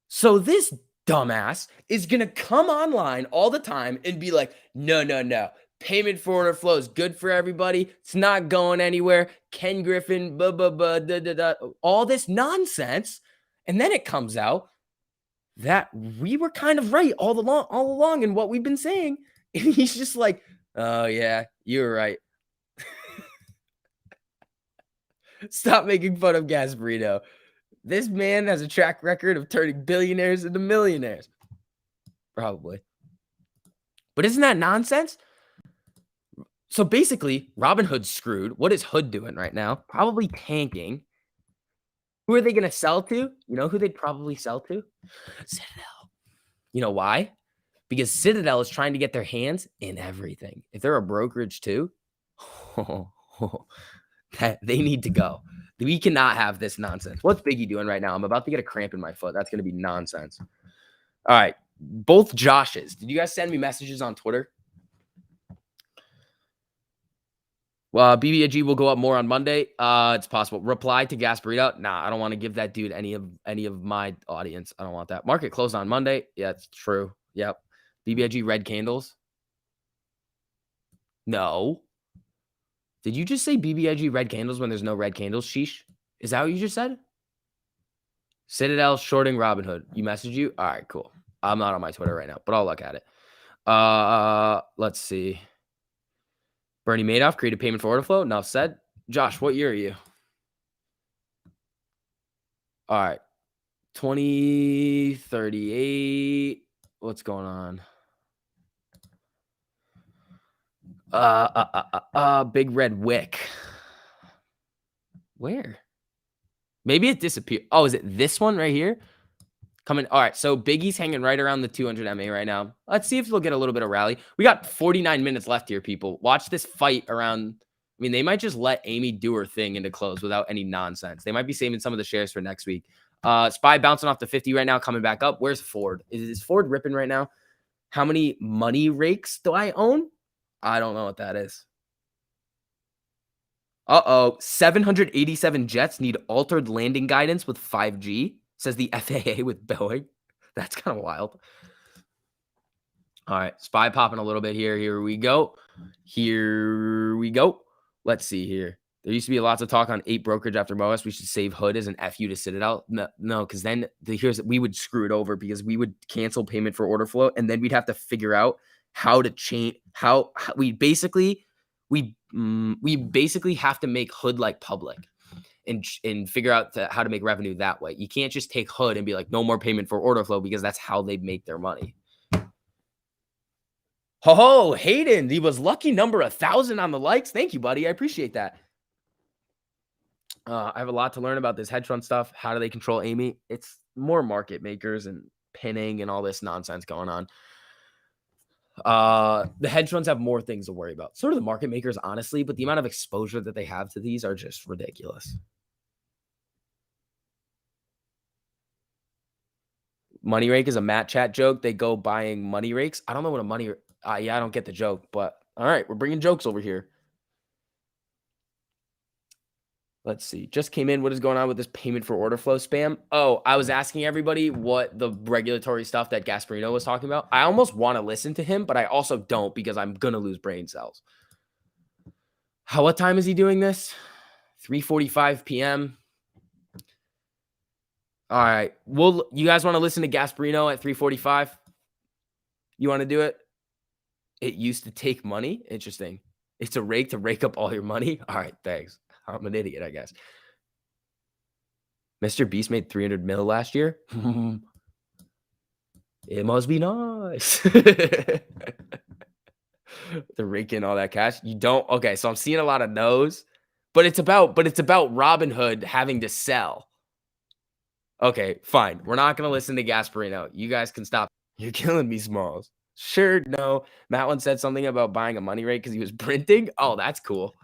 So this dumbass is going to come online all the time and be like, no. Payment for order flow is good for everybody. It's not going anywhere. Ken Griffin, all this nonsense. And then it comes out that we were kind of right all along in what we've been saying. And he's just like, oh, yeah, you're right. Stop making fun of Gasparino. This man has a track record of turning billionaires into millionaires. Probably. But isn't that nonsense? So basically, Robinhood's screwed. What is Hood doing right now? Probably tanking. Who are they going to sell to? You know who they'd probably sell to? Citadel. You know why? Because Citadel is trying to get their hands in everything. If they're a brokerage too, they need to go. We cannot have this nonsense. What's Biggie doing right now? I'm about to get a cramp in my foot. That's going to be nonsense. All right. Both Joshes. Did you guys send me messages on Twitter? Well, BBAG will go up more on Monday. It's possible. Reply to Gasparino. Nah, I don't want to give that dude any of my audience. I don't want that. Market closed on Monday. Yeah, it's true. Yep. BBAG red candles. No. Did you just say BBIG red candles when there's no red candles? Sheesh. Is that what you just said? Citadel shorting Robinhood. You messaged you? All right, cool. I'm not on my Twitter right now, but I'll look at it. Let's see. Bernie Madoff created payment for order flow. Enough said. Josh, what year are you? All right. 2038. What's going on? Big red wick. Where? Maybe it disappeared. Oh, is it this one right here? Coming. All right. So Biggie's hanging right around the 200 MA right now. Let's see if they'll get a little bit of rally. We got 49 minutes left here, people. Watch this fight around. I mean, they might just let Amy do her thing into close without any nonsense. They might be saving some of the shares for next week. SPY bouncing off the 50 right now, coming back up. Where's Ford? Is Ford ripping right now? How many money rakes do I own? I don't know what that is. 787 jets need altered landing guidance with 5G, says the FAA with Boeing. That's kind of wild. All right, SPY popping a little bit here. Here we go. Let's see here. There used to be lots of talk on 8 brokerage after MOS. We should save Hood as an FU to Citadel. No, because then we would screw it over because we would cancel payment for order flow, and then we'd have to figure out how to change how we basically have to make Hood like public and figure out how to make revenue that way. You can't just take Hood and be like, no more payment for order flow because that's how they make their money. Ho, Hayden, he was lucky number 1,000 on the likes. Thank you, buddy. I appreciate that. I have a lot to learn about this hedge fund stuff. How do they control Amy? It's more market makers and pinning and all this nonsense going on. The hedge funds have more things to worry about. So do the market makers, honestly, but the amount of exposure that they have to these are just ridiculous. Money rake is a Matt chat joke. They go buying money rakes. I don't know what a money. Yeah, I don't get the joke, but all right, we're bringing jokes over here. Let's see. Just came in. What is going on with this payment for order flow spam? Oh, I was asking everybody what the regulatory stuff that Gasparino was talking about. I almost want to listen to him, but I also don't because I'm going to lose brain cells. What time is he doing this? 3:45 p.m. All right. Well, you guys want to listen to Gasparino at 345? You want to do it? It used to take money. Interesting. It's a rake to rake up all your money. All right. Thanks. I'm an idiot, I guess. Mr. Beast made 300 mil last year. It must be nice. To rake in all that cash. You don't. Okay. So I'm seeing a lot of no's, but it's about Robin Hood having to sell. Okay, fine. We're not gonna listen to Gasparino. You guys can stop. You're killing me, Smalls. Sure, no. Matt once said something about buying a money rate because he was printing. Oh, that's cool.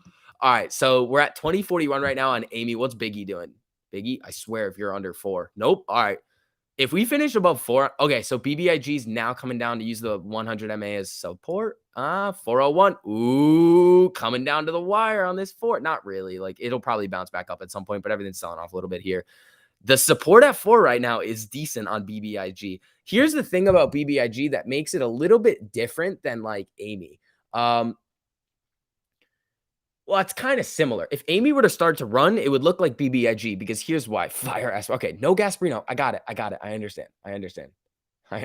All right, so we're at 2041 right now on Amy. What's Biggie doing? Biggie, I swear if you're under 4. Nope. All right. If we finish above 4, okay, so BBIG's now coming down to use the 100 MA as support. 401. Ooh, coming down to the wire on this 4. Not really. Like, it'll probably bounce back up at some point, but everything's selling off a little bit here. The support at 4 right now is decent on BBIG. Here's the thing about BBIG that makes it a little bit different than like Amy. Well, it's kind of similar. If Amy were to start to run, it would look like BBIG because here's why. Fire ass. Okay, no Gasparino. I got it. I understand. I'm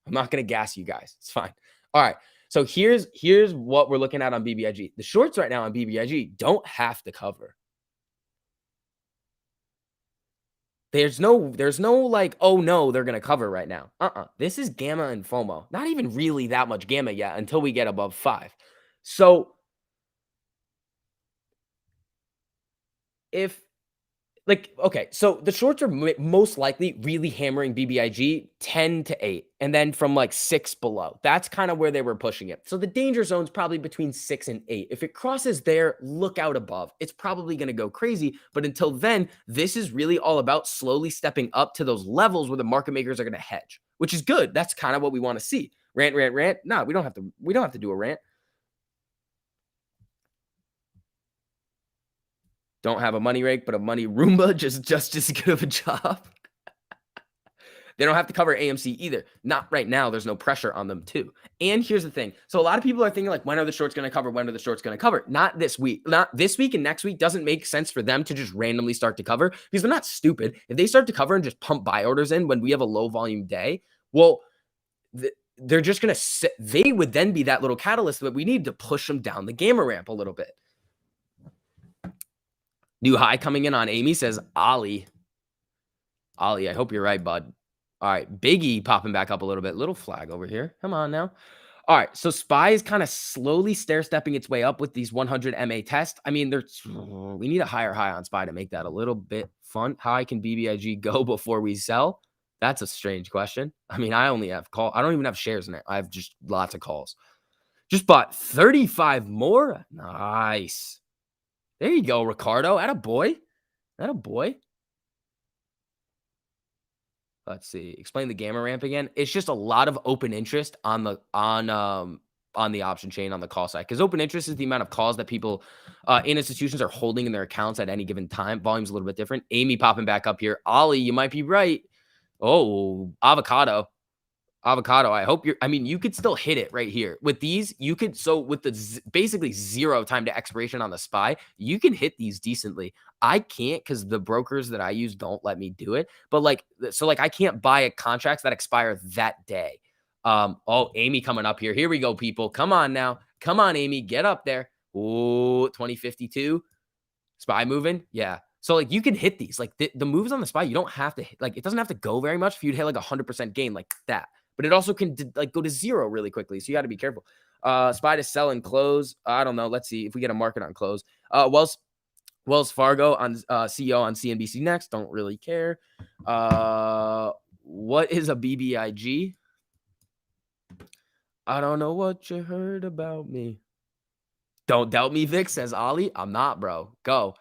not gonna gas you guys. It's fine. All right. So here's what we're looking at on BBIG. The shorts right now on BBIG don't have to cover. There's no like, oh no, they're gonna cover right now. This is gamma and FOMO. Not even really that much gamma yet until we get above 5. So if okay, so the shorts are most likely really hammering BBIG 10 to 8, and then from like 6 below. That's kind of where they were pushing it. So the danger zone's probably between 6 and 8. If it crosses there, look out above. It's probably going to go crazy. But until then, this is really all about slowly stepping up to those levels where the market makers are going to hedge, which is good. That's kind of what we want to see. Rant. No, we don't have to do a rant. Don't have a money rake, but a money Roomba, just as good of a job. They don't have to cover AMC either. Not right now. There's no pressure on them too. And here's the thing. So a lot of people are thinking like, when are the shorts going to cover? When are the shorts going to cover? Not this week. Not this week and next week doesn't make sense for them to just randomly start to cover because they're not stupid. If they start to cover and just pump buy orders in when we have a low volume day, well, they're just going to sit. They would then be that little catalyst that we need to push them down the gamma ramp a little bit. New high coming in on Amy, says Ollie. I hope you're right, bud. All right, Biggie popping back up a little bit. Little flag over here. Come on now. All right, so SPY is kind of slowly stair-stepping its way up with these 100 MA tests. I mean, we need a higher high on SPY to make that a little bit fun. How high can BBIG go before we sell? That's a strange question. I mean, I only have call. I don't even have shares in it. I have just lots of calls. Just bought 35 more. Nice. There you go, Ricardo. Atta boy. Let's see. Explain the gamma ramp again. It's just a lot of open interest on the option chain on the call side. Because open interest is the amount of calls that people in institutions are holding in their accounts at any given time. Volume's a little bit different. Amy popping back up here. Ollie, you might be right. Oh, avocado. You could still hit it right here. With these, you could, so with the basically 0 time to expiration on the SPY, you can hit these decently. I can't because the brokers that I use don't let me do it. But I can't buy contracts that expire that day. Amy coming up here. Here we go, people. Come on now. Come on, Amy. Get up there. Oh, 2052. SPY moving. Yeah. So you can hit these. The moves on the SPY, you don't have to hit, it doesn't have to go very much for you to hit 100% gain like that. But it also can go to 0 really quickly. So you got to be careful. SPY to sell and close. I don't know. Let's see if we get a market on close. Wells Fargo on CEO on CNBC next. Don't really care. What is a BBIG? I don't know what you heard about me. Don't doubt me, Vic, says Ollie. I'm not, bro. Go.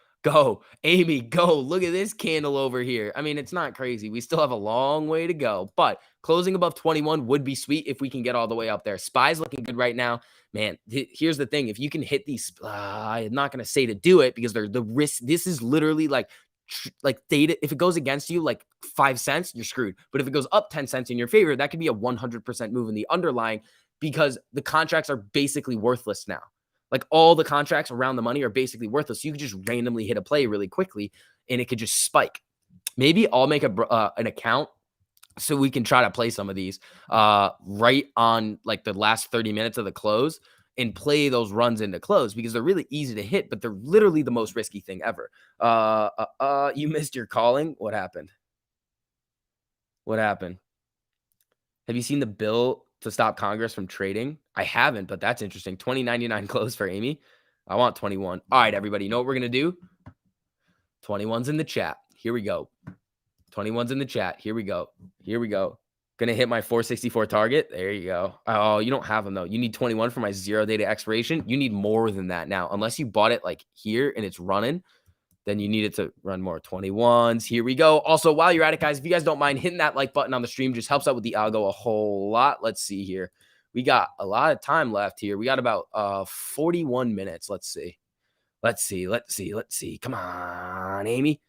Amy, go. Look at this candle over here. I mean, it's not crazy. We still have a long way to go, but closing above 21 would be sweet if we can get all the way up there. SPY's looking good right now. Man, here's the thing. If you can hit these, I'm not going to say to do it because they're the risk. This is literally like data. If it goes against you 5 cents, you're screwed. But if it goes up 10 cents in your favor, that could be a 100% move in the underlying because the contracts are basically worthless now. All the contracts around the money are basically worthless. You could just randomly hit a play really quickly and it could just spike. Maybe I'll make an account so we can try to play some of these right on like the last 30 minutes of the close and play those runs into close because they're really easy to hit, but they're literally the most risky thing ever. You missed your calling. What happened? What happened? Have you seen the bill to stop Congress from trading? I haven't, but that's interesting. 2099 close for Amy. I want 21. All right, everybody. You know what we're gonna do? 21's in the chat. Here we go. 21's in the chat. Here we go. Here we go. Gonna hit my 464 target. There you go. Oh, you don't have them though. You need 21 for my 0 day to expiration. You need more than that now. Unless you bought it like here and it's running, then you need it to run more 21s. Here we go. Also, while you're at it, guys, if you guys don't mind hitting that like button on the stream, just helps out with the algo a whole lot. Let's see here. We got a lot of time left here. We got about 41 minutes. Let's see. Let's see. Let's see. Let's see. Come on, Amy.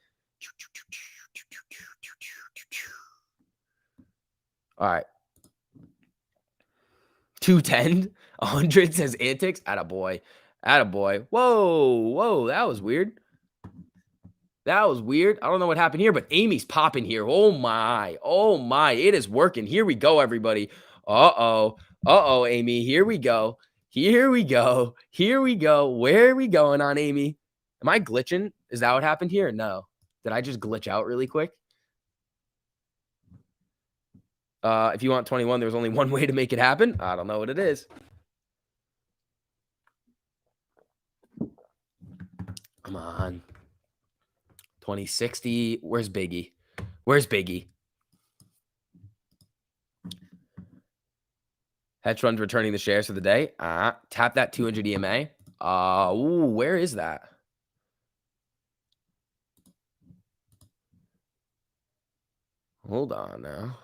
All right. 210, 100 says antics. Attaboy. Attaboy. Whoa. Whoa. That was weird. That was weird. I don't know what happened here, but Amy's popping here. Oh my. Oh my. It is working. Here we go, everybody. Uh-oh. Uh-oh, Amy. Here we go. Here we go. Here we go. Where are we going on, Amy? Am I glitching? Is that what happened here? No. Did I just glitch out really quick? If you want 21, there's only one way to make it happen. I don't know what it is. Come on. 2060. Where's Biggie? Where's Biggie? Hedge funds returning the shares for the day. Tap that 200 EMA. Ooh, where is that? Hold on now.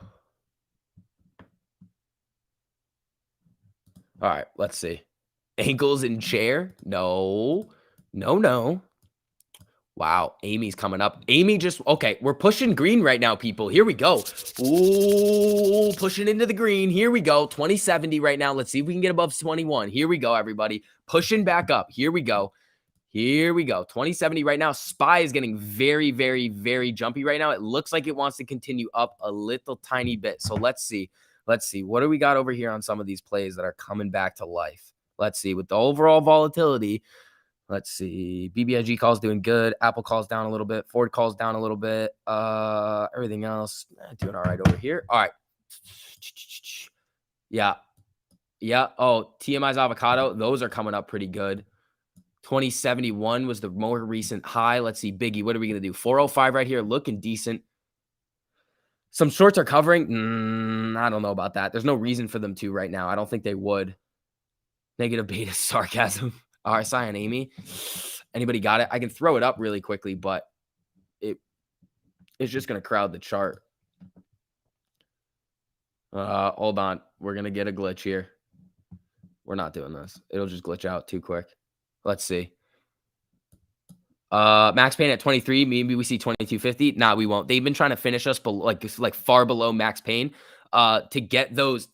All right, let's see. Ankles in chair? No. No, no. Wow, Amy's coming up. Amy just, okay, we're pushing green right now, people. Here we go. Ooh, pushing into the green. Here we go. 2070 right now. Let's see if we can get above 21. Here we go, everybody. Pushing back up. Here we go. Here we go. 2070 right now. SPY is getting very, very, very jumpy right now. It looks like it wants to continue up a little tiny bit. So let's see. Let's see. What do we got over here on some of these plays that are coming back to life? Let's see. With the overall volatility, let's see. BBIG calls doing good. Apple calls down a little bit. Ford calls down a little bit. Everything else doing all right over here. All right. Yeah. Yeah. Oh, TMI's avocado. Those are coming up pretty good. 2071 was the more recent high. Let's see. Biggie, what are we going to do? 405 right here. Looking decent. Some shorts are covering. I don't know about that. There's no reason for them to right now. I don't think they would. Negative beta sarcasm. RSI and Amy. Anybody got it? I can throw it up really quickly, but it's just going to crowd the chart. Hold on. We're going to get a glitch here. We're not doing this. It'll just glitch out too quick. Let's see. Max pain at 23. Maybe we see 2250. Nah, we won't. They've been trying to finish us below, like far below max pain. To get those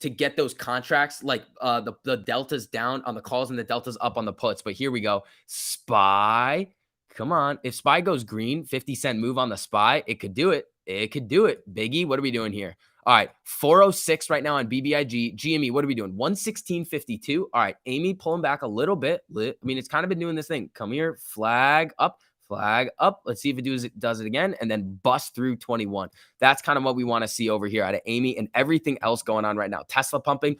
contracts, like the deltas down on the calls and the deltas up on the puts. But here we go. SPY. Come on. If SPY goes green, 50-cent move on the SPY, it could do it. It could do it. Biggie, what are we doing here? All right, 406 right now on BBIG. GME, what are we doing? 116.52. All right, Amy pulling back a little bit. I mean, it's kind of been doing this thing. Come here, flag up, flag up. Let's see if it does it again, and then bust through 21. That's kind of what we want to see over here out of Amy and everything else going on right now. Tesla pumping.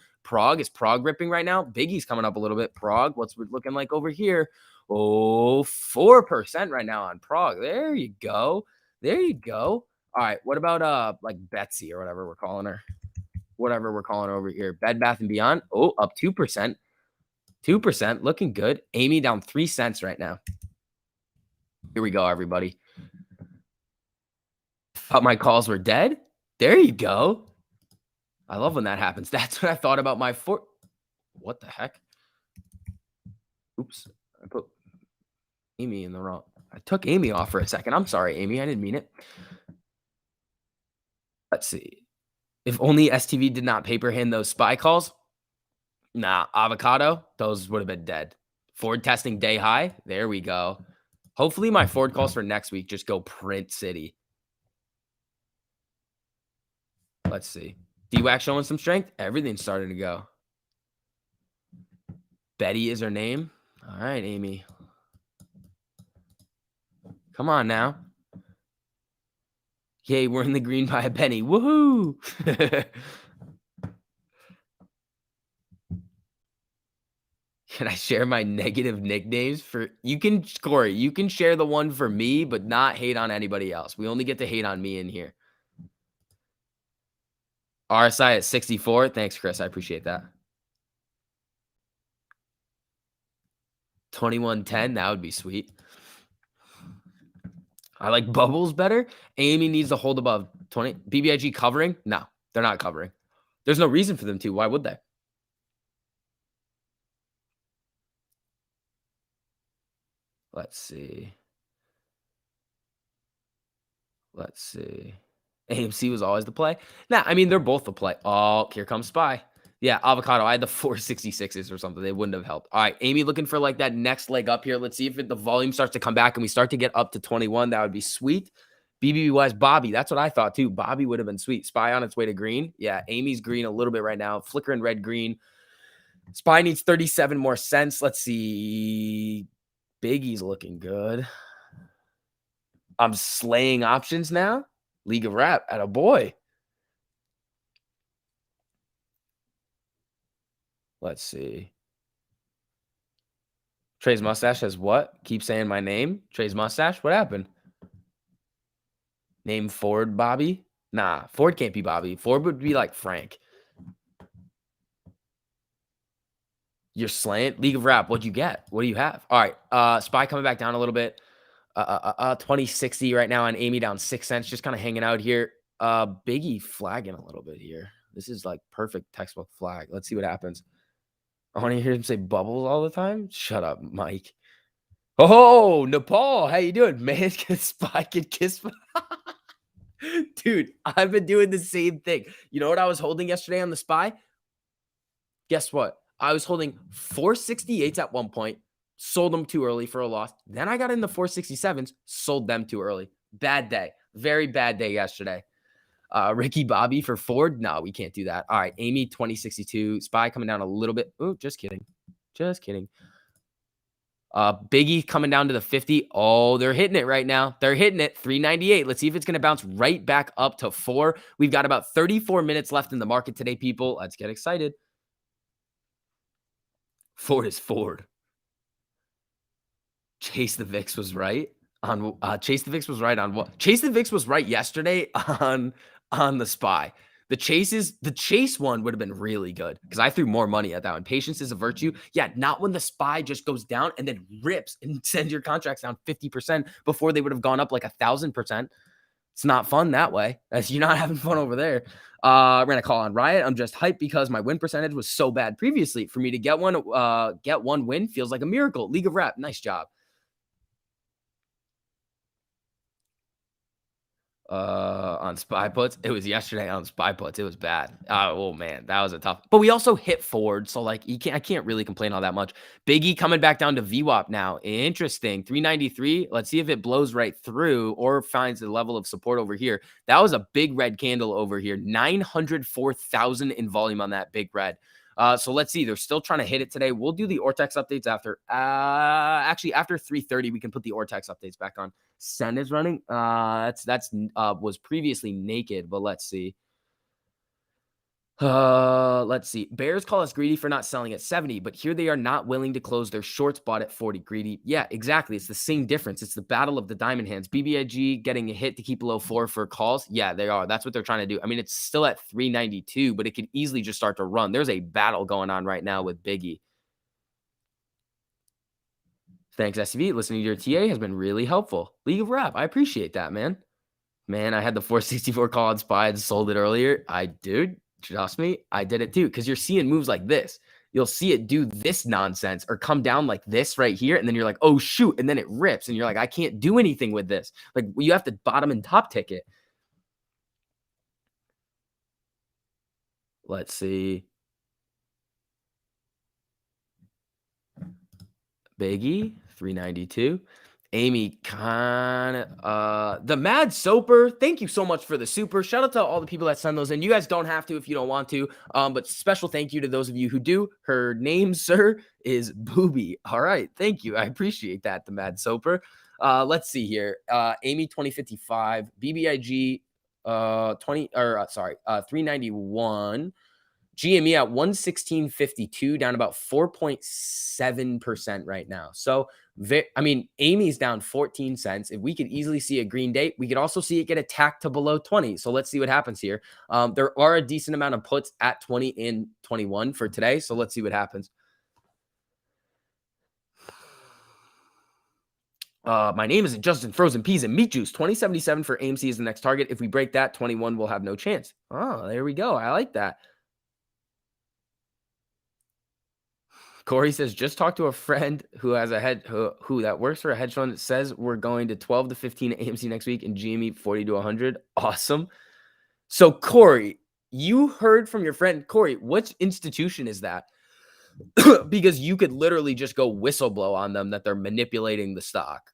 Is Prague ripping right now? Biggie's coming up a little bit. Prague, what's it looking like over here? Oh, 4% right now on Prague. There you go. There you go. All right, what about like Betsy or whatever we're calling her? Whatever we're calling her over here. Bed Bath & Beyond. Oh, up 2%. 2%, looking good. Amy down 3 cents right now. Here we go, everybody. Thought my calls were dead. There you go. I love when that happens. That's what I thought about my What the heck? Oops. I put Amy in the wrong. I took Amy off for a second. I'm sorry, Amy. I didn't mean it. Let's see. If only STV did not paper hand those SPY calls. Nah, avocado, those would have been dead. Ford testing day high. There we go. Hopefully my Ford calls for next week just go print city. Let's see. D-Wax showing some strength. Everything's starting to go. Betty is her name. All right, Amy. Come on now. Yay, we're in the green by a penny. Woohoo! Can I share my negative nicknames for you can Corey, you can share the one for me, but not hate on anybody else. We only get to hate on me in here. RSI at 64. Thanks, Chris. I appreciate that. 2110, that would be sweet. I like bubbles better. Amy needs to hold above 20. BBIG covering? No, they're not covering. There's no reason for them to. Why would they? Let's see. AMC was always the play. Nah, I mean, they're both the play. Oh, here comes Spy. Yeah, avocado. I had the 466s or something. They wouldn't have helped. All right, Amy looking for like that next leg up here. Let's see if the volume starts to come back and we start to get up to 21. That would be sweet. BBB wise, Bobby. That's what I thought too. Bobby would have been sweet. Spy on its way to green. Yeah, Amy's green a little bit right now. Flickering red, green. Spy needs 37 more cents. Let's see. Biggie's looking good. I'm slaying options now. League of Rap at a boy. Let's see. Trey's mustache has what? Keep saying my name. Trey's mustache. What happened? Name Ford Bobby? Nah, Ford can't be Bobby. Ford would be like Frank. You're slaying. League of Rap. What'd you get? What do you have? All right. Spy coming back down a little bit. 2060 right now on Amy down 6 cents. Just kind of hanging out here. Biggie flagging a little bit here. This is like perfect textbook flag. Let's see what happens. I want to hear him say bubbles all the time. Shut up, Mike. Oh, Nepal. How you doing? Man can Spy can kiss. Dude, I've been doing the same thing. You know what I was holding yesterday on the Spy? Guess what? I was holding 468s at one point, sold them too early for a loss. Then I got in the 467s, sold them too early. Bad day. Very bad day yesterday. Ricky Bobby for Ford. No, we can't do that. All right. Amy 2062. Spy coming down a little bit. Oh, just kidding. Just kidding. Biggie coming down to the 50. Oh, they're hitting it right now. They're hitting it. 398. Let's see if it's going to bounce right back up to 4. We've got about 34 minutes left in the market today, people. Let's get excited. Ford is Ford. Chase the VIX was right on Chase the VIX was right on what? Chase the VIX was right yesterday on the Spy. The Chase one would have been really good because I threw more money at that one. Patience is a virtue. Yeah, not when the Spy just goes down and then rips and sends your contracts down 50% before they would have gone up like 1,000%. It's not fun that way. You're not having fun over there. We're gonna call on Riot. I'm just hyped because my win percentage was so bad previously. For me to get one win feels like a miracle. League of Rap, nice job. On Spy puts. It was yesterday on Spy puts. It was bad. Oh man, that was a tough. But we also hit Ford, so like I can't really complain all that much. Biggie coming back down to VWAP now. Interesting. 393. Let's see if it blows right through or finds the level of support over here. That was a big red candle over here. 904,000 in volume on that big red. So let's see. They're still trying to hit it today. We'll do the Ortex updates after. Actually, after 3:30, we can put the Ortex updates back on. Sen is running. That's was previously naked, but let's see. Let's see. Bears call us greedy for not selling at 70, but here they are not willing to close their shorts bought at 40. Greedy. Yeah, exactly. It's the same difference. It's the battle of the diamond hands. BBIG getting a hit to keep below 4 for calls. Yeah, they are. That's what they're trying to do. I mean, it's still at 392, but it could easily just start to run. There's a battle going on right now with Biggie. Thanks, SCV. Listening to your TA has been really helpful. League of Rap. I appreciate that, man. Man, I had the 464 call on Spy and sold it earlier. Dude, trust me, I did it too. Because you're seeing moves like this. You'll see it do this nonsense or come down like this right here. And then you're like, oh, shoot. And then it rips. And you're like, I can't do anything with this. Like, you have to bottom and top ticket. Let's see. Biggie, 392. Amy Khan, the Mad Soper. Thank you so much for the super. Shout out to all the people that send those in. You guys don't have to if you don't want to. But special thank you to those of you who do. Her name, sir, is Booby. All right, thank you. I appreciate that, the Mad Soper. Let's see here. Amy 2055, BBIG 391. GME at 116.52, down about 4.7% right now. So, I mean, Amy's down 14 cents. If we could easily see a green date, we could also see it get attacked to below 20. So let's see what happens here. There are a decent amount of puts at 20 and 21 for today. So let's see what happens. My name isn't Justin Frozen Peas and Meat Juice. 2077 for AMC is the next target. If we break that, 21 will have no chance. Oh, there we go. I like that. Corey says, just talk to a friend who has a who that works for a hedge fund that says we're going to 12 to 15 AMC next week and GME 40 to 100. Awesome. So, Corey, you heard from your friend. Corey, which institution is that? Because you could literally just go whistleblow on them that they're manipulating the stock.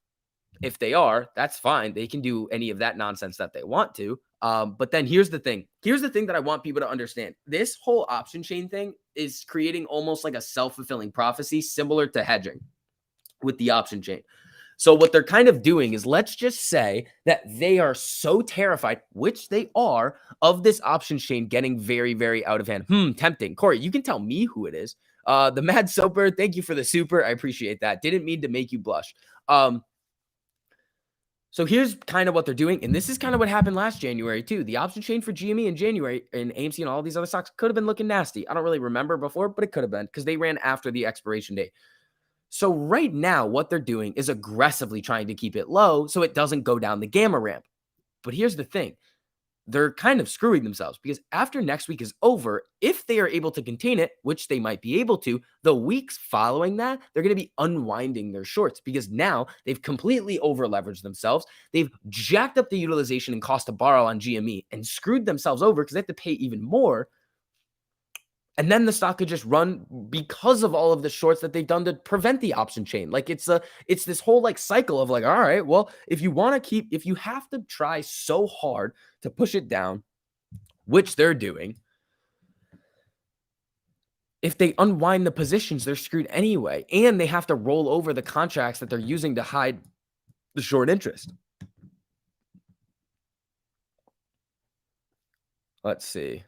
If they are, that's fine. They can do any of that nonsense that they want to. But then here's the thing. Here's the thing that I want people to understand. This whole option chain thing is creating almost like a self-fulfilling prophecy, similar to hedging with the option chain. So what they're kind of doing is, let's just say that they are so terrified, which they are, of this option chain getting very, very out of hand. Tempting. Corey, you can tell me who it is. The Mad Soper, thank you for the super. I appreciate that. Didn't mean to make you blush. So here's kind of what they're doing. And this is kind of what happened last January too. The option chain for GME in January and AMC and all these other stocks could have been looking nasty. I don't really remember before, but it could have been because they ran after the expiration date. So right now, what they're doing is aggressively trying to keep it low so it doesn't go down the gamma ramp. But here's the thing. They're kind of screwing themselves because after next week is over, if they are able to contain it, which they might be able to, the weeks following that, they're going to be unwinding their shorts because now they've completely over leveraged themselves. They've jacked up the utilization and cost to borrow on GME and screwed themselves over because they have to pay even more. And then the stock could just run because of all of the shorts that they've done to prevent the option chain. Like it's this whole like cycle of like, all right, well, if you have to try so hard to push it down, which they're doing, if they unwind the positions, they're screwed anyway. And they have to roll over the contracts that they're using to hide the short interest. Let's see.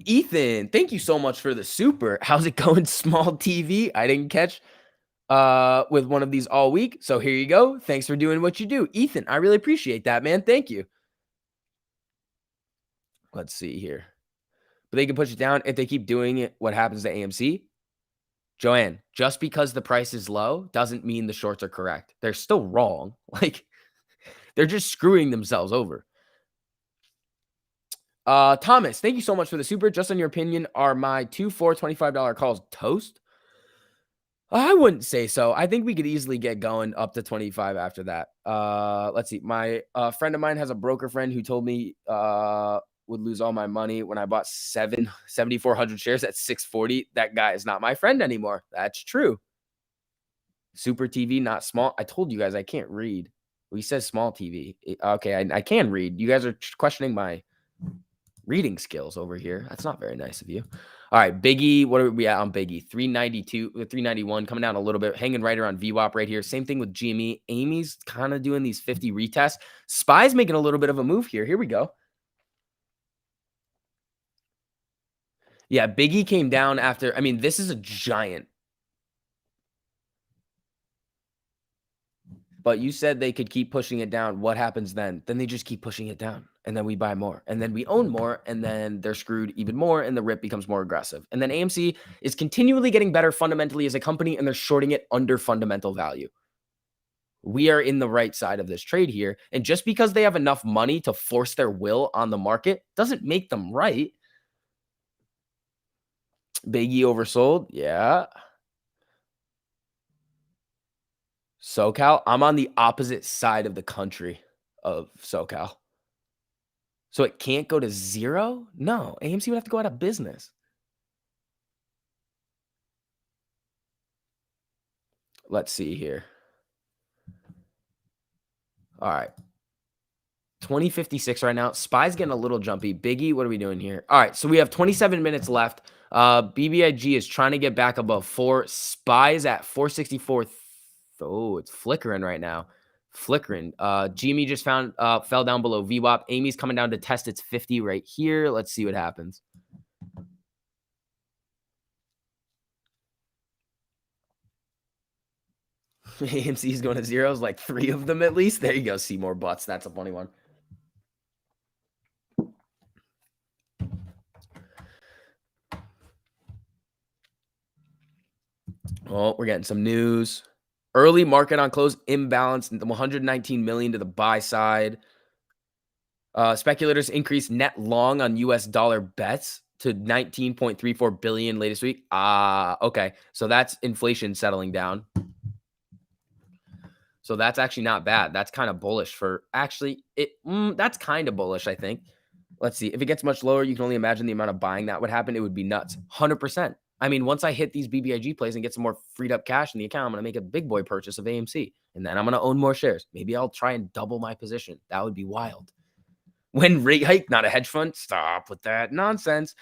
Ethan, thank you so much for the super. How's it going, small TV? I didn't catch with one of these all week. So here you go. Thanks for doing what you do. Ethan, I really appreciate that, man. Thank you. Let's see here. But they can push it down. If they keep doing it, what happens to AMC? Joanne, just because the price is low doesn't mean the shorts are correct. They're still wrong. Like, they're just screwing themselves over. Thomas, thank you so much for the super. Just in your opinion, are my 2 4 $25 calls toast? I wouldn't say so. I think we could easily get going up to 25 after that. Let's see. My friend of mine has a broker friend who told me would lose all my money when I bought 7,400 shares at 640. That guy is not my friend anymore. That's true. Super TV, not small. I told you guys I can't read. Well, he says small TV. Okay, I can read. You guys are questioning my reading skills over here. That's not very nice of you. All right, Biggie. What are we at on Biggie? 392, 391, coming down a little bit, hanging right around VWAP right here. Same thing with GME. Amy's kind of doing these 50 retests. SPY's making a little bit of a move here. Here we go. Yeah, Biggie came down after. I mean, this is a giant. But you said they could keep pushing it down. What happens then? Then they just keep pushing it down. And then we buy more. And then we own more. And then they're screwed even more. And the rip becomes more aggressive. And then AMC is continually getting better fundamentally as a company. And they're shorting it under fundamental value. We are in the right side of this trade here. And just because they have enough money to force their will on the market doesn't make them right. Biggie oversold. Yeah. SoCal, I'm on the opposite side of the country of SoCal. So it can't go to zero? No, AMC would have to go out of business. Let's see here. All right. 2056 right now. Spy's getting a little jumpy. Biggie, what are we doing here? All right, so we have 27 minutes left. BBIG is trying to get back above 4. Spy's at 464. Oh, it's flickering right now. Flickering. Jimmy just found fell down below VWAP. Amy's coming down to test its 50 right here. Let's see what happens. AMC is going to zeros, like 3 of them at least. There you go. See more butts. That's a funny one. Oh, we're getting some news. Early market on close imbalance, 119 million to the buy side. Speculators increased net long on US dollar bets to 19.34 billion latest week. Okay. So that's inflation settling down. So that's actually not bad. That's kind of bullish for actually that's kind of bullish, I think. Let's see. If it gets much lower, you can only imagine the amount of buying that would happen. It would be nuts. 100%. I mean, once I hit these BBIG plays and get some more freed up cash in the account, I'm going to make a big boy purchase of AMC. And then I'm going to own more shares. Maybe I'll try and double my position. That would be wild. When rate hike, not a hedge fund. Stop with that nonsense.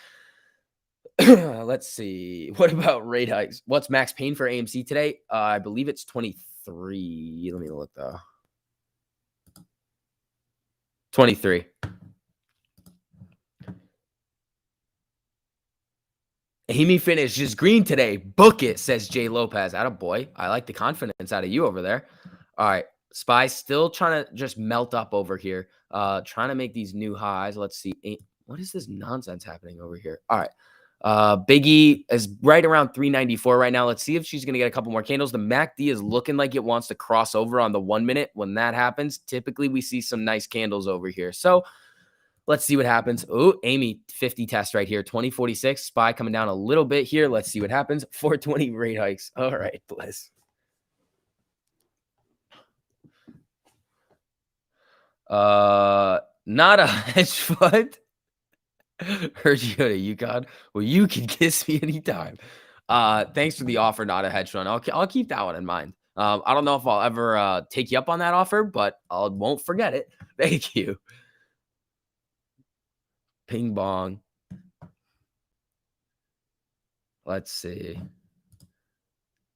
Let's see. What about rate hikes? What's max pain for AMC today? I believe it's 23. Let me look though. 23. Amy finishes green today. Book it, says Jay Lopez. Attaboy. I like the confidence out of you over there. All right. Spy still trying to just melt up over here. Trying to make these new highs. Let's see. What is this nonsense happening over here? All right. Biggie is right around 394 right now. Let's see if she's going to get a couple more candles. The MACD is looking like it wants to cross over on the 1 minute. When that happens, typically we see some nice candles over here. So let's see what happens. Oh, Amy 50 test right here. 2046. Spy coming down a little bit here. Let's see what happens. 420 rate hikes. All right, Bliss. Not a hedge fund. Heard you go to UConn. Well, you can kiss me anytime. Thanks for the offer, not a hedge fund. I'll keep that one in mind. I don't know if I'll ever take you up on that offer, but I won't forget it. Thank you. Ping bong. Let's see.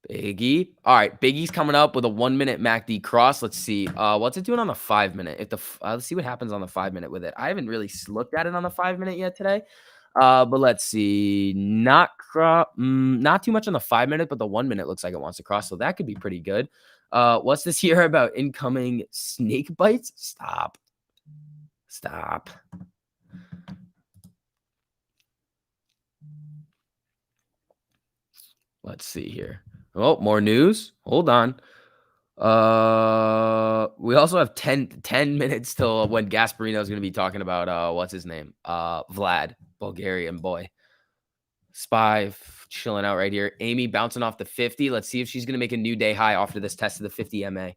Biggie. All right, Biggie's coming up with a 1 minute MACD cross. Let's see. What's it doing on the 5 minute? If the let's see what happens on the 5 minute with it. I haven't really looked at it on the 5 minute yet today. But let's see. Not too much on the 5 minute, but the 1 minute looks like it wants to cross. So that could be pretty good. What's this here about incoming snake bites? Stop. Let's see here. Oh, more news. Hold on. We also have 10 minutes till when Gasparino is going to be talking about what's his name? Vlad, Bulgarian boy. Spy chilling out right here. Amy bouncing off the 50. Let's see if she's going to make a new day high after this test of the 50 MA.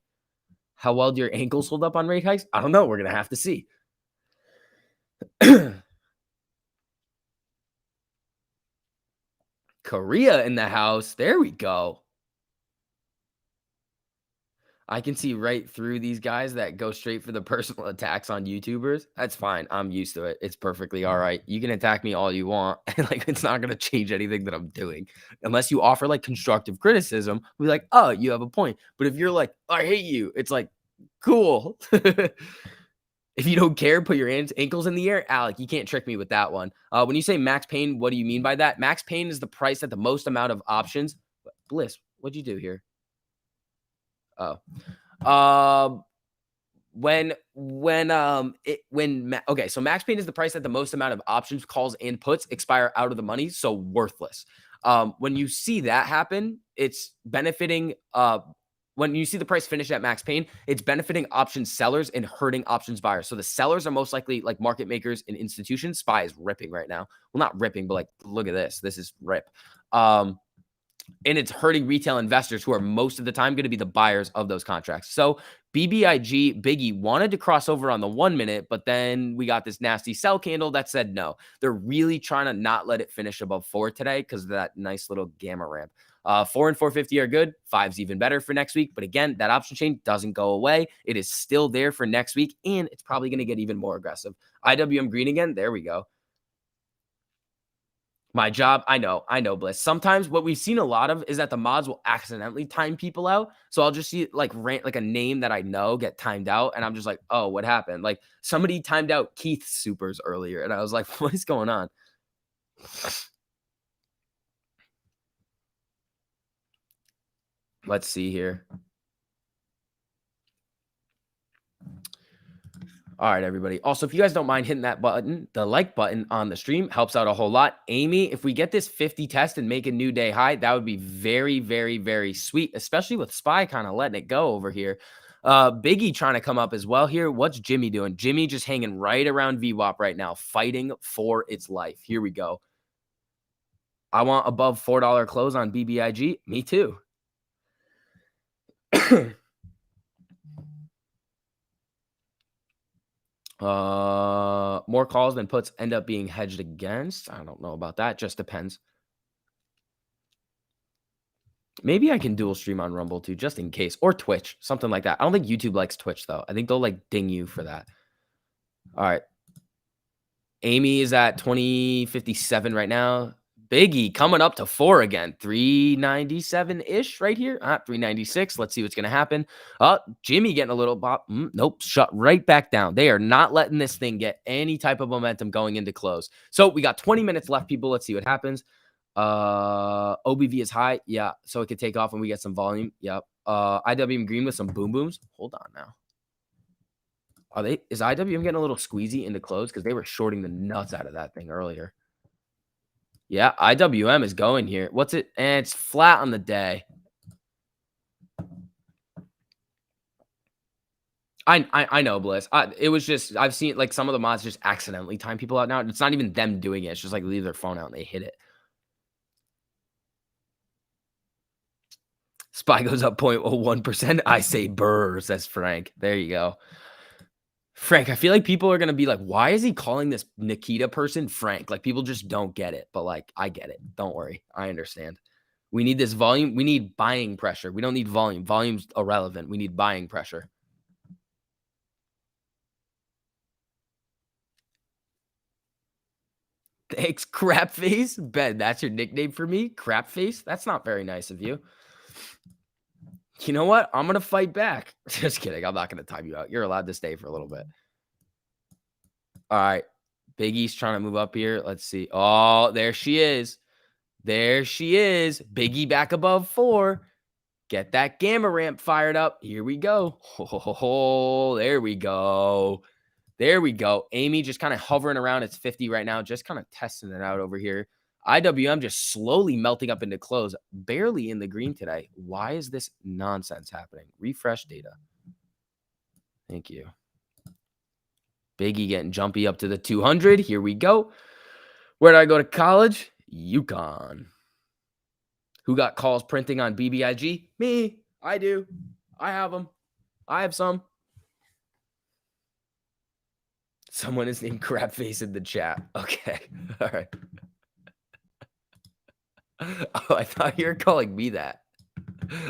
How well do your ankles hold up on rate hikes? I don't know. We're going to have to see. Korea in the house. There we go. I can see right through these guys that go straight for the personal attacks on YouTubers. That's fine. I'm used to it. It's perfectly all right. You can attack me all you want. Like, it's not going to change anything that I'm doing. Unless you offer like constructive criticism, we're like, oh, you have a point. But if you're like, I hate you, it's like, cool. If you don't care, put your ankles in the air. Alec, you can't trick me with that one. When you say max pain, what do you mean by that? Max pain is the price at the most amount of options. Bliss, what'd you do here? Oh, okay, so max pain is the price that the most amount of options, calls, and puts expire out of the money, so worthless. When you see that happen, it's benefiting. When you see the price finish at max pain, it's benefiting option sellers and hurting options buyers. So the sellers are most likely like market makers and institutions. Spy is ripping right now. Well, not ripping, but like, look at this. This is rip. and it's hurting retail investors who are most of the time going to be the buyers of those contracts. So BBIG Biggie wanted to cross over on the 1 minute, but then we got this nasty sell candle that said no. They're really trying to not let it finish above 4 today because of that nice little gamma ramp. 4 and 450 are good. 5's even better for next week. But again, that option chain doesn't go away. It is still there for next week, and it's probably going to get even more aggressive. IWM green again. There we go. My job, I know, Bliss. Sometimes what we've seen a lot of is that the mods will accidentally time people out. So I'll just see like like a name that I know get timed out, and I'm just like, oh, what happened? Like somebody timed out Keith Supers earlier, and I was like, what is going on? Let's see here. All right, everybody. Also, if you guys don't mind hitting that button, the like button on the stream helps out a whole lot. Amy, if we get this 50 test and make a new day high, that would be very, very, very sweet, especially with Spy kind of letting it go over here. Biggie trying to come up as well here. What's Jimmy doing? Jimmy just hanging right around VWAP right now, fighting for its life. Here we go. I want above $4 close on BBIG. Me too. More calls than puts end up being hedged against. I don't know about that. Just depends. Maybe I can dual stream on Rumble too, just in case, or Twitch, something like that. I don't think YouTube likes Twitch though. I think they'll like ding you for that. All right. Amy is at 2057 right now. Biggie coming up to 4 again. 397-ish right here. 396. Let's see what's going to happen. Jimmy getting a little bop. Nope. Shut right back down. They are not letting this thing get any type of momentum going into close. So we got 20 minutes left, people. Let's see what happens. OBV is high. Yeah. So it could take off when we get some volume. Yep. IWM green with some boom booms. Hold on now. Is IWM getting a little squeezy into close? Because they were shorting the nuts out of that thing earlier. Yeah, IWM is going here. What's it? And it's flat on the day. I know, Bliss. It was just, I've seen like some of the mods just accidentally time people out now. It's not even them doing it. It's just like leave their phone out and they hit it. Spy goes up 0.01%. I say burr, says Frank. There you go. Frank, I feel like people are going to be like, why is he calling this Nikita person Frank? Like, people just don't get it. But, like, I get it. Don't worry. I understand. We need this volume. We need buying pressure. We don't need volume. Volume's irrelevant. We need buying pressure. Thanks, Crapface. Ben, that's your nickname for me? Crapface? That's not very nice of you. You know what? I'm going to fight back. Just kidding. I'm not going to time you out. You're allowed to stay for a little bit. All right. Biggie's trying to move up here. Let's see. Oh, there she is. There she is. Biggie back above 4. Get that gamma ramp fired up. Here we go. Oh, there we go. There we go. Amy just kind of hovering around its 50 right now, just kind of testing it out over here. IWM just slowly melting up into close, barely in the green today. Why is this nonsense happening? Refresh data. Thank you. Biggie getting jumpy up to the 200. Here we go. Where did I go to college? UConn. Who got calls printing on BBIG? Me. I do. I have them. I have some. Someone is named Crapface in the chat. Okay. All right. Oh, I thought you were calling me that.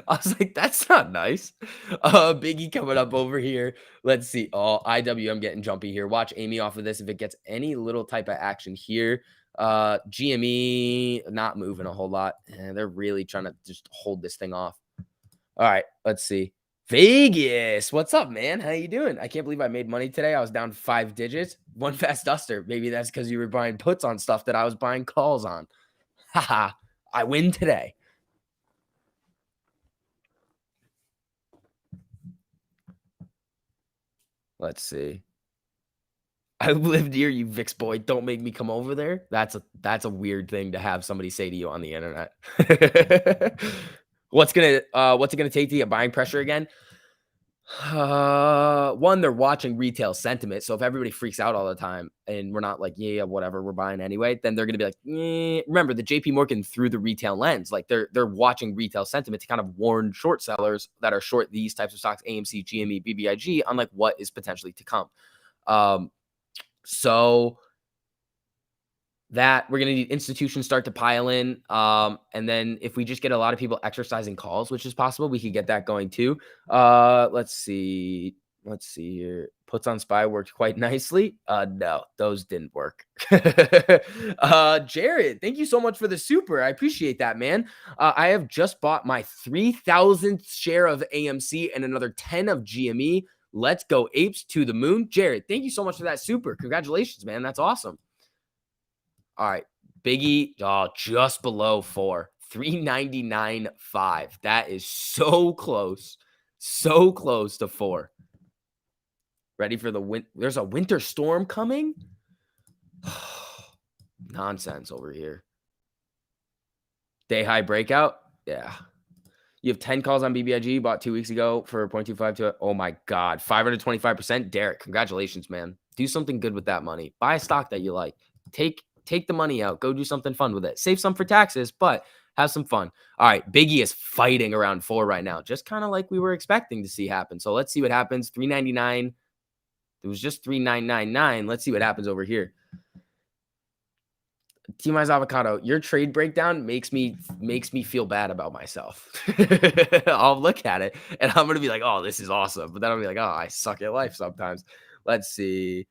I was like, that's not nice. Biggie coming up over here. Let's see. Oh, IWM getting jumpy here. Watch Amy off of this. If it gets any little type of action here, GME not moving a whole lot. And they're really trying to just hold this thing off. All right, let's see. Vegas, what's up, man? How you doing? I can't believe I made money today. I was down 5 digits. One fast duster. Maybe that's because you were buying puts on stuff that I was buying calls on. Haha, I win today. Let's see. I live near you, Vix boy. Don't make me come over there. That's a weird thing to have somebody say to you on the internet. What's it gonna take to get buying pressure again? One, they're watching retail sentiment. So if everybody freaks out all the time and we're not like, yeah, whatever, we're buying anyway, then they're gonna be like, remember the JP Morgan through the retail lens, like they're watching retail sentiment to kind of warn short sellers that are short these types of stocks, AMC, GME, BBIG, on like what is potentially to come. So that we're going to need institutions start to pile in. And then if we just get a lot of people exercising calls, which is possible, we could get that going too. Let's see. Let's see here. Puts on SPY worked quite nicely. No, those didn't work. Jared, thank you so much for the super. I appreciate that, man. I have just bought my 3,000th share of AMC and another 10 of GME. Let's go apes to the moon. Jared, thank you so much for that super. Congratulations, man. That's awesome. All right. Biggie, just below 4. 399.5. That is so close. So close to 4. Ready for the win? There's a winter storm coming? Nonsense over here. Day high breakout? Yeah. You have 10 calls on BBIG, bought 2 weeks ago for 0.25 to it. Oh my God. 525%. Derek, congratulations, man. Do something good with that money. Buy a stock that you like. Take the money out. Go do something fun with it. Save some for taxes, but have some fun. All right. Biggie is fighting around 4 right now. Just kind of like we were expecting to see happen. So let's see what happens. 399. It was just 3999. Let's see what happens over here. T-Mize Avocado, your trade breakdown makes me feel bad about myself. I'll look at it and I'm gonna be like, oh, this is awesome. But then I'll be like, oh, I suck at life sometimes. Let's see.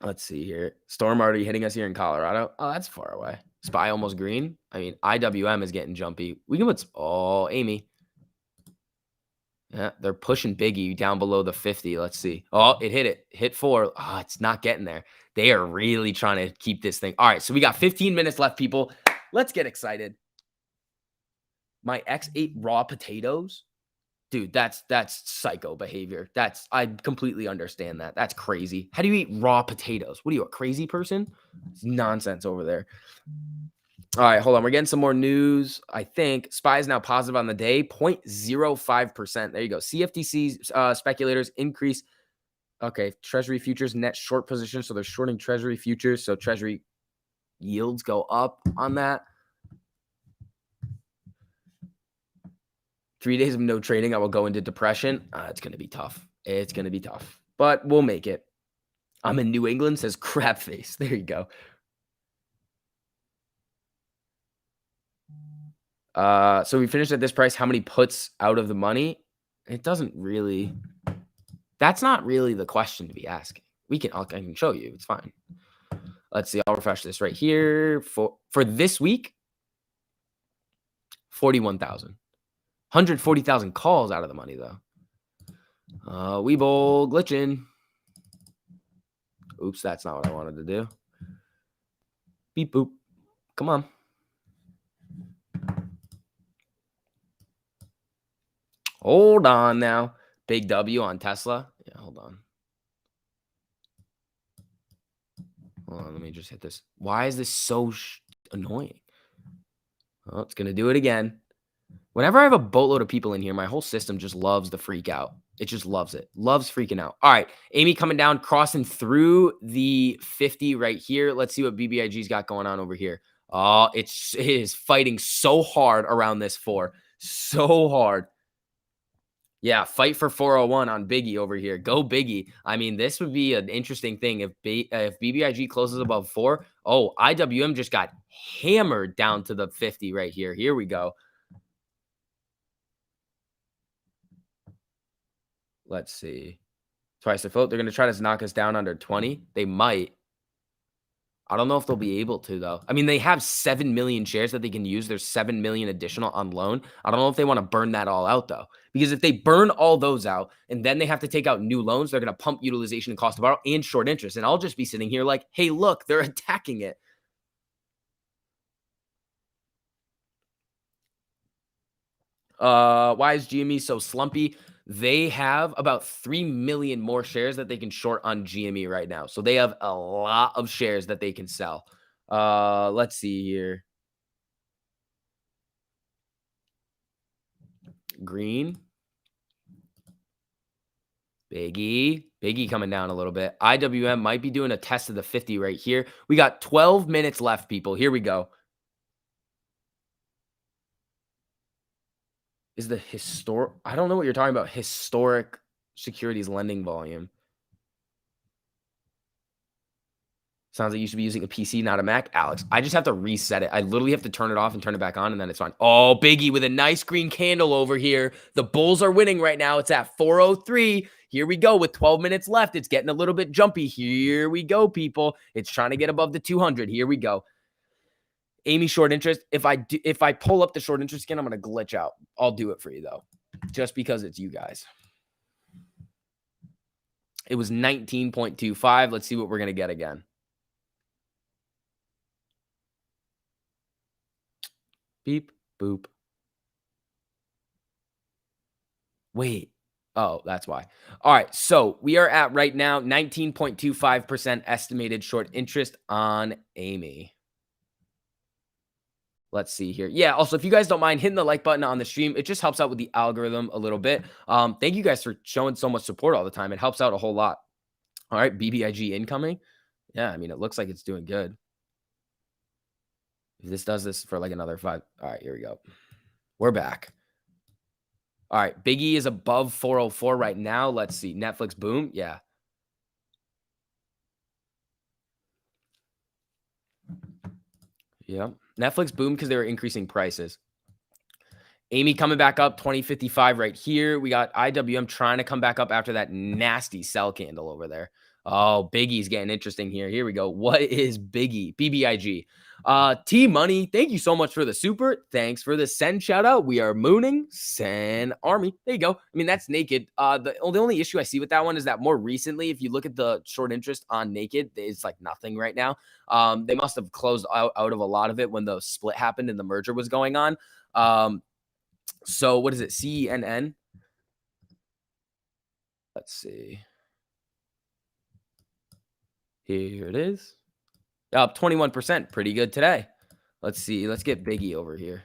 Let's see here. Storm already hitting us here in Colorado. Oh, that's far away. SPY almost green. I mean, IWM is getting jumpy. We can put, oh, Amy. Yeah, they're pushing Biggie down below the 50. Let's see. Oh, it hit it. Hit 4. Oh, it's not getting there. They are really trying to keep this thing. All right, so we got 15 minutes left, people. Let's get excited. My ex ate raw potatoes. Dude, that's psycho behavior. I completely understand that. That's crazy. How do you eat raw potatoes? What are you, a crazy person? It's nonsense over there. All right, hold on. We're getting some more news. I think SPY is now positive on the day, 0.05%. There you go. CFTC speculators increase. Okay, Treasury futures net short position. So they're shorting Treasury futures. So Treasury yields go up on that. 3 days of no trading, I will go into depression. It's going to be tough. It's going to be tough, but we'll make it. I'm in New England, says crap face. There you go. So we finished at this price. How many puts out of the money? It doesn't really. That's not really the question to be asking. I can show you. It's fine. Let's see. I'll refresh this right here for this week. 41,000. 140,000 calls out of the money though. Weeble glitching. Oops, that's not what I wanted to do. Beep boop. Come on. Hold on now. Big W on Tesla. Yeah, hold on. Hold on, let me just hit this. Why is this so annoying? Oh, it's going to do it again. Whenever I have a boatload of people in here, my whole system just loves the freak out. It just loves it. Loves freaking out. All right. Amy coming down, crossing through the 50 right here. Let's see what BBIG's got going on over here. Oh, it is fighting so hard around this 4. So hard. Yeah, fight for 401 on Biggie over here. Go Biggie. I mean, this would be an interesting thing if BBIG closes above 4. Oh, IWM just got hammered down to the 50 right here. Here we go. Let's see. Twice the float. They're going to try to knock us down under 20. They might. I don't know if they'll be able to, though. I mean, they have 7 million shares that they can use. There's 7 million additional on loan. I don't know if they want to burn that all out, though. Because if they burn all those out and then they have to take out new loans, they're going to pump utilization and cost to borrow and short interest. And I'll just be sitting here like, hey, look, they're attacking it. Why is GME so slumpy? They have about 3 million more shares that they can short on GME right now. So they have a lot of shares that they can sell. Let's see here. green. Biggie coming down a little bit. IWM might be doing a test of the 50 right here. We got 12 minutes left, people. Here we go. Is the historic, I don't know what you're talking about. Historic securities lending volume. Sounds like you should be using a PC, not a Mac. Alex, I just have to reset it. I literally have to turn it off and turn it back on, and then it's fine. Oh, Biggie with a nice green candle over here. The Bulls are winning right now. It's at 4:03. Here we go with 12 minutes left. It's getting a little bit jumpy. Here we go, people. It's trying to get above the 200. Here we go. Amy, short interest. If I pull up the short interest again, I'm going to glitch out. I'll do it for you, though, just because it's you guys. It was 19.25. Let's see what we're going to get again. Beep, boop. Wait. Oh, that's why. All right. So we are at right now 19.25% estimated short interest on Amy. Let's see here. Yeah. Also, if you guys don't mind hitting the like button on the stream, it just helps out with the algorithm a little bit. Thank you guys for showing so much support all the time. It helps out a whole lot. All right. BBIG incoming. Yeah. I mean, it looks like it's doing good. If this does this for like another 5. All right, here we go. We're back. All right, Biggie is above 404 right now. Let's see. Netflix boom. Yeah. Yeah. Netflix boom because they were increasing prices. Amy coming back up 2055 right here. We got IWM trying to come back up after that nasty sell candle over there. Oh, Biggie's getting interesting here. Here we go. What is Biggie? BBIG. T Money, thank you so much for the super. Thanks for the send shout out. We are mooning Send Army. There you go. I mean, that's Naked. The only issue I see with that one is that more recently, if you look at the short interest on Naked, it's like nothing right now. They must have closed out of a lot of it when the split happened and the merger was going on. So what is it? CNN? Let's see. Here it is. Up 21%. Pretty good today. Let's see. Let's get Biggie over here.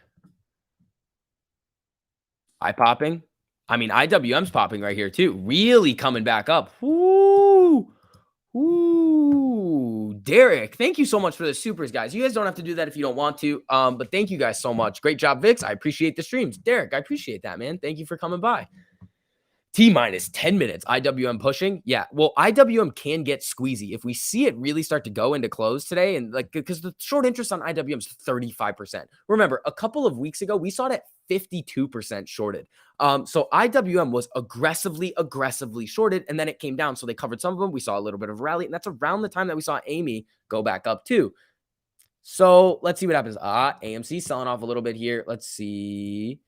Eye popping. I mean, IWM's popping right here too. Really coming back up. Woo! Woo! Derek, thank you so much for the supers, guys. You guys don't have to do that if you don't want to. But thank you guys so much. Great job, Vix. I appreciate the streams. Derek, I appreciate that, man. Thank you for coming by. T minus 10 minutes. IWM pushing. Yeah. Well, IWM can get squeezy if we see it really start to go into close today. And like, because the short interest on IWM is 35%. Remember, a couple of weeks ago, we saw it at 52% shorted. So IWM was aggressively shorted, and then it came down. So they covered some of them. We saw a little bit of a rally, and that's around the time that we saw Amy go back up too. So let's see what happens. AMC selling off a little bit here. Let's see.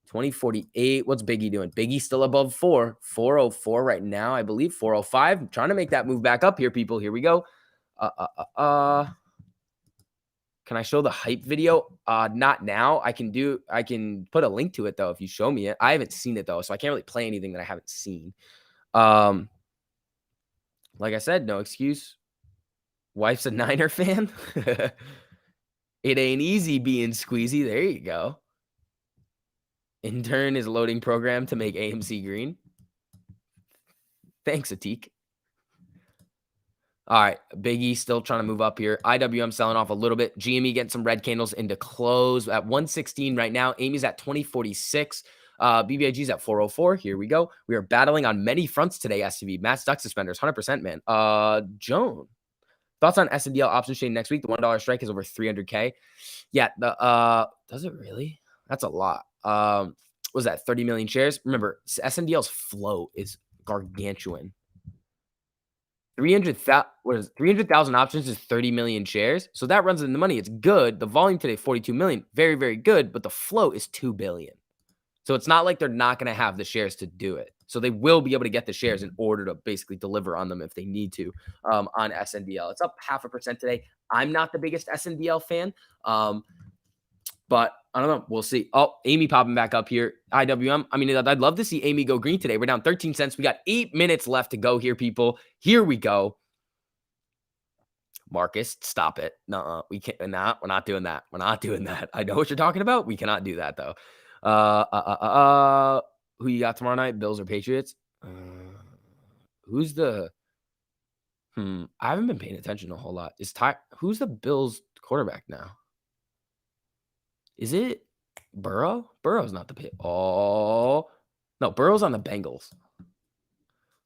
2048. What's Biggie doing? Biggie still above 404 right now, I believe. 405. I'm trying to make that move back up here, people. Here we go. Can I show the hype video? Not now. I can put a link to it though if you show me it. I haven't seen it though, so I can't really play anything that I haven't seen. Like I said, no excuse. Wife's a Niner fan. It ain't easy being squeezy. There you go. Intern is loading program to make AMC green. Thanks, Atik. All right, Biggie still trying to move up here. IWM selling off a little bit. GME getting some red candles into close at 116 right now. Amy's at 2046. BBIG's at 404. Here we go. We are battling on many fronts today, SCV. Matt Stuck suspenders, 100%, man. Joan. Thoughts on SNDL options chain next week? The $1 strike is over 300K. Yeah, does it really? That's a lot. Was that 30 million shares? Remember, SNDL's flow is gargantuan. 300,000 options is 30 million shares. So that runs in the money. It's good. The volume today, 42 million. Very, very good. But the flow is 2 billion. So it's not like they're not going to have the shares to do it. So they will be able to get the shares in order to basically deliver on them if they need to on SNDL. It's up 0.5% today. I'm not the biggest SNDL fan. But I don't know. We'll see. Oh, Amy popping back up here. IWM. I mean, I'd love to see Amy go green today. We're down 13 cents. We got 8 minutes left to go here, people. Here we go. Marcus, stop it. No, we can't. We're not doing that. We're not doing that. I know what you're talking about. We cannot do that, though. Who you got tomorrow night? Bills or Patriots? Who's the I haven't been paying attention a whole lot. Who's the Bills quarterback now? Is it Burrow? Burrow's not the pit. Oh, no, Burrow's on the Bengals,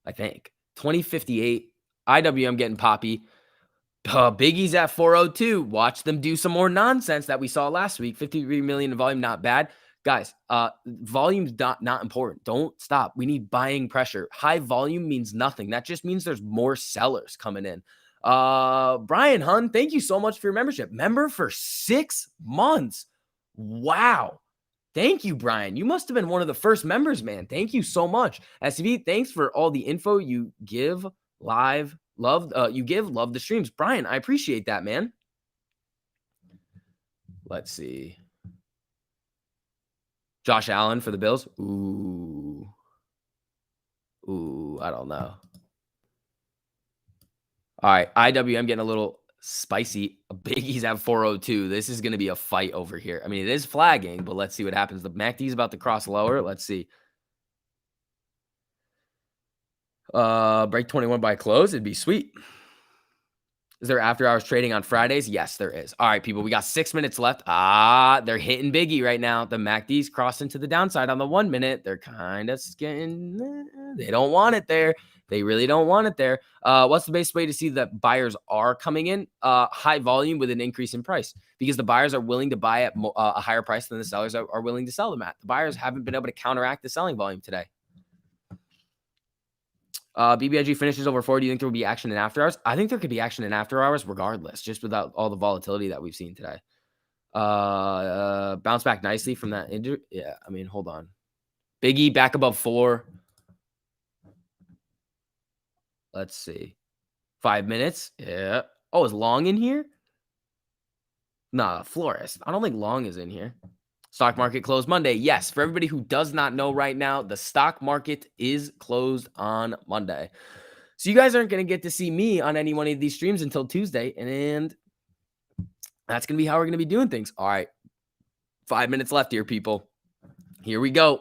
I think. 2058. IWM getting poppy. Biggie's at 402. Watch them do some more nonsense that we saw last week. 53 million in volume, not bad. Guys, volume's not important. Don't stop. We need buying pressure. High volume means nothing. That just means there's more sellers coming in. Brian Hun, thank you so much for your membership. Member for 6 months. Wow. Thank you, Brian. You must have been one of the first members, man. Thank you so much. SCV, thanks for all the info you give live. Love the streams. Brian, I appreciate that, man. Let's see. Josh Allen for the Bills. Ooh, I don't know. All right, IWM getting a little spicy. Biggie's at 402. This is going to be a fight over here. I mean, it is flagging, but let's see what happens. The MACD's about to cross lower. Let's see. Break 21 by close. It'd be sweet. Is there after hours trading on Fridays? Yes, there is. All right, people, we got 6 minutes left. They're hitting Biggie right now. The MACD's crossing to the downside on the 1 minute. They're kind of getting, they don't want it there. They really don't want it there. What's the best way to see that buyers are coming in? High volume with an increase in price, because the buyers are willing to buy at a higher price than the sellers are willing to sell them at. The buyers haven't been able to counteract the selling volume today. BBIG finishes over 4. Do you think there will be action in after hours? I think there could be action in after hours regardless, just without all the volatility that we've seen today. Bounce back nicely from that injury. Yeah, I mean, hold on. Biggie back above 4. Let's see. 5 minutes. Yeah. Oh, is Long in here? Nah, Flores. I don't think Long is in here. Stock market closed Monday. Yes, for everybody who does not know right now, the stock market is closed on Monday. So you guys aren't going to get to see me on any one of these streams until Tuesday. And that's going to be how we're going to be doing things. All right. 5 minutes left here, people. Here we go.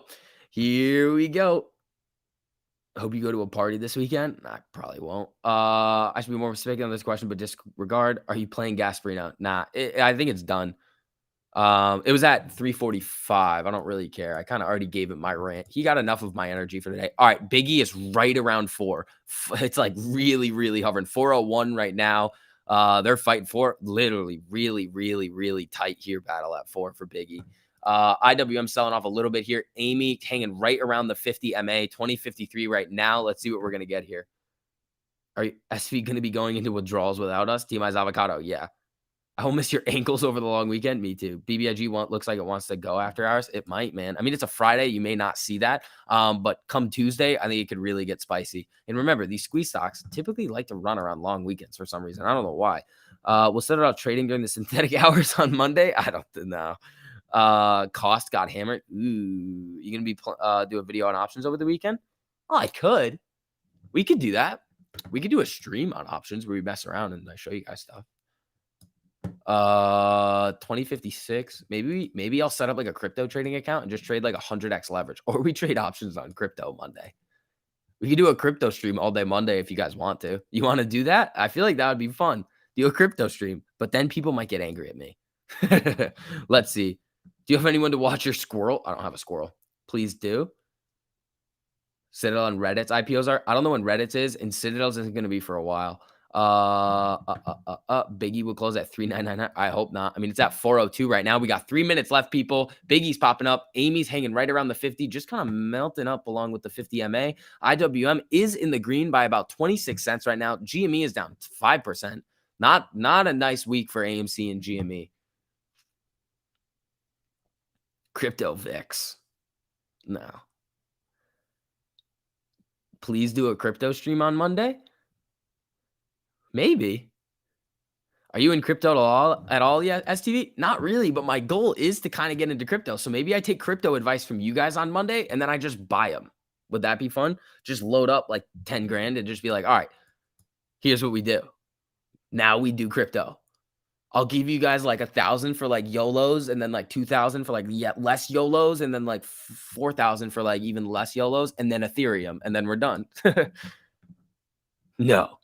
Here we go. I hope you go to a party this weekend. I probably won't. I should be more specific on this question, but disregard. Are you playing Gasparino? Nah, I think it's done. It was at 345. I don't really care. I kind of already gave it my rant. He got enough of my energy for today. All right, Biggie is right around 4. It's like really, really hovering. 401 right now. They're fighting for literally really, really, really tight here battle at 4 for Biggie. IWM selling off a little bit here. Amy hanging right around the 50 MA, 2053 right now. Let's see what we're going to get here. Are you SV going to be going into withdrawals without us? Team Eyes Avocado. Yeah. I will miss your ankles over the long weekend. Me too. BBIG looks like it wants to go after hours. It might, man. I mean, it's a Friday. You may not see that. But come Tuesday, I think it could really get spicy. And remember, these squeeze stocks typically like to run around long weekends for some reason. I don't know why. We'll set it out trading during the synthetic hours on Monday. I don't know. Cost got hammered. Ooh, you going to be do a video on options over the weekend? Oh, I could. We could do that. We could do a stream on options where we mess around and I show you guys stuff. 2056. Maybe I'll set up like a crypto trading account and just trade like 100x leverage, or we trade options on crypto Monday. We could do a crypto stream all day Monday if you guys want to. You want to do that? I feel like that would be fun. Do a crypto stream, but then people might get angry at me. Let's see. Do you have anyone to watch your squirrel? I don't have a squirrel. Please do. Citadel and Reddit's IPOs are. I don't know when Reddit's is, and Citadel's isn't going to be for a while. Biggie will close at 399. I hope not. I mean, it's at 402 right now. We got 3 minutes left, people. Biggie's popping up. Amy's hanging right around the 50, just kind of melting up along with the 50 MA. IWM is in the green by about 26 cents right now. GME is down 5%. Not a nice week for AMC and GME. Crypto VIX. No. Please do a crypto stream on Monday. Maybe. Are you in crypto at all yet, STV? Not really, but my goal is to kind of get into crypto. So maybe I take crypto advice from you guys on Monday and then I just buy them. Would that be fun? Just load up like 10 grand and just be like, all right, here's what we do. Now we do crypto. I'll give you guys like 1,000 for like YOLOs, and then like 2,000 for like yet less YOLOs, and then like 4,000 for like even less YOLOs, and then Ethereum, and then we're done. No.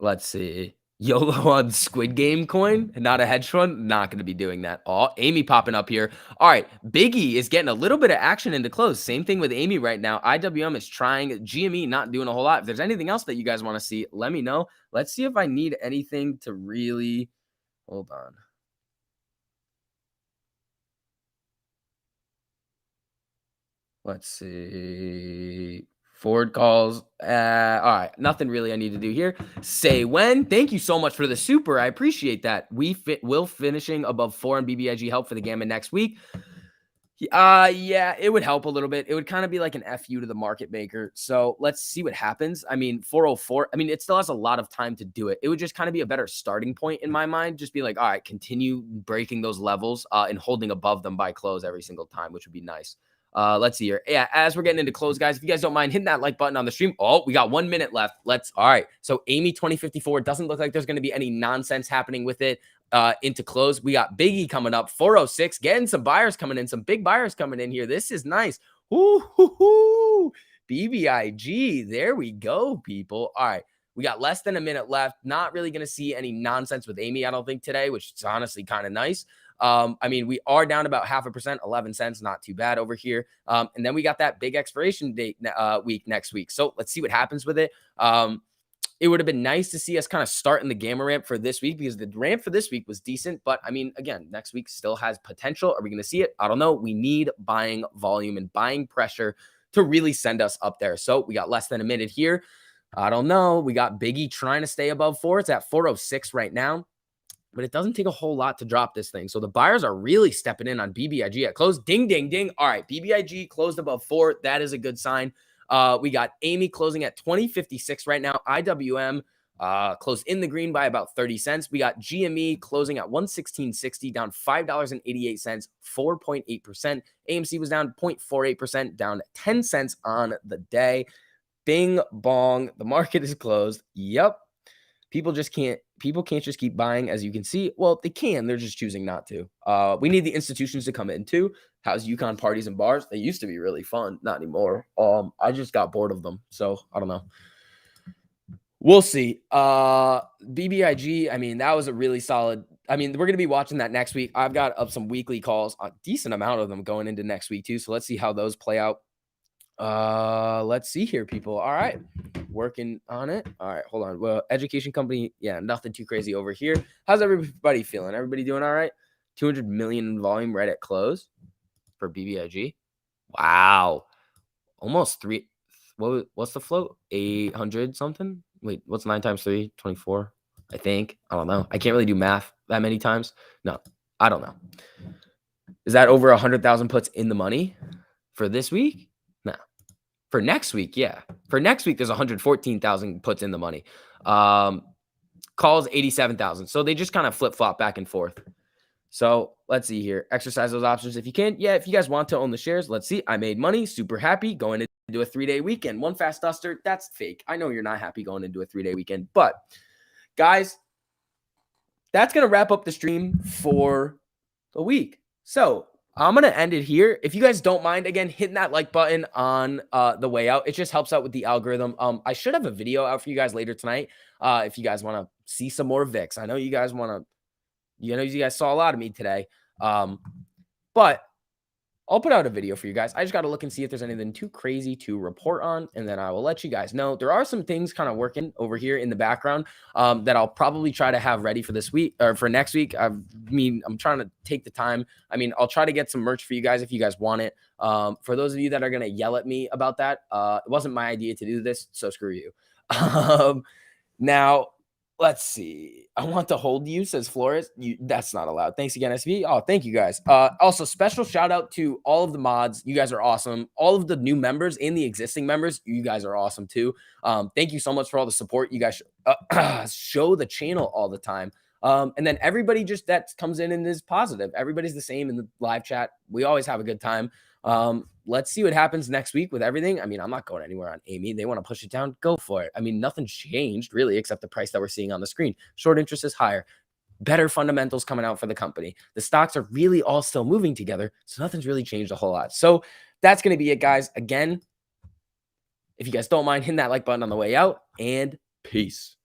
Let's see. YOLO on Squid Game coin and not a hedge fund. Not going to be doing that. Oh, Amy popping up here. All right. Biggie is getting a little bit of action into close. Same thing with Amy right now. IWM is trying. GME not doing a whole lot. If there's anything else that you guys want to see, let me know. Let's see if I need anything to really. Hold on. Let's see. Forward calls. All right. Nothing really I need to do here. Say when. Thank you so much for the super. I appreciate that. Will finishing above 4 on BBIG help for the gamma next week. Yeah, it would help a little bit. It would kind of be like an FU to the market maker. So let's see what happens. I mean, 404. I mean, it still has a lot of time to do it. It would just kind of be a better starting point in my mind. Just be like, all right, continue breaking those levels and holding above them by close every single time, which would be nice. Let's see here. Yeah, as we're getting into close, guys, if you guys don't mind hitting that like button on the stream. Oh, we got 1 minute left. All right. So Amy 2054 doesn't look like there's going to be any nonsense happening with it. Into close. We got Biggie coming up, 406, getting some buyers coming in, some big buyers coming in here. This is nice. Ooh, BBIG. There we go, people. All right. We got less than a minute left. Not really going to see any nonsense with Amy, I don't think, today, which is honestly kind of nice. I mean, we are down about 0.5%, 11 cents, not too bad over here. And then we got that big expiration date week next week. So let's see what happens with it. It would have been nice to see us kind of start in the gamma ramp for this week, because the ramp for this week was decent. But I mean, again, next week still has potential. Are we going to see it? I don't know. We need buying volume and buying pressure to really send us up there. So we got less than a minute here. I don't know. We got Biggie trying to stay above 4. It's at 406 right now, but it doesn't take a whole lot to drop this thing. So the buyers are really stepping in on BBIG at close. Ding, ding, ding. All right. BBIG closed above 4. That is a good sign. We got Amy closing at 20.56 right now. IWM closed in the green by about 30 cents. We got GME closing at 116.60, down $5.88, 4.8%. AMC was down 0.48%, down 10 cents on the day. Bing bong. The market is closed. Yep. People can't just keep buying, as you can see. Well, they can. They're just choosing not to. We need the institutions to come in too. How's Yukon parties and bars? They used to be really fun. Not anymore. I just got bored of them. So I don't know. We'll see. BBIG, I mean, that was a really solid. I mean, we're going to be watching that next week. I've got up some weekly calls, a decent amount of them going into next week too. So let's see how those play out. Let's see here, people. All right. Working on it. All right, hold on. Well, education company, yeah, nothing too crazy over here. How's everybody feeling? Everybody doing all right? 200 million in volume right at close for BBIG. Wow. Almost 3. What's the float? 800 something? Wait, what's 9 times 3? 24, I think. I don't know. I can't really do math that many times. No, I don't know. Is that over 100,000 puts in the money for this week? No. For next week, yeah. For next week, there's 114,000 puts in the money. Calls 87,000. So they just kind of flip-flop back and forth. So let's see here. Exercise those options if you can. Yeah, if you guys want to own the shares, let's see. I made money. Super happy going into a 3-day weekend. One fast duster. That's fake. I know you're not happy going into a 3-day weekend. But, guys, that's going to wrap up the stream for the week. So I'm going to end it here. If you guys don't mind, again, hitting that like button on the way out. It just helps out with the algorithm. I should have a video out for you guys later tonight if you guys want to see some more VIX. I know you guys want to, you guys saw a lot of me today. But I'll put out a video for you guys. I just got to look and see if there's anything too crazy to report on, and then I will let you guys know. There are some things kind of working over here in the background that I'll probably try to have ready for this week or for next week. I mean, I'm trying to take the time. I mean, I'll try to get some merch for you guys if you guys want it. For those of you that are going to yell at me about that, it wasn't my idea to do this, so screw you. Now, let's see. I want to hold you, says Flores. That's not allowed. Thanks again, SV. Oh, thank you guys. Also, special shout out to all of the mods. You guys are awesome. All of the new members and the existing members, you guys are awesome too. Thank you so much for all the support. You guys show the channel all the time. And then everybody just that comes in and is positive. Everybody's the same in the live chat. We always have a good time. Let's see what happens next week with everything. I mean, I'm not going anywhere on Amy. They want to push it down, go for it. I mean, nothing's changed really, except the price that we're seeing on the screen. Short interest is higher, better fundamentals coming out for the company. The stocks are really all still moving together, so nothing's really changed a whole lot. So that's going to be it, guys. Again, if you guys don't mind, hitting that like button on the way out, and peace.